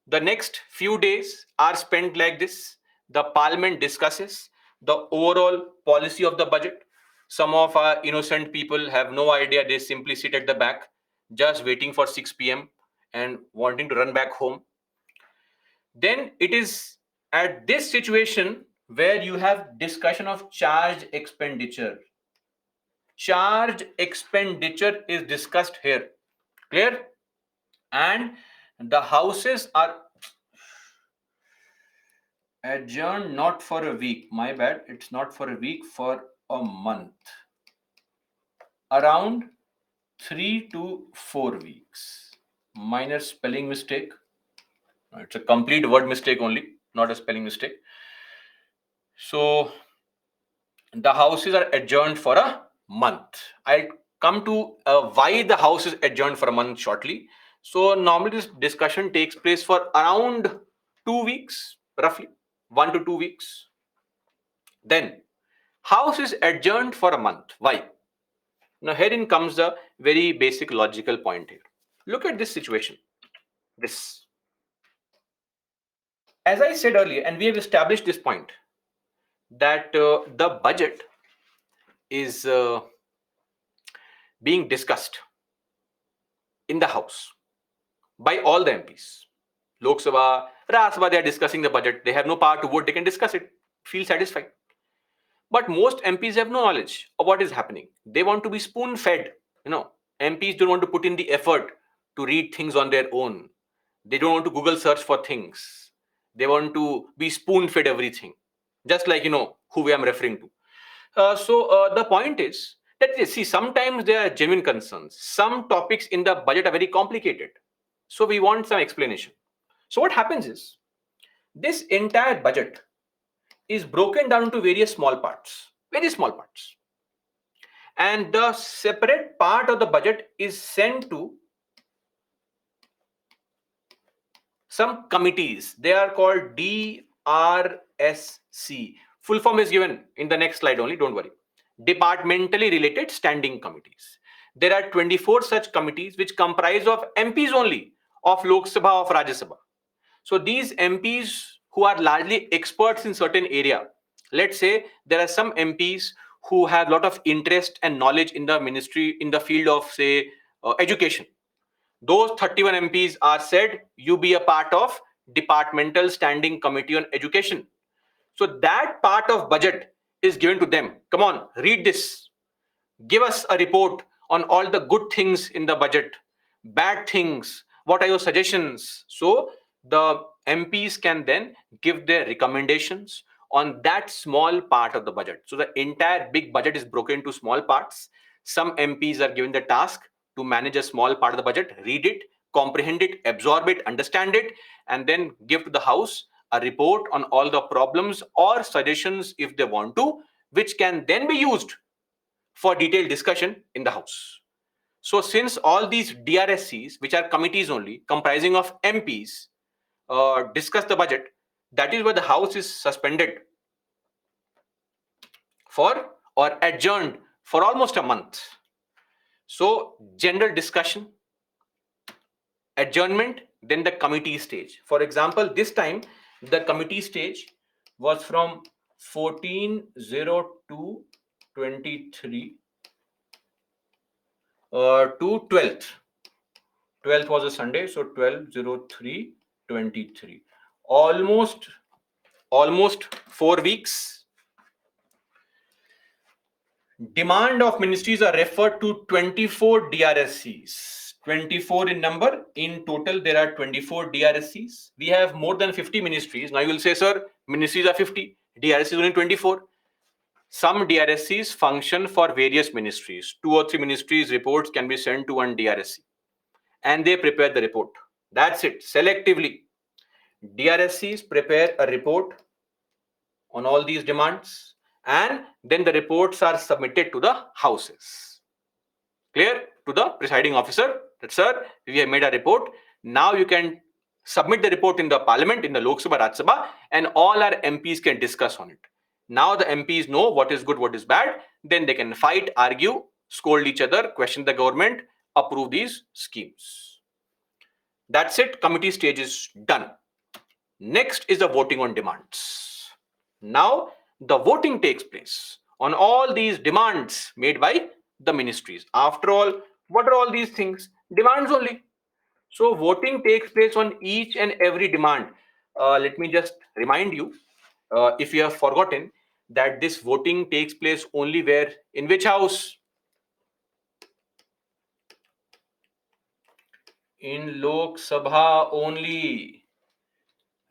the next few days are spent like this. The parliament discusses the overall policy of the budget. Some of our innocent people have no idea. They simply sit at the back, just waiting for 6 p.m. and wanting to run back home. Then it is at this situation where you have discussion of charged expenditure. Charged expenditure is discussed here. Clear? And the houses are adjourned not for a week. My bad. It's not for a week, for a month. Around 3 to 4 weeks. Minor spelling mistake. It's a complete word mistake only, not a spelling mistake. So the houses are adjourned for a month. I'll come to why the house is adjourned for a month shortly. So normally this discussion takes place for around 2 weeks, roughly 1 to 2 weeks. Then house is adjourned for a month. Why? Now herein comes the very basic logical point here. Look at this situation. This, as I said earlier, and we have established this point, that the budget is being discussed in the house by all the MPs. Lok Sabha, Rajya Sabha, they are discussing the budget. They have no power to vote. They can discuss it, feel satisfied. But most MPs have no knowledge of what is happening. They want to be spoon fed. MPs don't want to put in the effort to read things on their own. They don't want to Google search for things. They want to be spoon fed everything. Just like, who I am referring to. So the point is that, see, sometimes there are genuine concerns. Some topics in the budget are very complicated. So we want some explanation. So what happens is, this entire budget is broken down into various small parts, very small parts. And the separate part of the budget is sent to some committees. They are called DRSC. Full form is given in the next slide only, don't worry. Departmentally related standing committees. There are 24 such committees which comprise of MPs only of Lok Sabha, of Rajya Sabha. So these MPs who are largely experts in certain area, let's say there are some MPs who have a lot of interest and knowledge in the ministry, in the field of, say, education. Those 31 MPs are said, you be a part of Departmental Standing Committee on Education. So that part of budget is given to them. Come on, read this. Give us a report on all the good things in the budget, bad things. What are your suggestions? So the MPs can then give their recommendations on that small part of the budget. So the entire big budget is broken into small parts. Some MPs are given the task to manage a small part of the budget, read it, comprehend it, absorb it, understand it, and then give to the House a report on all the problems or suggestions if they want to, which can then be used for detailed discussion in the House. So since all these DRSCs, which are committees only, comprising of MPs, discuss the budget, that is why the House is suspended for or adjourned for almost a month. So general discussion, adjournment, then the committee stage. For example, this time the committee stage was from 14/02/23 to 12th. 12th was a Sunday, so 12/03/23. Almost 4 weeks. Demand of ministries are referred to 24 DRSCs. 24 in number. In total, there are 24 DRSCs. We have more than 50 ministries. Now you will say, sir, ministries are 50, DRSCs only 24. Some DRSCs function for various ministries. 2 or 3 ministries reports can be sent to one DRSC, and they prepare the report. That's it. Selectively, DRSCs prepare a report on all these demands, and then the reports are submitted to the houses. Clear? To the presiding officer that, sir, we have made a report. Now you can submit the report in the parliament, in the Lok Sabha, Raj Sabha, and all our MPs can discuss on it. Now the MPs know what is good, what is bad. Then they can fight, argue, scold each other, question the government, approve these schemes. That's it. Committee stage is done. Next is the voting on demands. Now the voting takes place on all these demands made by the ministries. After all, what are all these things? Demands only. So voting takes place on each and every demand. Let me just remind you, if you have forgotten, that this voting takes place only where? In which house? In Lok Sabha only.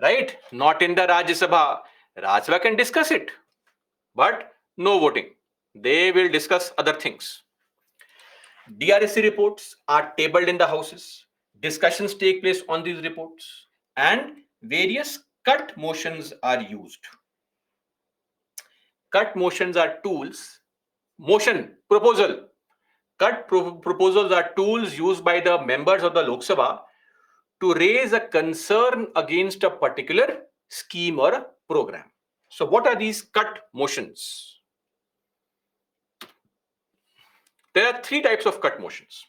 Right? Not in the Rajya Sabha. Rajya Sabha can discuss it, but no voting. They will discuss other things. DRSC reports are tabled in the houses. Discussions take place on these reports, and various cut motions are used. Cut motions are tools. Motion, proposal. Cut proposals are tools used by the members of the Lok Sabha to raise a concern against a particular scheme or a program. So what are these cut motions? There are 3 types of cut motions.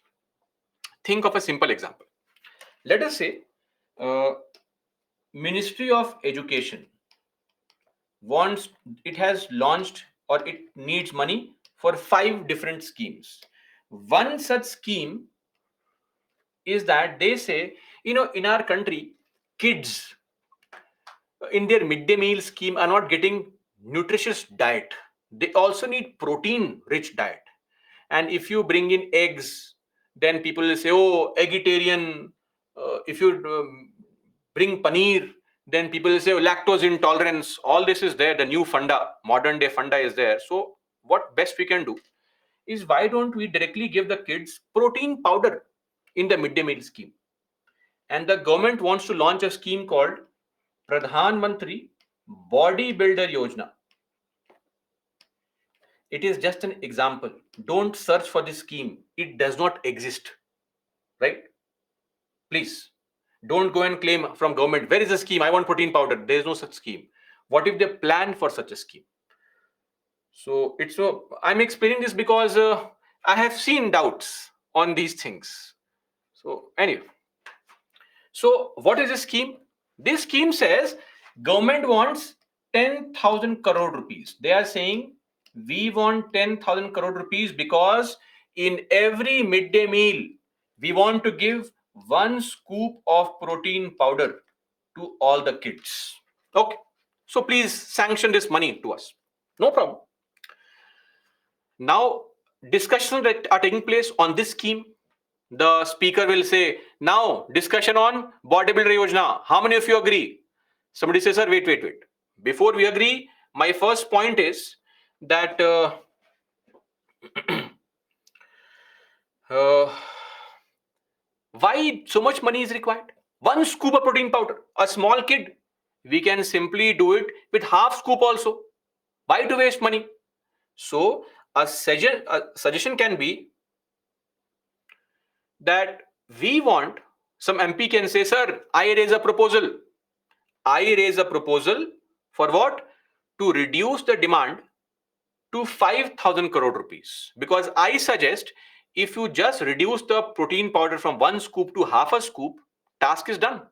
Think of a simple example. Let us say Ministry of Education has launched, or it needs money for 5 different schemes. One such scheme is that they say, in our country, kids in their midday meal scheme are not getting nutritious diet. They also need protein rich diet. And if you bring in eggs, then people will say, oh, eggitarian. If you bring paneer, then people will say, oh, lactose intolerance. All this is there. The new funda, modern day funda is there. So what best we can do is, why don't we directly give the kids protein powder in the midday meal scheme? And the government wants to launch a scheme called Pradhan Mantri Bodybuilder Yojana. It is just an example. Don't search for this scheme. It does not exist. Right? Please, don't go and claim from government, where is the scheme? I want protein powder. There is no such scheme. What if they plan for such a scheme? So I'm explaining this because I have seen doubts on these things. So anyway, so what is the scheme? This scheme says government wants 10,000 crore rupees. They are saying we want 10,000 crore rupees because in every midday meal we want to give 1 scoop of protein powder to all the kids. Okay, so please sanction this money to us. No problem. Now discussions that are taking place on this scheme, the speaker will say, now discussion on bodybuilder yojana. How many of you agree? Somebody says, sir, wait. Before we agree, my first point is that why so much money is required? 1 scoop of protein powder. A small kid, we can simply do it with half scoop also. Why to waste money? So A suggestion can be that we want some MP can say, sir, I raise a proposal. I raise a proposal for what? To reduce the demand to 5,000 crore rupees. Because I suggest if you just reduce the protein powder from one scoop to half a scoop, task is done.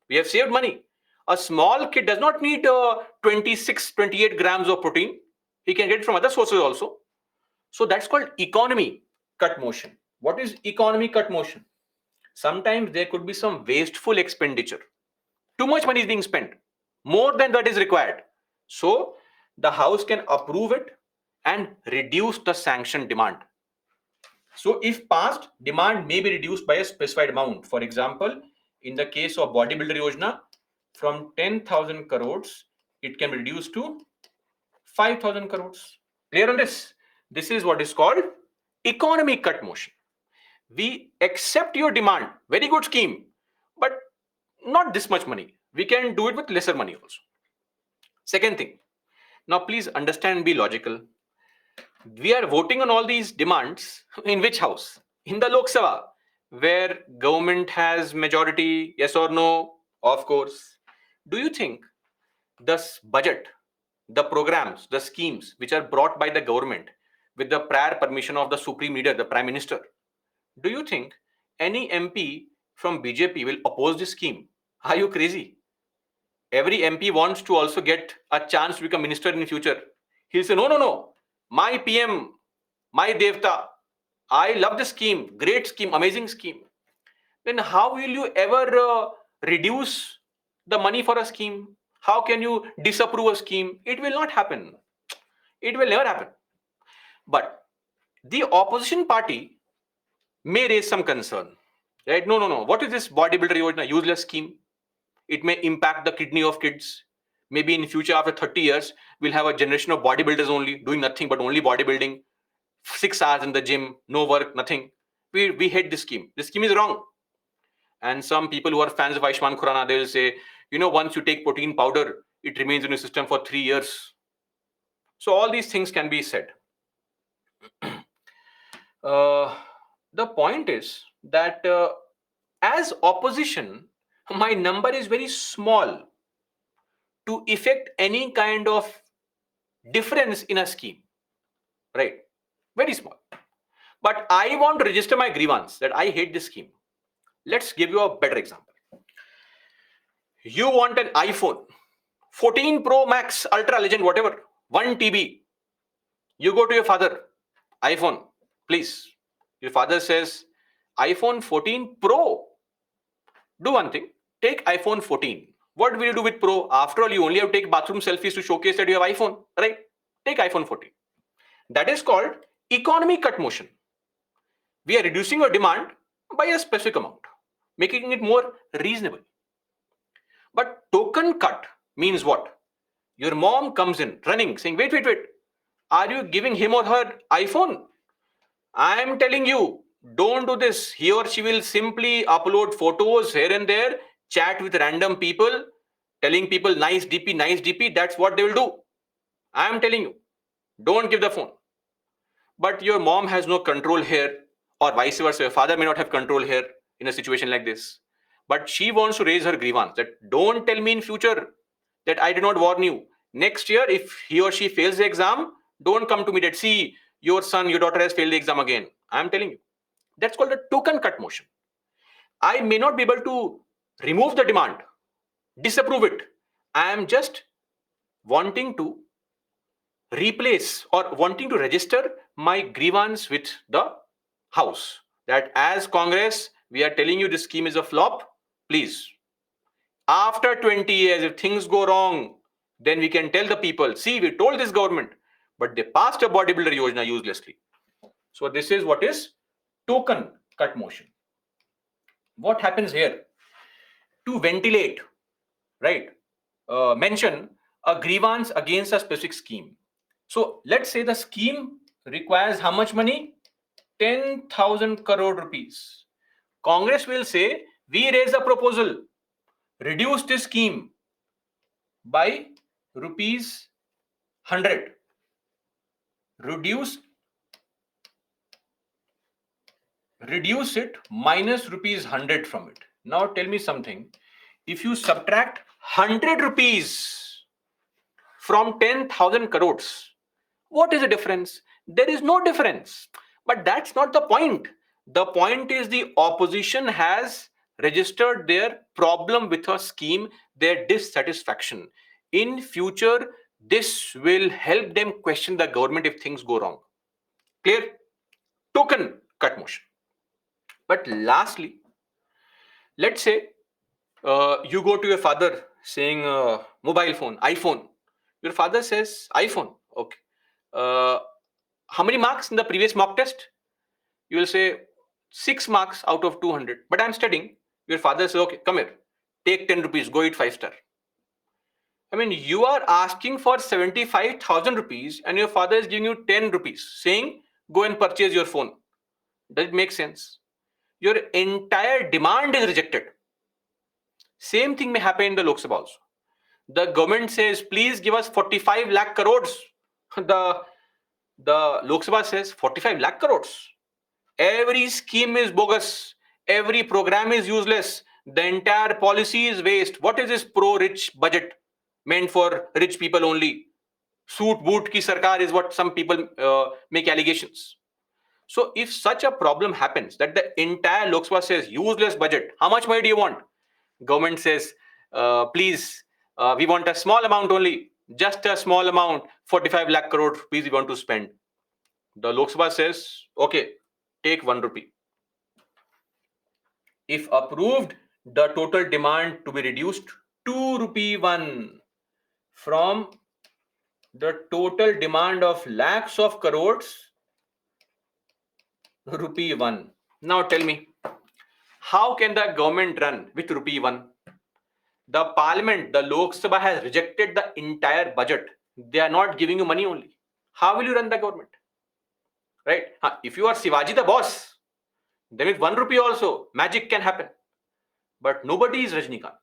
We have saved money. A small kid does not need 26, 28 grams of protein. He can get it from other sources also. So that's called economy cut motion. What is economy cut motion? Sometimes there could be some wasteful expenditure. Too much money is being spent, more than that is required. So the House can approve it and reduce the sanction demand. So if passed, demand may be reduced by a specified amount. For example, in the case of bodybuilder Yojana, from 10,000 crores, it can be reduced to 5,000 crores. Clear on this? This is what is called economy cut motion. We accept your demand, very good scheme, but not this much money. We can do it with lesser money also. Second thing, now please understand and be logical. We are voting on all these demands in which house? In the Lok Sabha, where government has majority, yes or no? Of course. Do you think this budget, the programs, the schemes which are brought by the government with the prior permission of the supreme leader, the prime minister, do you think any MP from BJP will oppose this scheme? Are you crazy? Every MP wants to also get a chance to become minister in the future. He'll say, no, no, no. My PM, my Devta, I love this scheme, great scheme, amazing scheme. Then how will you ever reduce the money for a scheme? How can you disapprove a scheme? It will not happen. It will never happen. But the opposition party may raise some concern. Right? No, no, no. What is this bodybuilder yojana? Useless scheme. It may impact the kidney of kids. Maybe in future, after 30 years, we'll have a generation of bodybuilders only, doing nothing but only bodybuilding. 6 hours in the gym, no work, nothing. We hate this scheme. This scheme is wrong. And some people who are fans of Aishman Khurana, they will say, once you take protein powder, it remains in your system for 3 years. So all these things can be said. The point is that as opposition, my number is very small to effect any kind of difference in a scheme, right? Very small. But I want to register my grievance that I hate this scheme. Let's give you a better example. You want an iPhone 14 Pro Max, Ultra Legend, whatever, 1 TB. You go to your father, iPhone, please. Your father says, iPhone 14 Pro. Do one thing, take iPhone 14. What will you do with Pro? After all, you only have to take bathroom selfies to showcase that you have iPhone, right? Take iPhone 14. That is called economy cut motion. We are reducing your demand by a specific amount, making it more reasonable. But token cut means what? Your mom comes in running saying, wait, wait, wait. Are you giving him or her iPhone? I am telling you, don't do this. He or she will simply upload photos here and there, chat with random people, telling people nice DP, nice DP. That's what they will do. I am telling you, don't give the phone. But your mom has no control here, or vice versa. Your father may not have control here in a situation like this. But she wants to raise her grievance that don't tell me in future that I did not warn you. Next year, if he or she fails the exam, don't come to me that, see, your son, your daughter has failed the exam again. I'm telling you. That's called a token cut motion. I may not be able to remove the demand, disapprove it. I am just wanting to replace or wanting to register my grievance with the House. That as Congress, we are telling you this scheme is a flop. Please, after 20 years, if things go wrong, then we can tell the people, see, we told this government, but they passed a bodybuilder yojana uselessly. So this is what is token cut motion. What happens here? To ventilate, right? Mention a grievance against a specific scheme. So let's say the scheme requires how much money? 10,000 crore rupees. Congress will say, we raise a proposal, reduce this scheme by rupees 100. Reduce reduce it minus rupees 100 from it. Now tell me something. If you subtract 100 rupees from 10,000 crores, what is the difference? There is no difference. But that's not the point. The point is the opposition has registered their problem with a scheme, their dissatisfaction. In future, this will help them question the government if things go wrong. Clear? Token cut motion. But lastly, let's say you go to your father saying mobile phone, iPhone. Your father says iPhone. Okay. Uh, how many marks in the previous mock test? You will say 6 marks out of 200. But I'm studying. Your father says, okay, come here. Take 10 rupees, go eat 5 star. I mean, you are asking for 75,000 rupees and your father is giving you 10 rupees, saying, go and purchase your phone. Does it make sense? Your entire demand is rejected. Same thing may happen in the Lok Sabha also. The government says, please give us 45 lakh crores. The Lok Sabha says 45 lakh crores. Every scheme is bogus. Every program is useless. The entire policy is waste. What is this pro-rich budget meant for rich people only? Suit boot ki sarkar is what some people make allegations. So if such a problem happens that the entire Lok Sabha says useless budget, how much money do you want? Government says, please, we want a small amount only, just a small amount, 45 lakh crore rupees we want to spend. The Lok Sabha says, okay, take 1 rupee. If approved, the total demand to be reduced 2 rupee 1 from the total demand of lakhs of crores, rupee 1. Now tell me, how can the government run with rupee 1? The parliament, the Lok Sabha has rejected the entire budget. They are not giving you money only. How will you run the government? Right? If you are Shivaji the boss, then with 1 rupee also, magic can happen. But nobody is Rajnikant.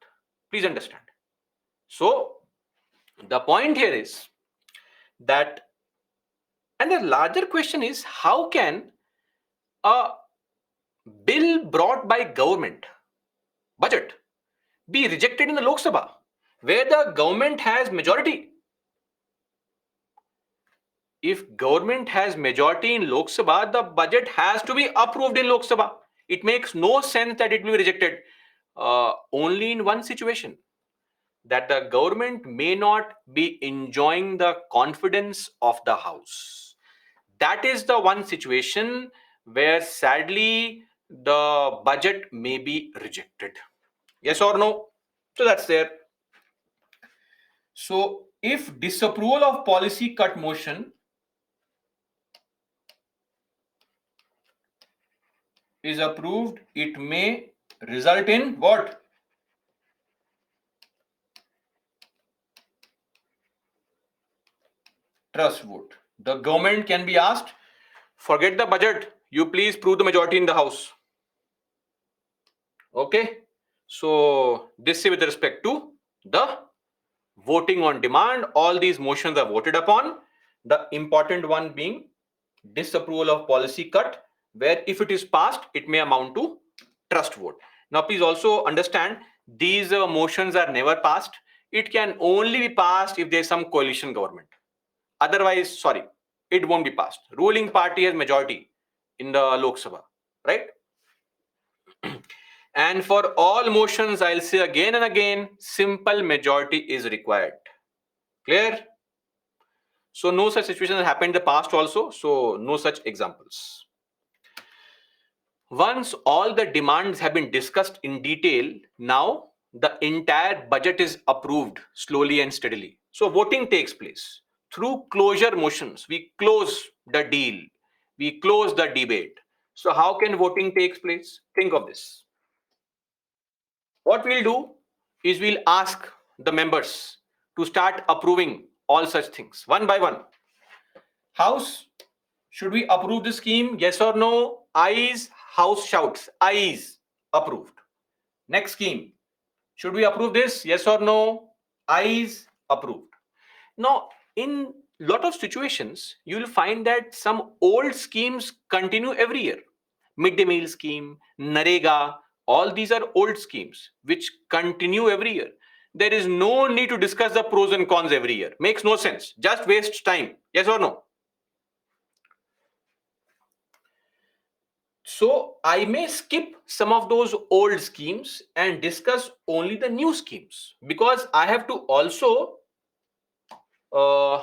Please understand. So, the point here is that, and the larger question is, how can a bill brought by government, budget, be rejected in the Lok Sabha, where the government has majority? If government has majority in Lok Sabha, the budget has to be approved in Lok Sabha. It makes no sense that it will be rejected. Only in one situation, that the government may not be enjoying the confidence of the House. That is the one situation where sadly the budget may be rejected. Yes or no? So that's there. So if disapproval of policy cut motion is approved, it may result in what? Trust vote. The government can be asked, forget the budget, you please prove the majority in the House. Okay, so this is with respect to the voting on demand. All these motions are voted upon. The important one being disapproval of policy cut, where if it is passed, it may amount to trust vote. Now, please also understand these motions are never passed. It can only be passed if there is some coalition government. Otherwise, sorry, it won't be passed. Ruling party has majority in the Lok Sabha, right? And for all motions, I'll say again and again, simple majority is required. Clear? So no such situation has happened in the past also. So no such examples. Once all the demands have been discussed in detail, now the entire budget is approved slowly and steadily. So voting takes place. Through closure motions, we close the deal. We close the debate. So how can voting take place? Think of this. What we'll do is we'll ask the members to start approving all such things one by one. House, should we approve the scheme? Yes or no? Ayes. House shouts. Ayes. Approved. Next scheme. Should we approve this? Yes or no? Ayes. Approved. Now, in lot of situations, you will find that some old schemes continue every year. midday meal scheme, Narega, all these are old schemes which continue every year. There is no need to discuss the pros and cons every year. Makes no sense. Just wastes time. Yes or no? So I may skip some of those old schemes and discuss only the new schemes, because I have to also uh,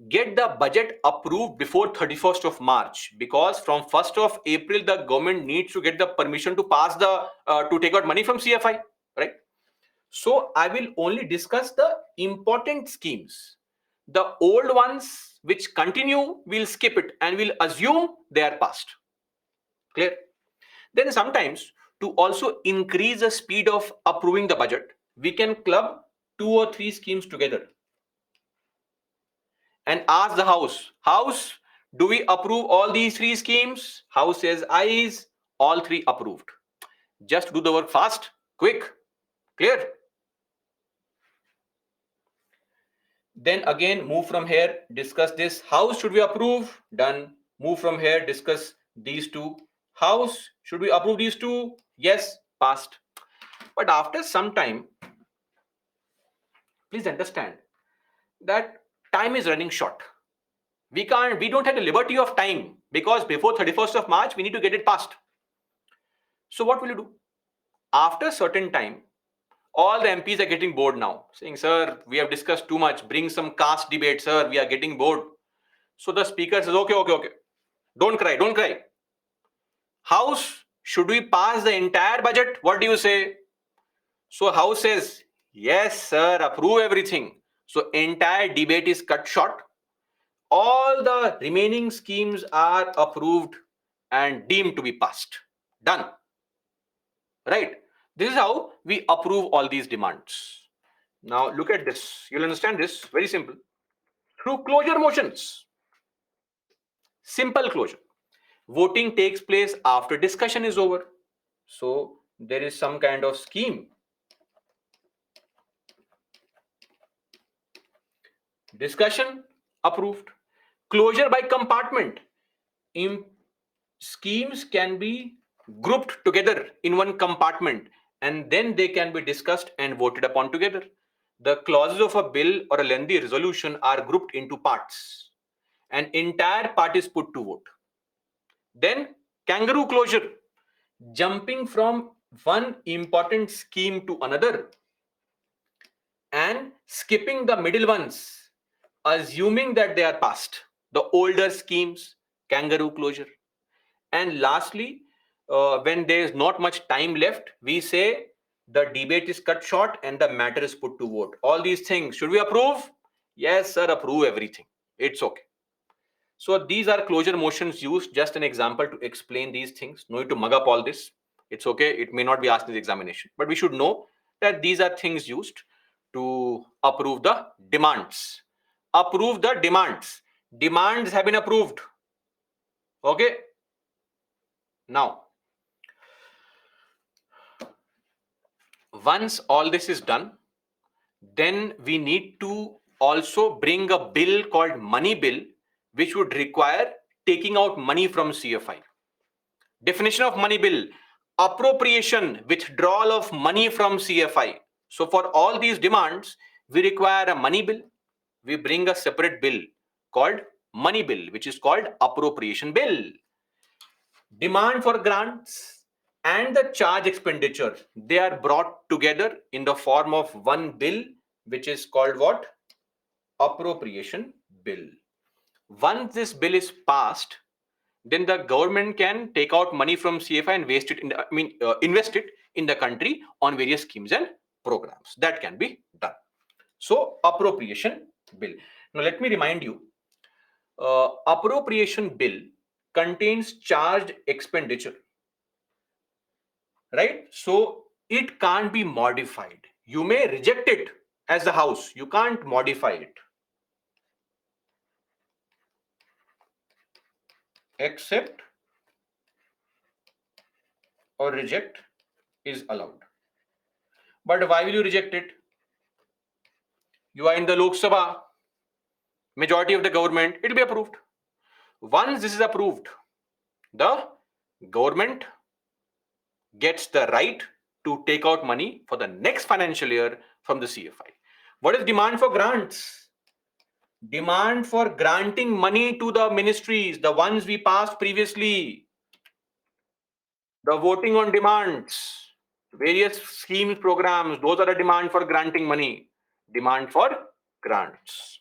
get the budget approved before 31st of March, because from 1st of April the government needs to get the permission to pass the to take out money from CFI, right? So I will only discuss the important schemes. The old ones which continue, we'll skip it and we'll assume they are passed. Clear? Then sometimes, to also increase the speed of approving the budget, we can club 2 or 3 schemes together and ask the House, do we approve all these 3 schemes? House says ayes, all 3 approved. Just do the work fast, quick, clear? Then again, move from here, discuss this. House, should we approve? Done. Move from here, discuss these 2. House, should we approve these 2? Yes, passed. But after some time, please understand that time is running short. We don't have the liberty of time, because before 31st of March, we need to get it passed. So what will you do? After certain time, all the MPs are getting bored now, saying, sir, we have discussed too much. Bring some caste debate, sir. We are getting bored. So the speaker says, okay. Don't cry. House, should we pass the entire budget? What do you say? So House says, yes, sir, approve everything. So entire debate is cut short. All the remaining schemes are approved and deemed to be passed. Done. Right? This is how we approve all these demands. Now look at this. You'll understand this. Very simple. Through closure motions. Simple closure. Voting takes place after discussion is over. So there is some kind of scheme. Discussion approved. Closure by compartment. Schemes can be grouped together in one compartment and then they can be discussed and voted upon together. The clauses of a bill or a lengthy resolution are grouped into parts. An entire part is put to vote. Then kangaroo closure. Jumping from one important scheme to another and skipping the middle ones, assuming that they are passed. The older schemes, kangaroo closure. And lastly, when there is not much time left, we say the debate is cut short and the matter is put to vote. All these things, should we approve? Yes, sir, approve everything. It's okay. So these are closure motions used. Just an example to explain these things. No need to mug up all this. It's okay. It may not be asked in the examination, but we should know that these are things used to approve the demands. Approve the demands. Demands have been approved. Okay. Now, once all this is done, then we need to also bring a bill called money bill, which would require taking out money from CFI. Definition of money bill: appropriation, withdrawal of money from CFI. So for all these demands, we require a money bill. We bring a separate bill called money bill, which is called appropriation bill. Demand for grants and the charge expenditure, they are brought together in the form of one bill, which is called what? Appropriation bill. Once this bill is passed, then the government can take out money from CFI and waste it in the, invest it in the country on various schemes and programs. That can be done. So appropriation bill. Now let me remind you, appropriation bill contains charged expenditure, right? So it can't be modified. You may reject it as the House. You can't modify it. Accept or reject is allowed. But why will you reject it? You are in the Lok Sabha, majority of the government, it will be approved. Once this is approved, the government gets the right to take out money for the next financial year from the CFI. What is demand for grants? Demand for granting money to the ministries, the ones we passed previously, the voting on demands, various schemes, programs, those are the demand for granting money, demand for grants.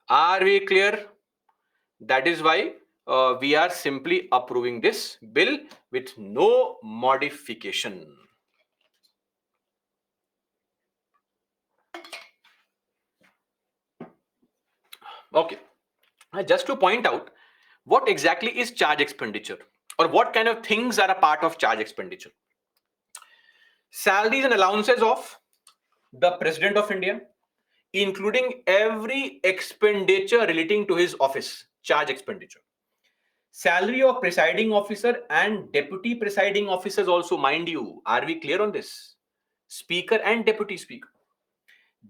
Are we clear? That is why we are simply approving this bill with no modification. Okay. Just to point out, what exactly is charge expenditure, or what kind of things are a part of charge expenditure? Salaries and allowances of the President of India, including every expenditure relating to his office, charge expenditure. Salary of presiding officer and deputy presiding officers also, mind you. Are we clear on this? Speaker and deputy speaker.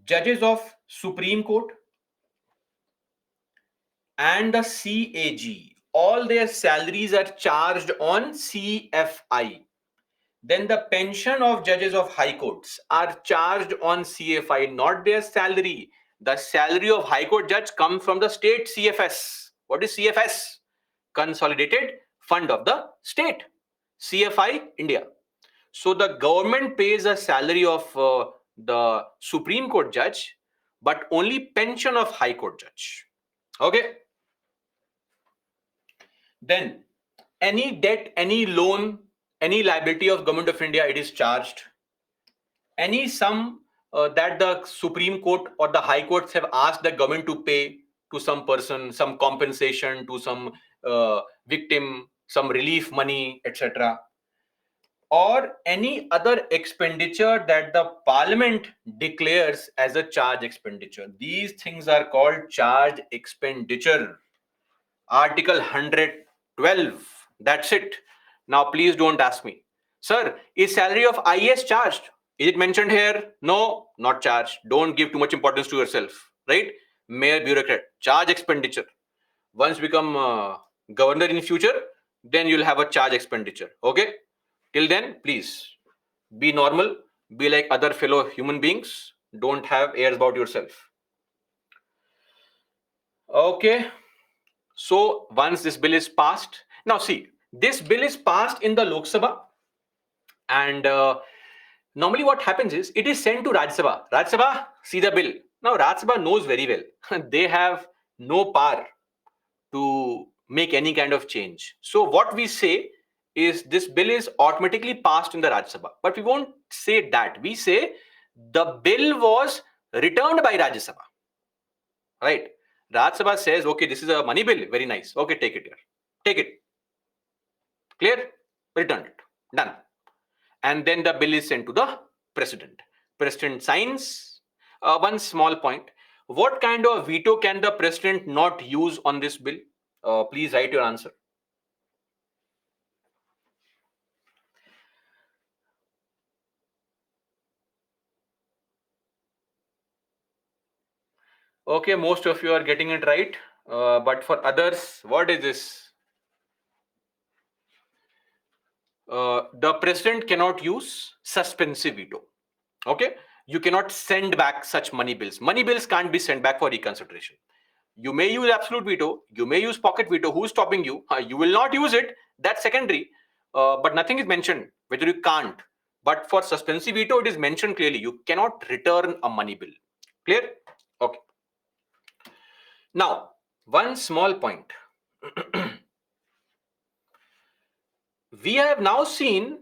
Judges of Supreme Court and the CAG, all their salaries are charged on CFI. Then the pension of judges of high courts are charged on CFI, not their salary. The salary of high court judge comes from the state CFS. What is CFS? Consolidated Fund of the State. CFI, India. So the government pays a salary of the Supreme Court judge, but only pension of High Court judge. Okay. Then any debt, any loan, any liability of Government of India, it is charged. Any sum that the Supreme Court or the High Courts have asked the government to pay to some person, some compensation to some victim, some relief money, etc., or any other expenditure that the Parliament declares as a charge expenditure. These things are called charge expenditure. Article 112. That's it. Now, please don't ask me, sir, is salary of IAS charged? Is it mentioned here? No, not charged. Don't give too much importance to yourself, right? Mere bureaucrat. Charge expenditure. Once become governor in future, then you'll have a charge expenditure. Okay. Till then, please be normal. Be like other fellow human beings. Don't have airs about yourself. Okay. So once this bill is passed, now see, this bill is passed in the Lok Sabha, and normally what happens is it is sent to Rajya Sabha. Rajya Sabha, see the bill. Now Rajya Sabha knows very well they have no power to make any kind of change. So what we say is this bill is automatically passed in the Rajya Sabha, but we won't say that. We say the bill was returned by Rajya Sabha, right? Rajya Sabha says, okay, this is a money bill. Very nice. Okay, take it here. Take it. Clear? Return it. Done. And then the bill is sent to the president. President signs. One small point. What kind of veto can the president not use on this bill? Please write your answer. Okay, most of you are getting it right. But for others, what is this? The president cannot use suspensive veto. Okay, you cannot send back such money bills. Money bills can't be sent back for reconsideration. You may use absolute veto, you may use pocket veto. Who's stopping you? You will not use it. That's secondary. But nothing is mentioned whether you can't. But for suspensive veto, it is mentioned clearly. You cannot return a money bill. Clear? Okay. Now, one small point. We have now seen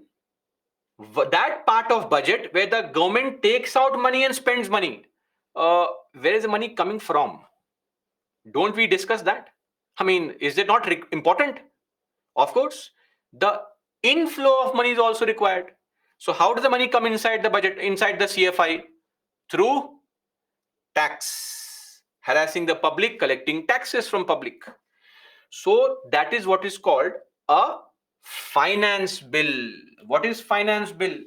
that part of budget where the government takes out money and spends money. Where is the money coming from? Don't we discuss that? I mean, is it not important? Of course, the inflow of money is also required. So how does the money come inside the budget, inside the CFI? Through tax, harassing the public, collecting taxes from public. So that is what is called a finance bill. What is finance bill?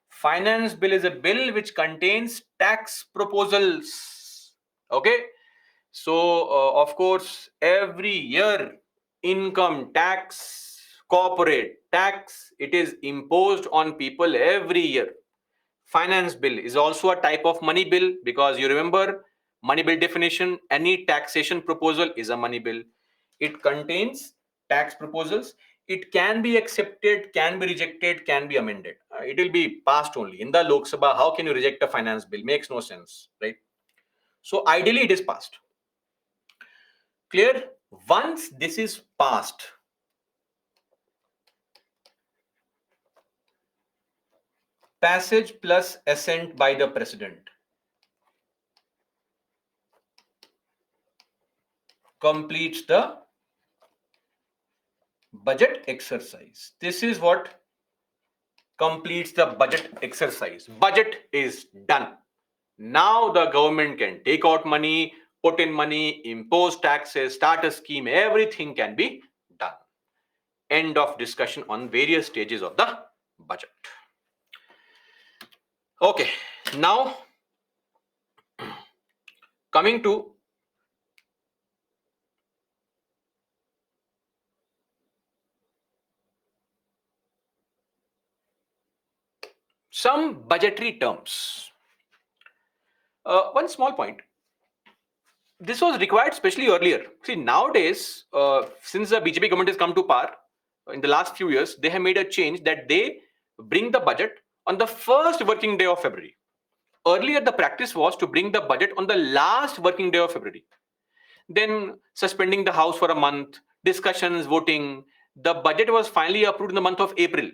Finance bill is a bill which contains tax proposals. Okay. So of course, every year income tax, Corporate tax, it is imposed on people every year. Finance bill is also a type of money bill, because you remember money bill definition, any taxation proposal is a money bill. It contains tax proposals. It can be accepted, can be rejected, can be amended. It will be passed only in the Lok Sabha. How can you reject a finance bill? Makes no sense, right? So ideally it is passed. Clear? Once this is passed, passage plus assent by the president completes the budget exercise. This is what completes the budget exercise. Budget is done. Now the government can take out money, put in money, impose taxes, start a scheme, everything can be done. End of discussion on various stages of the budget. Okay, now coming to some budgetary terms. One small point. This was required especially earlier. See, nowadays, since the BJP government has come to power in the last few years, they have made a change that they bring the budget on the first working day of February. Earlier, the practice was to bring the budget on the last working day of February. Then suspending the House for a month, discussions, voting. The budget was finally approved in the month of April,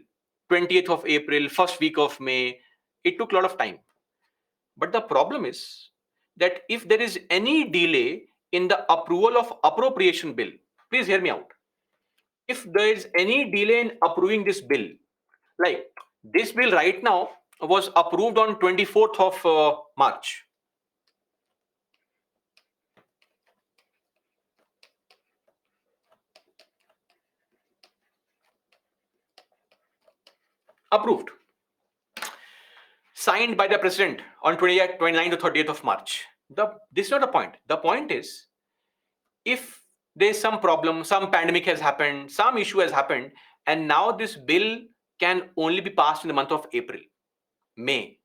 20th of April, first week of May. It took a lot of time. But the problem is that if there is any delay in the approval of appropriation bill, please hear me out. If there is any delay in approving this bill, like this bill right now was approved on 24th of March. Approved. Signed by the president on 29th to 30th of March. This is not the point. The point is, if there's some problem, some pandemic has happened, some issue has happened, and now this bill can only be passed in the month of April, May.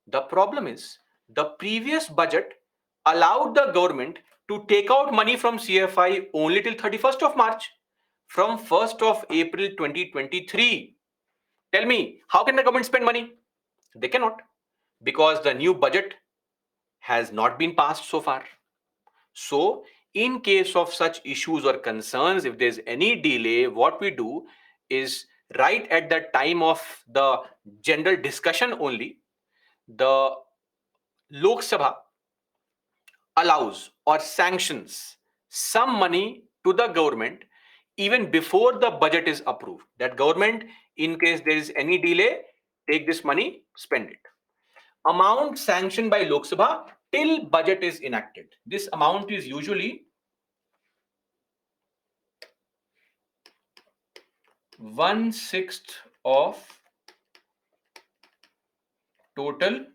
The problem is, the previous budget allowed the government to take out money from CFI only till 31st of March. From 1st of April 2023, tell me, how can the government spend money? They cannot, because the new budget has not been passed so far. So, in case of such issues or concerns, if there's any delay, what we do is right at the time of the general discussion only, the Lok Sabha allows or sanctions some money to the government even before the budget is approved. That government, in case there is any delay, take this money, spend it. Amount sanctioned by Lok Sabha till budget is enacted. This amount is usually 1/6 of total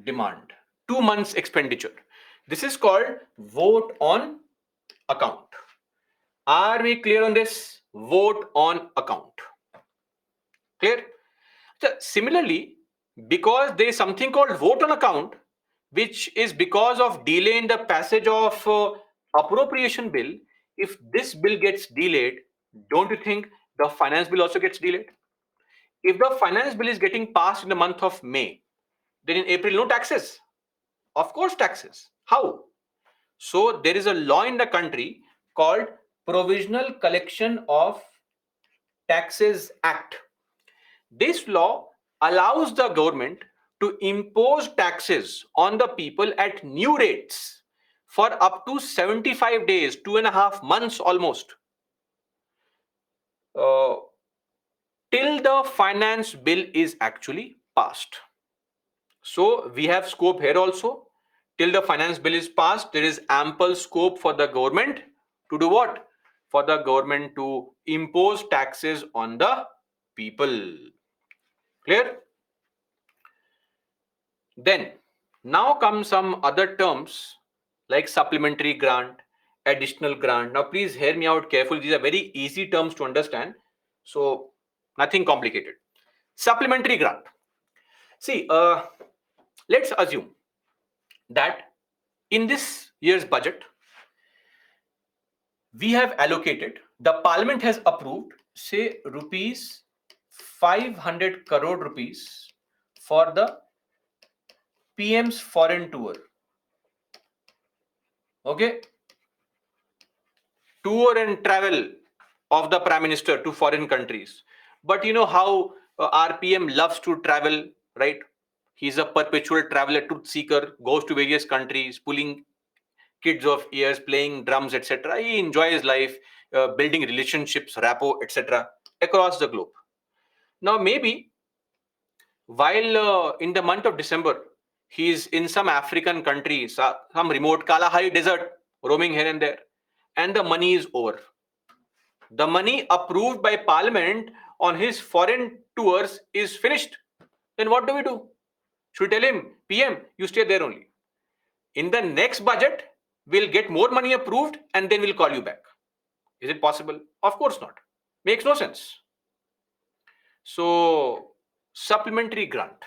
demand. 2 months expenditure. This is called vote on account. Are we clear on this? Vote on account. Clear? So, similarly, because there is something called vote on account, which is because of delay in the passage of appropriation bill, if this bill gets delayed, don't you think the finance bill also gets delayed? If the finance bill is getting passed in the month of May, then in April, no taxes. Of course, taxes. How? So, there is a law in the country called Provisional Collection of Taxes Act. This law allows the government to impose taxes on the people at new rates for up to 75 days, 2.5 months almost, uh, till the finance bill is actually passed. So we have scope here also. Till the finance bill is passed, there is ample scope for the government to do what? For the government to impose taxes on the people. Clear? Then, now come some other terms like supplementary grant, additional grant. Now, please hear me out carefully. These are very easy terms to understand. So, nothing complicated. Supplementary grant. See, let's assume that in this year's budget, we have allocated, the parliament has approved, say, rupees 500 crore rupees for the PM's foreign tour. Okay? Tour and travel of the Prime Minister to foreign countries. But you know how our PM loves to travel, right? He's a perpetual traveler, truth seeker, goes to various countries, pulling kids of ears, playing drums, etc. He enjoys life, building relationships, rapport, etc. across the globe. Now, maybe while in the month of December, he's in some African country, some remote Kalahari desert, roaming here and there, and the money is over. The money approved by Parliament on his foreign tours is finished. Then what do we do? Should we tell him, PM, you stay there only? In the next budget, we'll get more money approved and then we'll call you back. Is it possible? Of course not. Makes no sense. So, supplementary grant.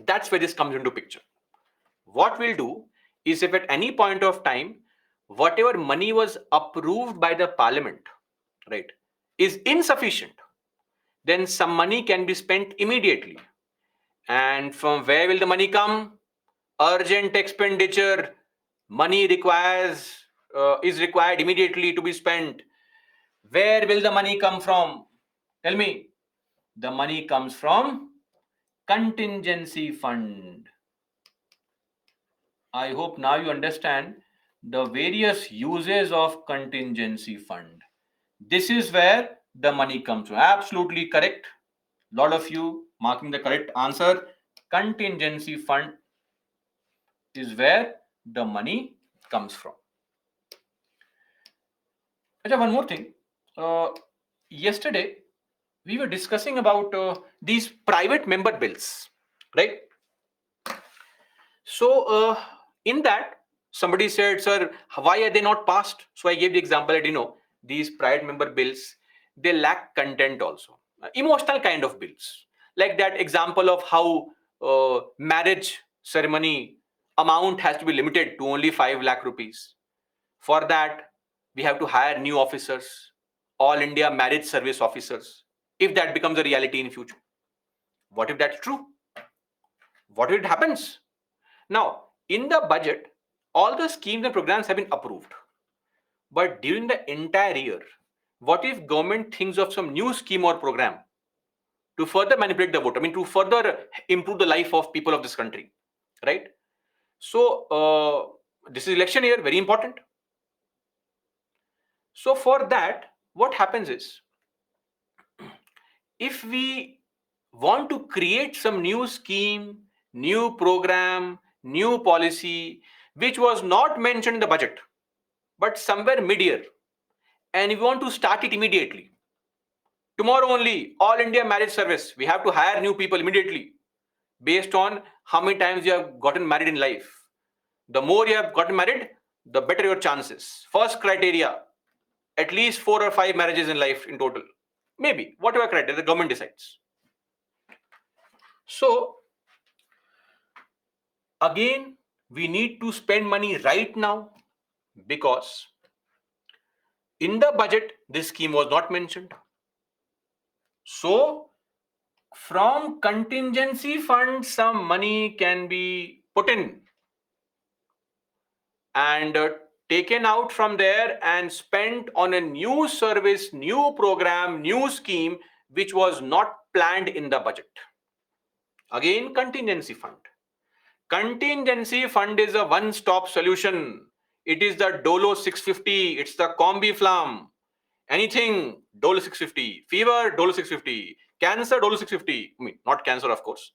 That's where this comes into picture. What we'll do is, if at any point of time, whatever money was approved by the parliament, right, is insufficient, then some money can be spent immediately. And from where will the money come? Urgent expenditure. Money is required immediately to be spent. Where will the money come from? Tell me. The money comes from contingency fund. I hope now you understand the various uses of contingency fund. This is where the money comes from. Absolutely correct. Lot of you marking the correct answer. Contingency fund is where the money comes from. One more thing. Yesterday, we were discussing about these private member bills, right? So, in that, somebody said, sir, why are they not passed? So, I gave the example that, these private member bills, they lack content also. Emotional kind of bills. Like that example of how marriage ceremony amount has to be limited to only 5 lakh rupees. For that, we have to hire new officers, all India marriage service officers, if that becomes a reality in future. What if that's true? What if it happens? Now, in the budget, all the schemes and programs have been approved. But during the entire year, what if government thinks of some new scheme or program to further manipulate the vote? To further improve the life of people of this country, right? So, this is election year, very important. So, for that, what happens is, if we want to create some new scheme, new program, new policy, which was not mentioned in the budget, but somewhere mid-year, and we want to start it immediately. Tomorrow only, all India marriage service, we have to hire new people immediately based on how many times you have gotten married in life. The more you have gotten married, the better your chances. First criteria, at least 4 or 5 marriages in life in total. Maybe, whatever criteria, the government decides. So, again, we need to spend money right now because in the budget, this scheme was not mentioned. So, from contingency fund, some money can be put in and taken out from there and spent on a new service, new program, new scheme, which was not planned in the budget. Again, contingency fund. Contingency fund is a one-stop solution. It is the Dolo 650. It's the Combi Flam. Anything, Dolo 650. Fever, Dolo 650. Cancer, Dolo 650. Not cancer, of course.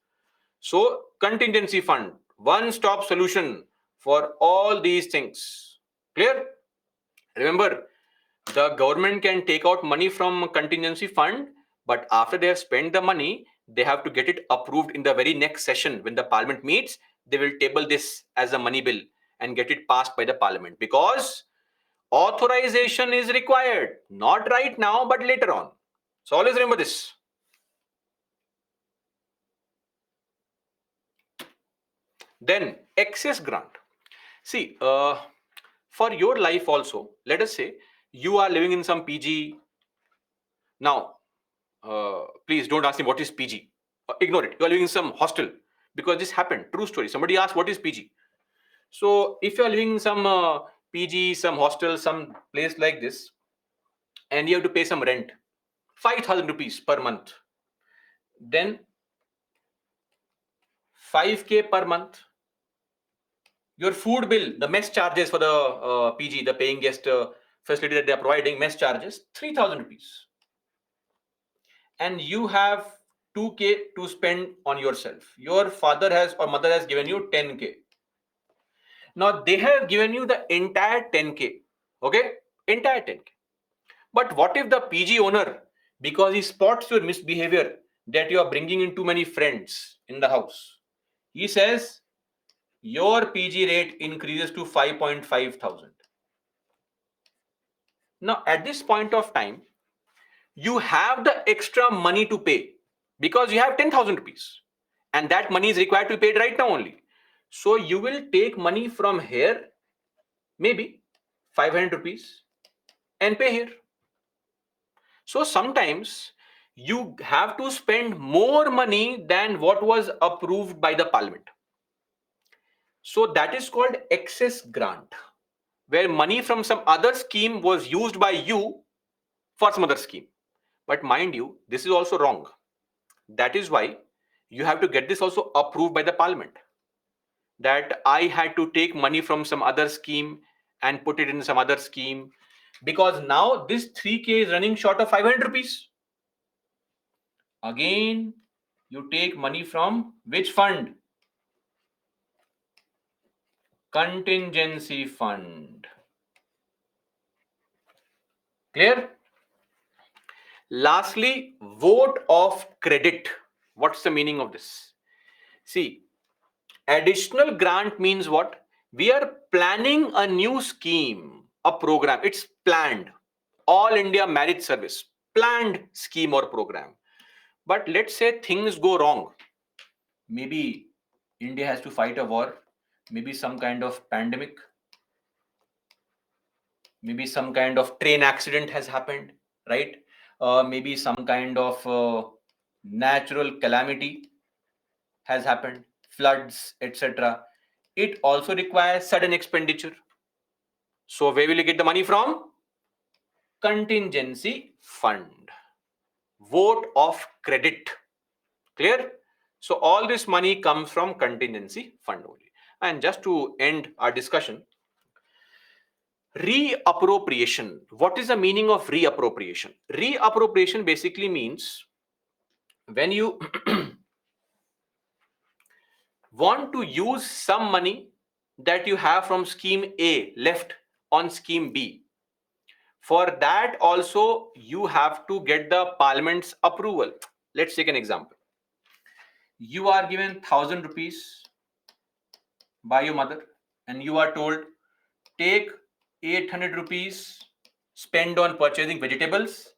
So, contingency fund, one-stop solution for all these things. Clear? Remember, the government can take out money from contingency fund, but after they have spent the money, they have to get it approved in the very next session. When the parliament meets, they will table this as a money bill and get it passed by the parliament, because Authorization is required, not right now, but later on. So always remember this. Then excess grant. See, for your life also, let us say you are living in some PG. Now, please don't ask me what is PG. Ignore it. You are living in some hostel because this happened. True story. Somebody asked what is PG. So if you are living in some PG, some hostel, some place like this, and you have to pay some rent, 5,000 rupees per month, then 5K per month. Your food bill, the mess charges for the PG, the paying guest facility that they are providing, mess charges 3,000 rupees. And you have 2K to spend on yourself. Your father has or mother has given you 10K. Now they have given you the entire 10K. Okay? Entire 10K. But what if the PG owner, because he spots your misbehavior, that you are bringing in too many friends in the house, he says your PG rate increases to 5.5 thousand. Now, at this point of time, you have the extra money to pay because you have 10,000 rupees and that money is required to be paid right now only. So, you will take money from here, maybe 500 rupees, and pay here. So, sometimes you have to spend more money than what was approved by the parliament. So, that is called excess grant, where money from some other scheme was used by you for some other scheme. But mind you, this is also wrong. That is why you have to get this also approved by the parliament. That I had to take money from some other scheme and put it in some other scheme because now this 3K is running short of 500 rupees. Again, you take money from which fund? Contingency fund. Clear? Lastly, vote of credit. What's the meaning of this? See, additional grant means what? We are planning a new scheme, a program. It's planned. All India marriage service, planned scheme or program. But let's say things go wrong. Maybe India has to fight a war, maybe some kind of pandemic, maybe some kind of train accident has happened, right? Maybe some kind of natural calamity has happened, floods, etc. It also requires sudden expenditure. So where will you get the money from? Contingency fund. Vote of credit. Clear? So all this money comes from contingency fund only. And just to end our discussion, reappropriation. What is the meaning of reappropriation? Reappropriation basically means when you want to use some money that you have from scheme A left on scheme B. For that also you have to get the parliament's approval. Let's take an example. You are given 1,000 rupees by your mother and you are told take 800 rupees, spend on purchasing vegetables,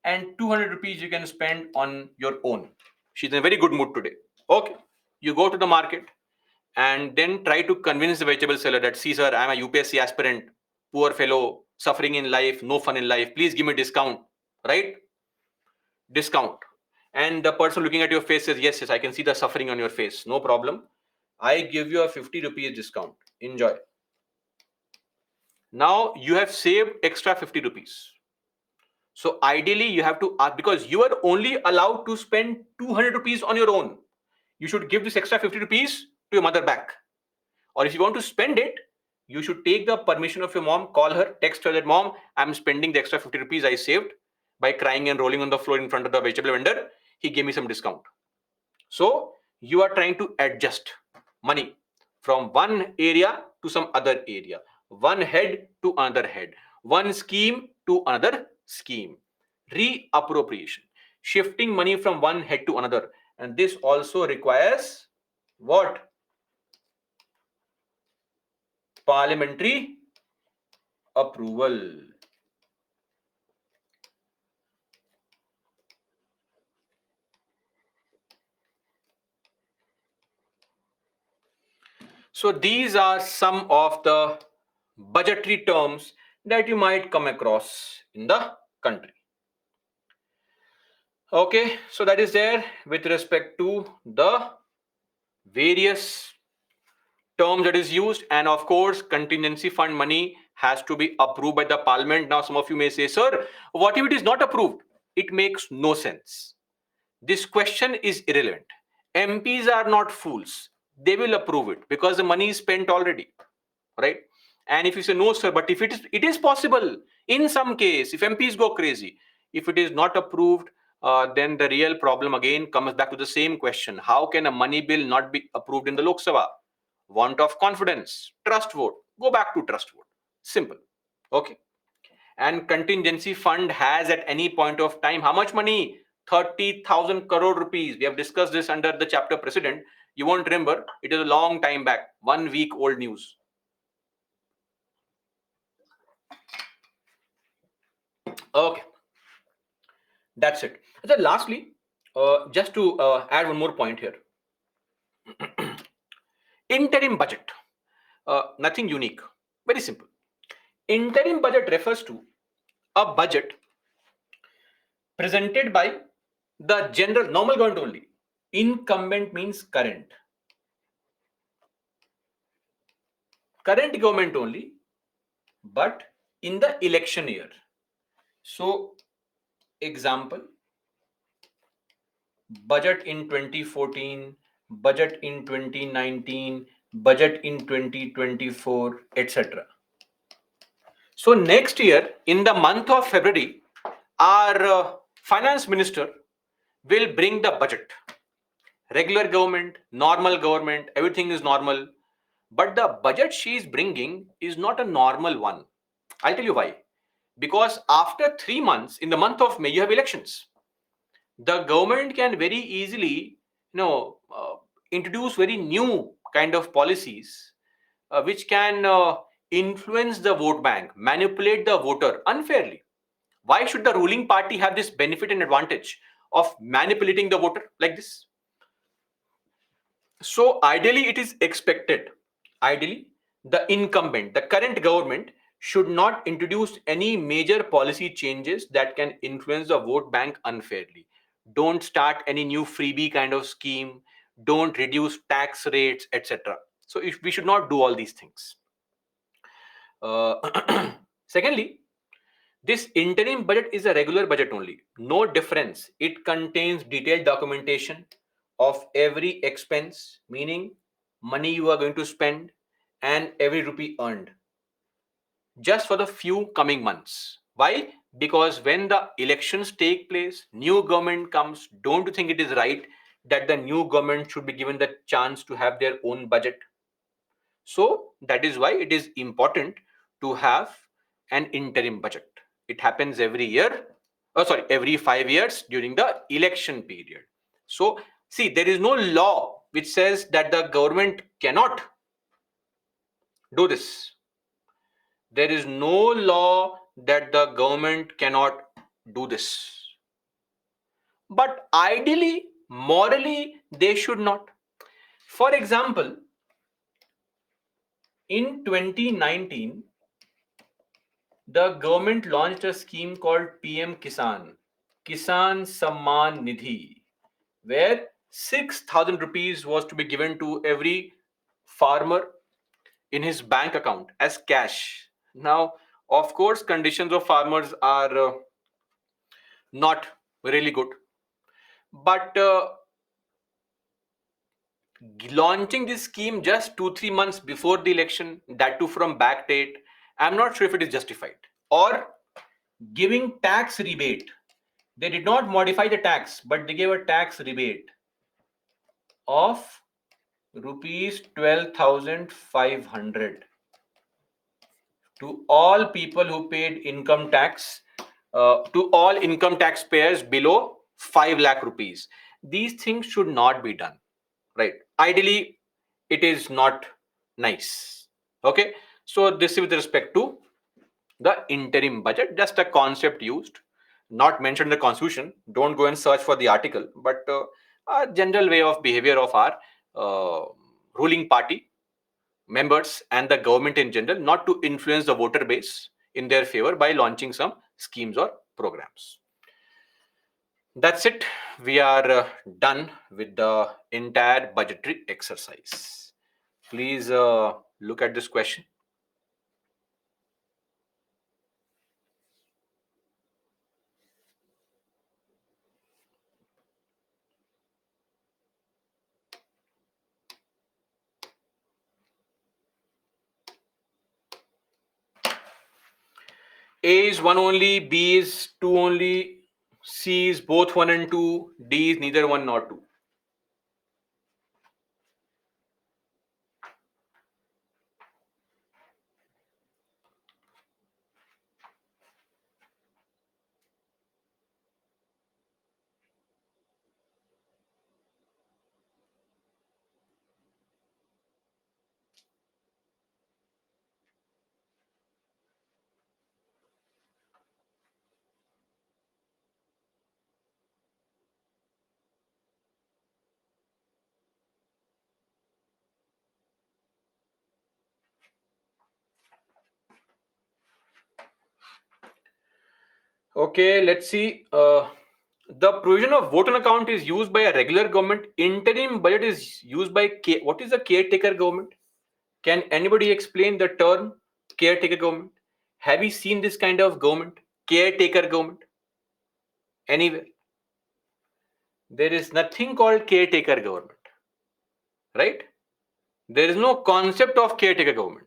and 200 rupees you can spend on your own. She's in a very good mood today. Okay, you go to the market and then try to convince the vegetable seller that, see sir, I'm a UPSC aspirant, poor fellow, suffering in life, no fun in life, please give me discount, right? Discount. And the person looking at your face says, yes, I can see the suffering on your face, no problem, I give you a 50 rupees discount, enjoy. Now you have saved extra 50 rupees. So ideally you have to ask, because you are only allowed to spend 200 rupees on your own. You should give this extra 50 rupees to your mother back. Or if you want to spend it, you should take the permission of your mom, call her, text her that, mom, I'm spending the extra 50 rupees I saved by crying and rolling on the floor in front of the vegetable vendor. He gave me some discount. So you are trying to adjust money from one area to some other area, one head to another head, one scheme to another scheme. Reappropriation, shifting money from one head to another. And this also requires what? Parliamentary approval. So these are some of the budgetary terms that you might come across in the country. Okay, so that is there with respect to the various terms that is used, and of course contingency fund money has to be approved by the parliament. Now some of you may say, sir, what if it is not approved? It makes no sense. This question is irrelevant. MPs are not fools. They will approve it because the money is spent already, right? And if you say no, sir, but if it is possible in some case, if MPs go crazy, if it is not approved, then the real problem again comes back to the same question: how can a money bill not be approved in the Lok Sabha? Want of confidence, trust vote. Go back to trust vote. Simple. Okay. And contingency fund has at any point of time how much money? 30,000 crore rupees. We have discussed this under the chapter precedent. You won't remember. It is a long time back, 1 week old news. Okay, that's it. So lastly, just to add one more point here. Interim budget. Nothing unique. Very simple. Interim budget refers to a budget presented by the general normal government only. Incumbent means current. Current government only, but in the election year. So, example, budget in 2014, budget in 2019, budget in 2024, etc. So, next year, in the month of February, our finance minister will bring the budget. Regular government, normal government, everything is normal. But the budget she is bringing is not a normal one. I'll tell you why. Because after 3 months, in the month of May, you have elections. The government can very easily, introduce very new kind of policies which can influence the vote bank, manipulate the voter unfairly. Why should the ruling party have this benefit and advantage of manipulating the voter like this? So ideally, it is expected. Ideally, the incumbent, the current government, should not introduce any major policy changes that can influence the vote bank unfairly. Don't start any new freebie kind of scheme. Don't reduce tax rates, etc. So if we should not do all these things. Secondly, this interim budget is a regular budget only. No difference. It contains detailed documentation of every expense, meaning money you are going to spend and every rupee earned, just for the few coming months. Why? Because when the elections take place, new government comes. Don't you think it is right that the new government should be given the chance to have their own budget? So that is why it is important to have an interim budget. It happens every year, every 5 years during the election period. So, see, there is no law which says that the government cannot do this. There is no law that the government cannot do this. But ideally, morally, they should not. For example, in 2019, the government launched a scheme called PM Kisan, Kisan Samman Nidhi, where 6,000 rupees was to be given to every farmer in his bank account as cash. Now, of course, conditions of farmers are not really good, but launching this scheme just 2-3 months before the election, that too from back date, I'm not sure if it is justified. Or giving tax rebate. They did not modify the tax, but they gave a tax rebate of rupees 12,500 to all people who paid income tax, to all income taxpayers below 5 lakh rupees. These things should not be done, right? Ideally, it is not nice. Okay, so this is with respect to The interim budget, just a concept used, not mentioned in the constitution. Don't go and search for the article, but a general way of behavior of our ruling party members and the government in general, not to influence the voter base in their favor by launching some schemes or programs. That's it. We are done with the entire budgetary exercise. Please look at this question. A is 1 only, B is 2 only, C is both 1 and 2, D is neither 1 nor 2. Okay, let's see. The provision of vote on account is used by a regular government. Interim budget is used by what is a caretaker government? Can anybody explain the term caretaker government? Have you seen this kind of government? Caretaker government? Anywhere? There is nothing called caretaker government, right? There is no concept of caretaker government.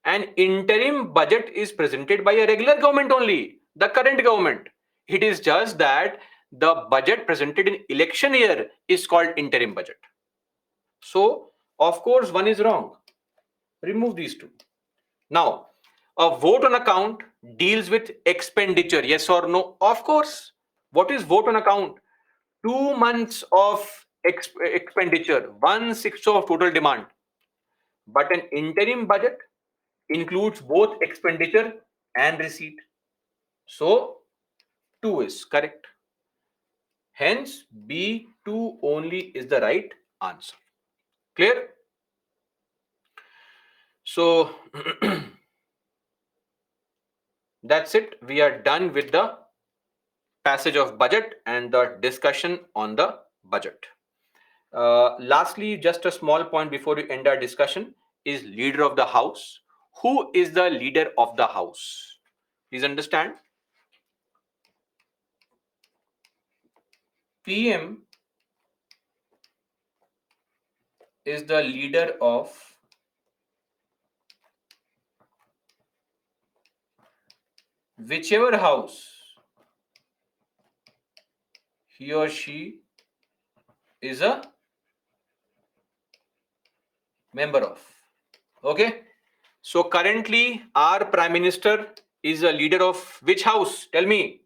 An interim budget is presented by a regular government only, the current government. It is just that the budget presented in election year is called interim budget. So, of course, one is wrong. Remove these two. Now, a vote on account deals with expenditure, yes or no? Of course. What is vote on account? 2 months of expenditure, 1/6 of total demand. But an interim budget includes both expenditure and receipt. So 2 is correct. Hence, B2 only is the right answer. Clear? So that's it. We are done with the passage of budget and the discussion on the budget. Lastly, just a small point before we end our discussion is leader of the house. Who is the leader of the house? Please understand. PM is the leader of whichever house he or she is a member of. Okay. So currently, our Prime Minister is a leader of which house? Tell me.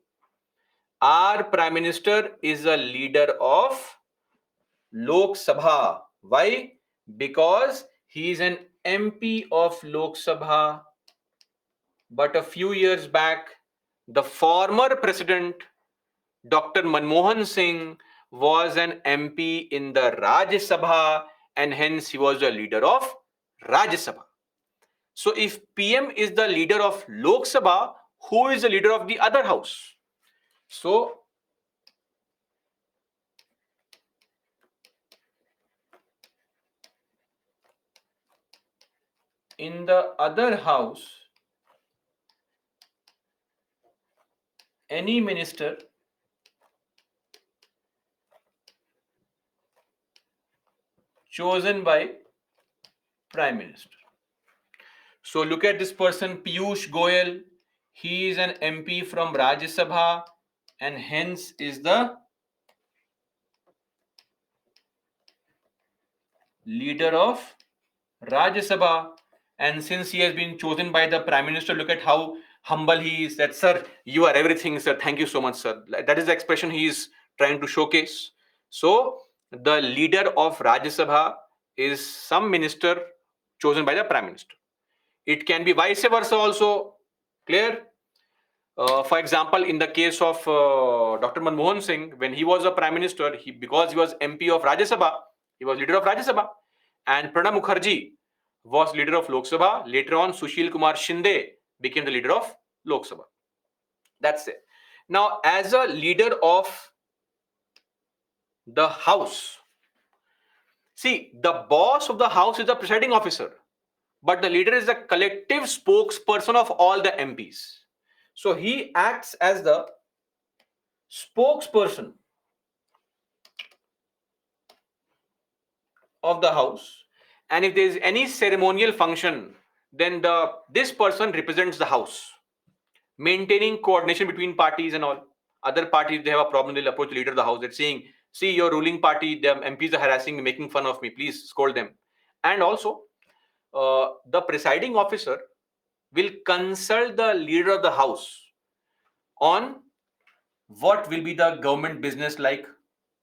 Our Prime Minister is a leader of Lok Sabha. Why? Because he is an MP of Lok Sabha. But a few years back, the former president, Dr. Manmohan Singh, was an MP in the Rajya Sabha, and hence he was a leader of Rajya Sabha. So if PM is the leader of Lok Sabha, who is the leader of the other house? So in the other house, any minister chosen by Prime Minister. So look at this person, Piyush Goyal. He is an MP from Rajya Sabha and hence is the leader of Rajya Sabha. And since he has been chosen by the Prime Minister, look at how humble he is. That, sir, you are everything, sir. Thank you so much, sir. That is the expression he is trying to showcase. So the leader of Rajya Sabha is some minister chosen by the Prime Minister. It can be vice versa also. Clear? For example, in the case of Dr. Manmohan Singh, when he was a prime minister, because he was MP of Rajya Sabha, he was leader of Rajya Sabha, and Pranab Mukherjee was leader of Lok Sabha. Later on, Sushil Kumar Shinde became the leader of Lok Sabha. That's it. Now, as a leader of the House, see, the boss of the House is the presiding officer, but the leader is the collective spokesperson of all the MPs. So he acts as the spokesperson of the House, and if there is any ceremonial function, then this person represents the House, maintaining coordination between parties and all. Other parties, they have a problem, they'll approach the leader of the House. They're saying, see, your ruling party, the MPs are harassing me, making fun of me, please scold them. And also, the presiding officer will consult the leader of the House on what will be the government business like,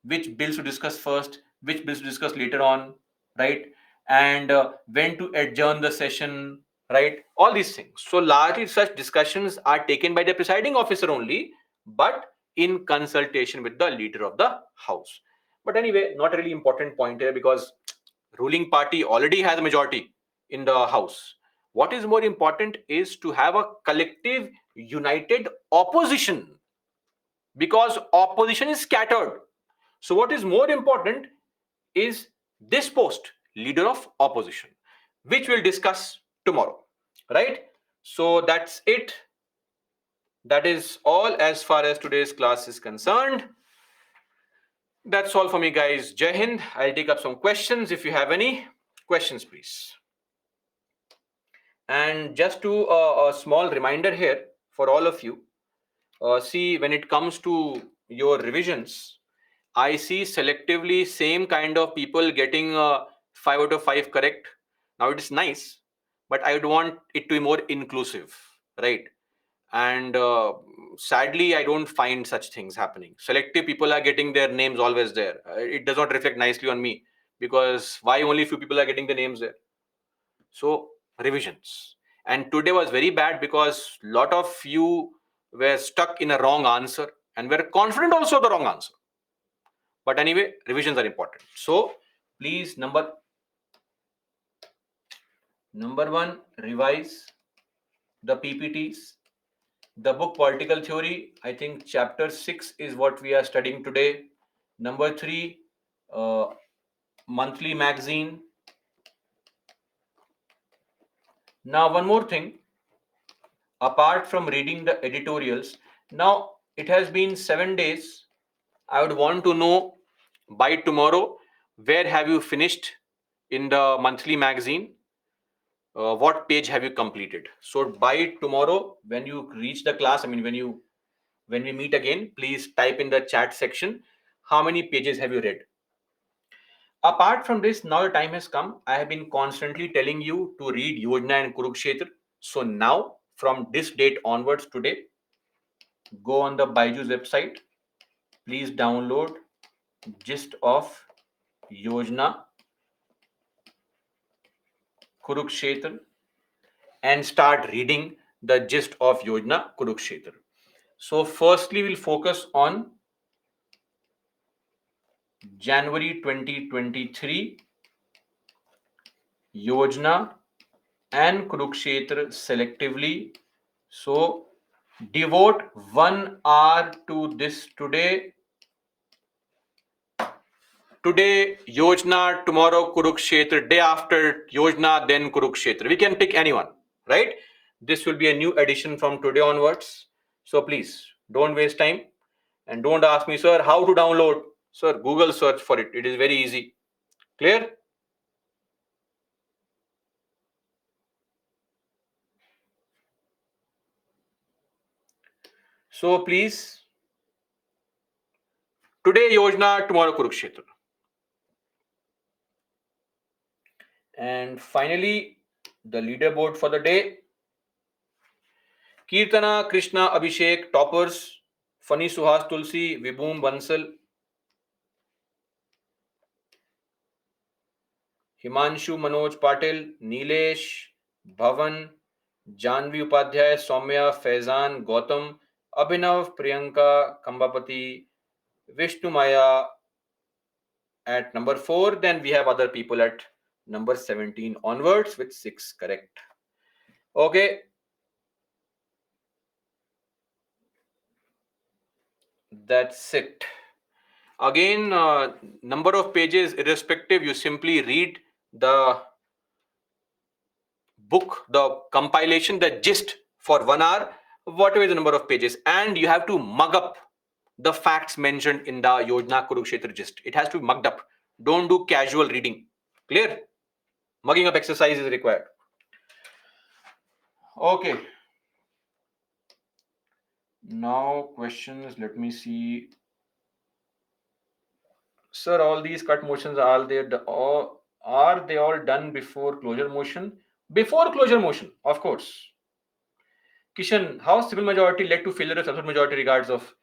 which bills to discuss first, which bills to discuss later on, right? And when to adjourn the session, right? All these things. So largely such discussions are taken by the presiding officer only, but in consultation with the leader of the House. But anyway, not a really important point here, because ruling party already has a majority in the House. What is more important is to have a collective united opposition, because opposition is scattered. So what is more important is this post, leader of opposition, which we'll discuss tomorrow, right? So that's it. That is all as far as today's class is concerned. That's all for me, guys. Jai Hind. I'll take up some questions if you have any questions, please. And just to a small reminder here for all of you, see, when it comes to your revisions, I see selectively same kind of people getting 5 out of 5 correct. Now it is nice, but I would want it to be more inclusive, right? And sadly, I don't find such things happening. Selective people are getting their names always there. It does not reflect nicely on me, because why only few people are getting the names there? So revisions. And today was very bad because lot of you were stuck in a wrong answer and were confident also of the wrong answer. But anyway, revisions are important. So please, number one, revise the PPTs. The book Political Theory, I think chapter 6 is what we are studying today. Number 3, monthly magazine. Now, one more thing, apart from reading the editorials, now it has been 7 days. I would want to know by tomorrow, where have you finished in the monthly magazine? What page have you completed? So by tomorrow, when you reach the class, I mean, when we meet again, please type in the chat section how many pages have you read. Apart from this, now the time has come. I have been constantly telling you to read Yojana and Kurukshetra. So now, from this date onwards today, go on the Byju's website. Please download Gist of Yojana Kurukshetra and start reading the gist of Yojana Kurukshetra. So firstly, we'll focus on January 2023 Yojana and Kurukshetra selectively. So devote 1 hour to this today. Today Yojana, tomorrow Kurukshetra, day after Yojana, then Kurukshetra. We can pick anyone, right? This will be a new edition from today onwards. So please don't waste time and don't ask me, sir, how to download. Sir, Google search for it. It is very easy. Clear? So please, today Yojana, tomorrow Kurukshetra. And finally, the leaderboard for the day. Kirtana, Krishna, Abhishek, toppers. Funny Suhas Tulsi, Vibhum Bansal, Himanshu Manoj Patil, Nilesh, Bhavan, Janvi Upadhyay, Soumya, Faizan, Gautam, Abhinav, Priyanka, Kambapati, Vishnu Maya at number 4. Then we have other people at number 17 onwards with 6 correct. Okay. That's it. Again, number of pages irrespective, you simply read the book, the compilation, the gist for 1 hour, whatever is the number of pages, and you have to mug up the facts mentioned in the Yojana Kurukshetra gist. It has to be mugged up. Don't do casual reading. Clear? Mugging up exercise is required. Okay. Now questions. Let me see. Sir, all these cut motions are they all done before closure motion? Before closure motion, of course. Kishan, how civil majority led to failure of absolute majority regards of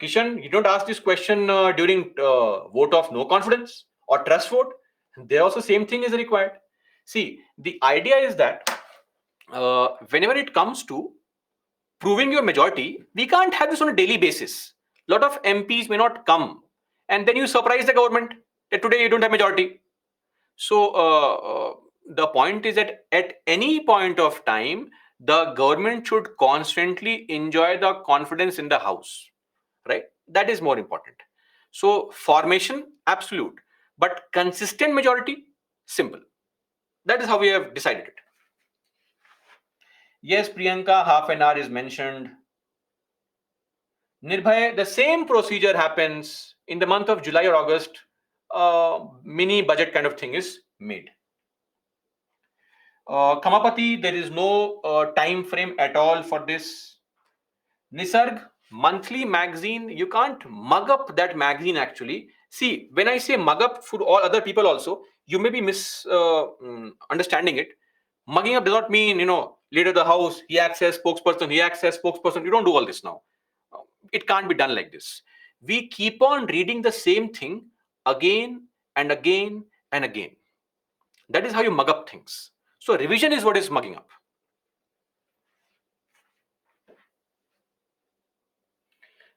Kishan? You don't ask this question during vote of no confidence or trust vote. There also same thing is required. See, the idea is that whenever it comes to proving your majority, we can't have this on a daily basis. A lot of MPs may not come, and then you surprise the government that today you don't have majority. So the point is that at any point of time, the government should constantly enjoy the confidence in the house, right? That is more important. So formation, absolute, but consistent majority, simple. That is how we have decided it. Yes, Priyanka, half an hour is mentioned. Nirbhay, the same procedure happens in the month of July or August. Mini budget kind of thing is made. Kamapati, there is no time frame at all for this. Nisarg, monthly magazine, you can't mug up that magazine actually. See, when I say mug up for all other people also, you may be misunderstanding it. Mugging up does not mean, leader of the house, he acts as spokesperson, he acts as spokesperson. You don't do all this now. It can't be done like this. We keep on reading the same thing again and again and again. That is how you mug up things. So revision is what is mugging up.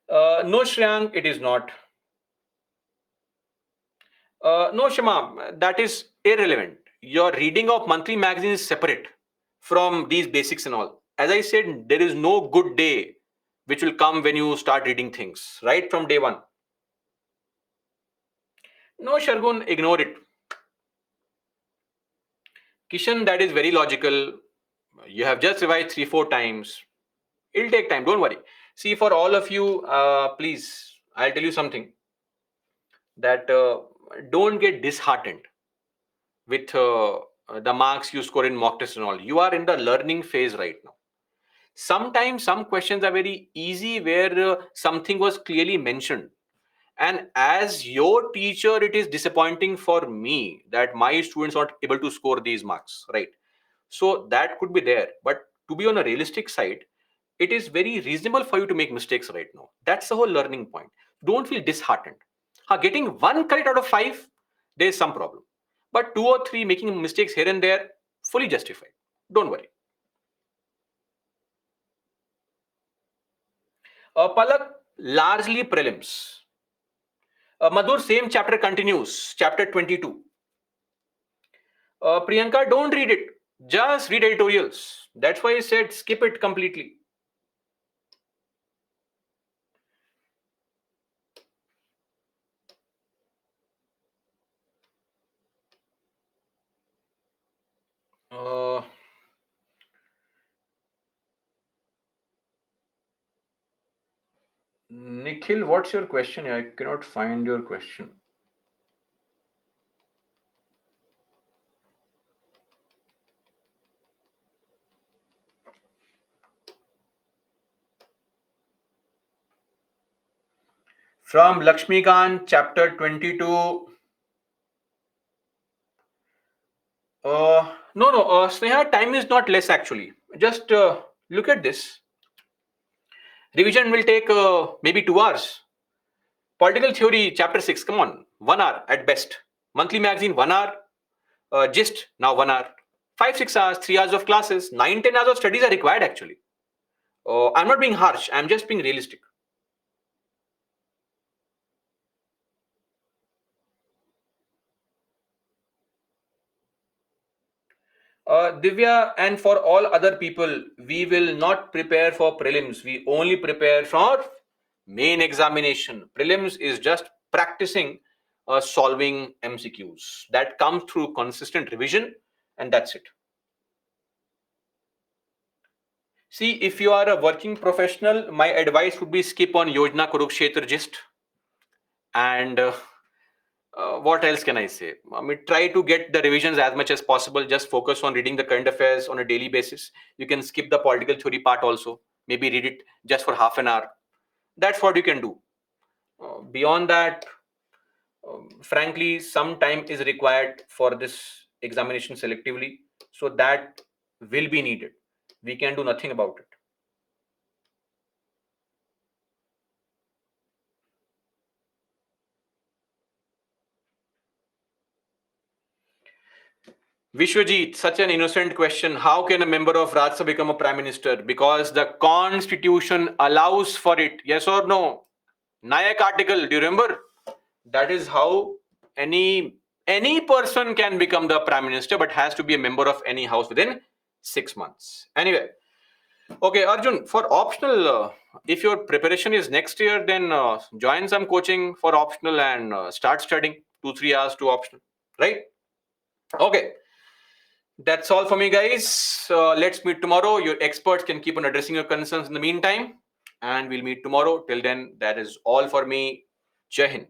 No, Shreyank, it is not. No, Shama, that is irrelevant. Your reading of monthly magazine is separate from these basics and all. As I said, there is no good day which will come when you start reading things, right from day one. No, Shargun, ignore it. Kishan, that is very logical. You have just revised 3-4 times. It'll take time, don't worry. See, for all of you, please, I'll tell you something that don't get disheartened with the marks you score in mock test and all. You are in the learning phase right now. Sometimes some questions are very easy where something was clearly mentioned. And as your teacher, it is disappointing for me that my students are not able to score these marks, right? So that could be there. But to be on a realistic side, it is very reasonable for you to make mistakes right now. That's the whole learning point. Don't feel disheartened. Getting 1 correct out of 5, there is some problem. But 2 or 3 making mistakes here and there, fully justified. Don't worry. Palak, largely prelims. Madhur, same chapter continues, chapter 22. Priyanka, don't read it. Just read editorials. That's why I said skip it completely. Nikhil, what's your question? I cannot find your question. From Lakshmikant, chapter 22. No, Sneha, time is not less actually. Just look at this. Revision will take maybe 2 hours. Political theory, chapter 6, come on, 1 hour at best. Monthly magazine, 1 hour. Gist, now 1 hour. 5-6 hours, 3 hours of classes, 9-10 hours of studies are required actually. I'm not being harsh, I'm just being realistic. Divya, and for all other people, we will not prepare for prelims. We only prepare for main examination. Prelims is just practicing solving MCQs. That comes through consistent revision, and that's it. See, if you are a working professional, my advice would be skip on Yojana Kurukshetra gist. And what else can I say? I mean, try to get the revisions as much as possible. Just focus on reading the current affairs on a daily basis. You can skip the political theory part also. Maybe read it just for half an hour. That's what you can do. Beyond that, frankly, some time is required for this examination selectively. So that will be needed. We can do nothing about it. Vishwajit, such an innocent question. How can a member of Rajya Sabha become a prime minister? Because the constitution allows for it. Yes or no? Nayak article, do you remember? That is how any person can become the prime minister, but has to be a member of any house within 6 months. Anyway, okay, Arjun, for optional, if your preparation is next year, then join some coaching for optional and start studying 2-3 hours to optional, right? Okay. That's all for me, guys. Let's meet tomorrow. Your experts can keep on addressing your concerns in the meantime, and we'll meet tomorrow. Till then, that is all for me. Jai Hind.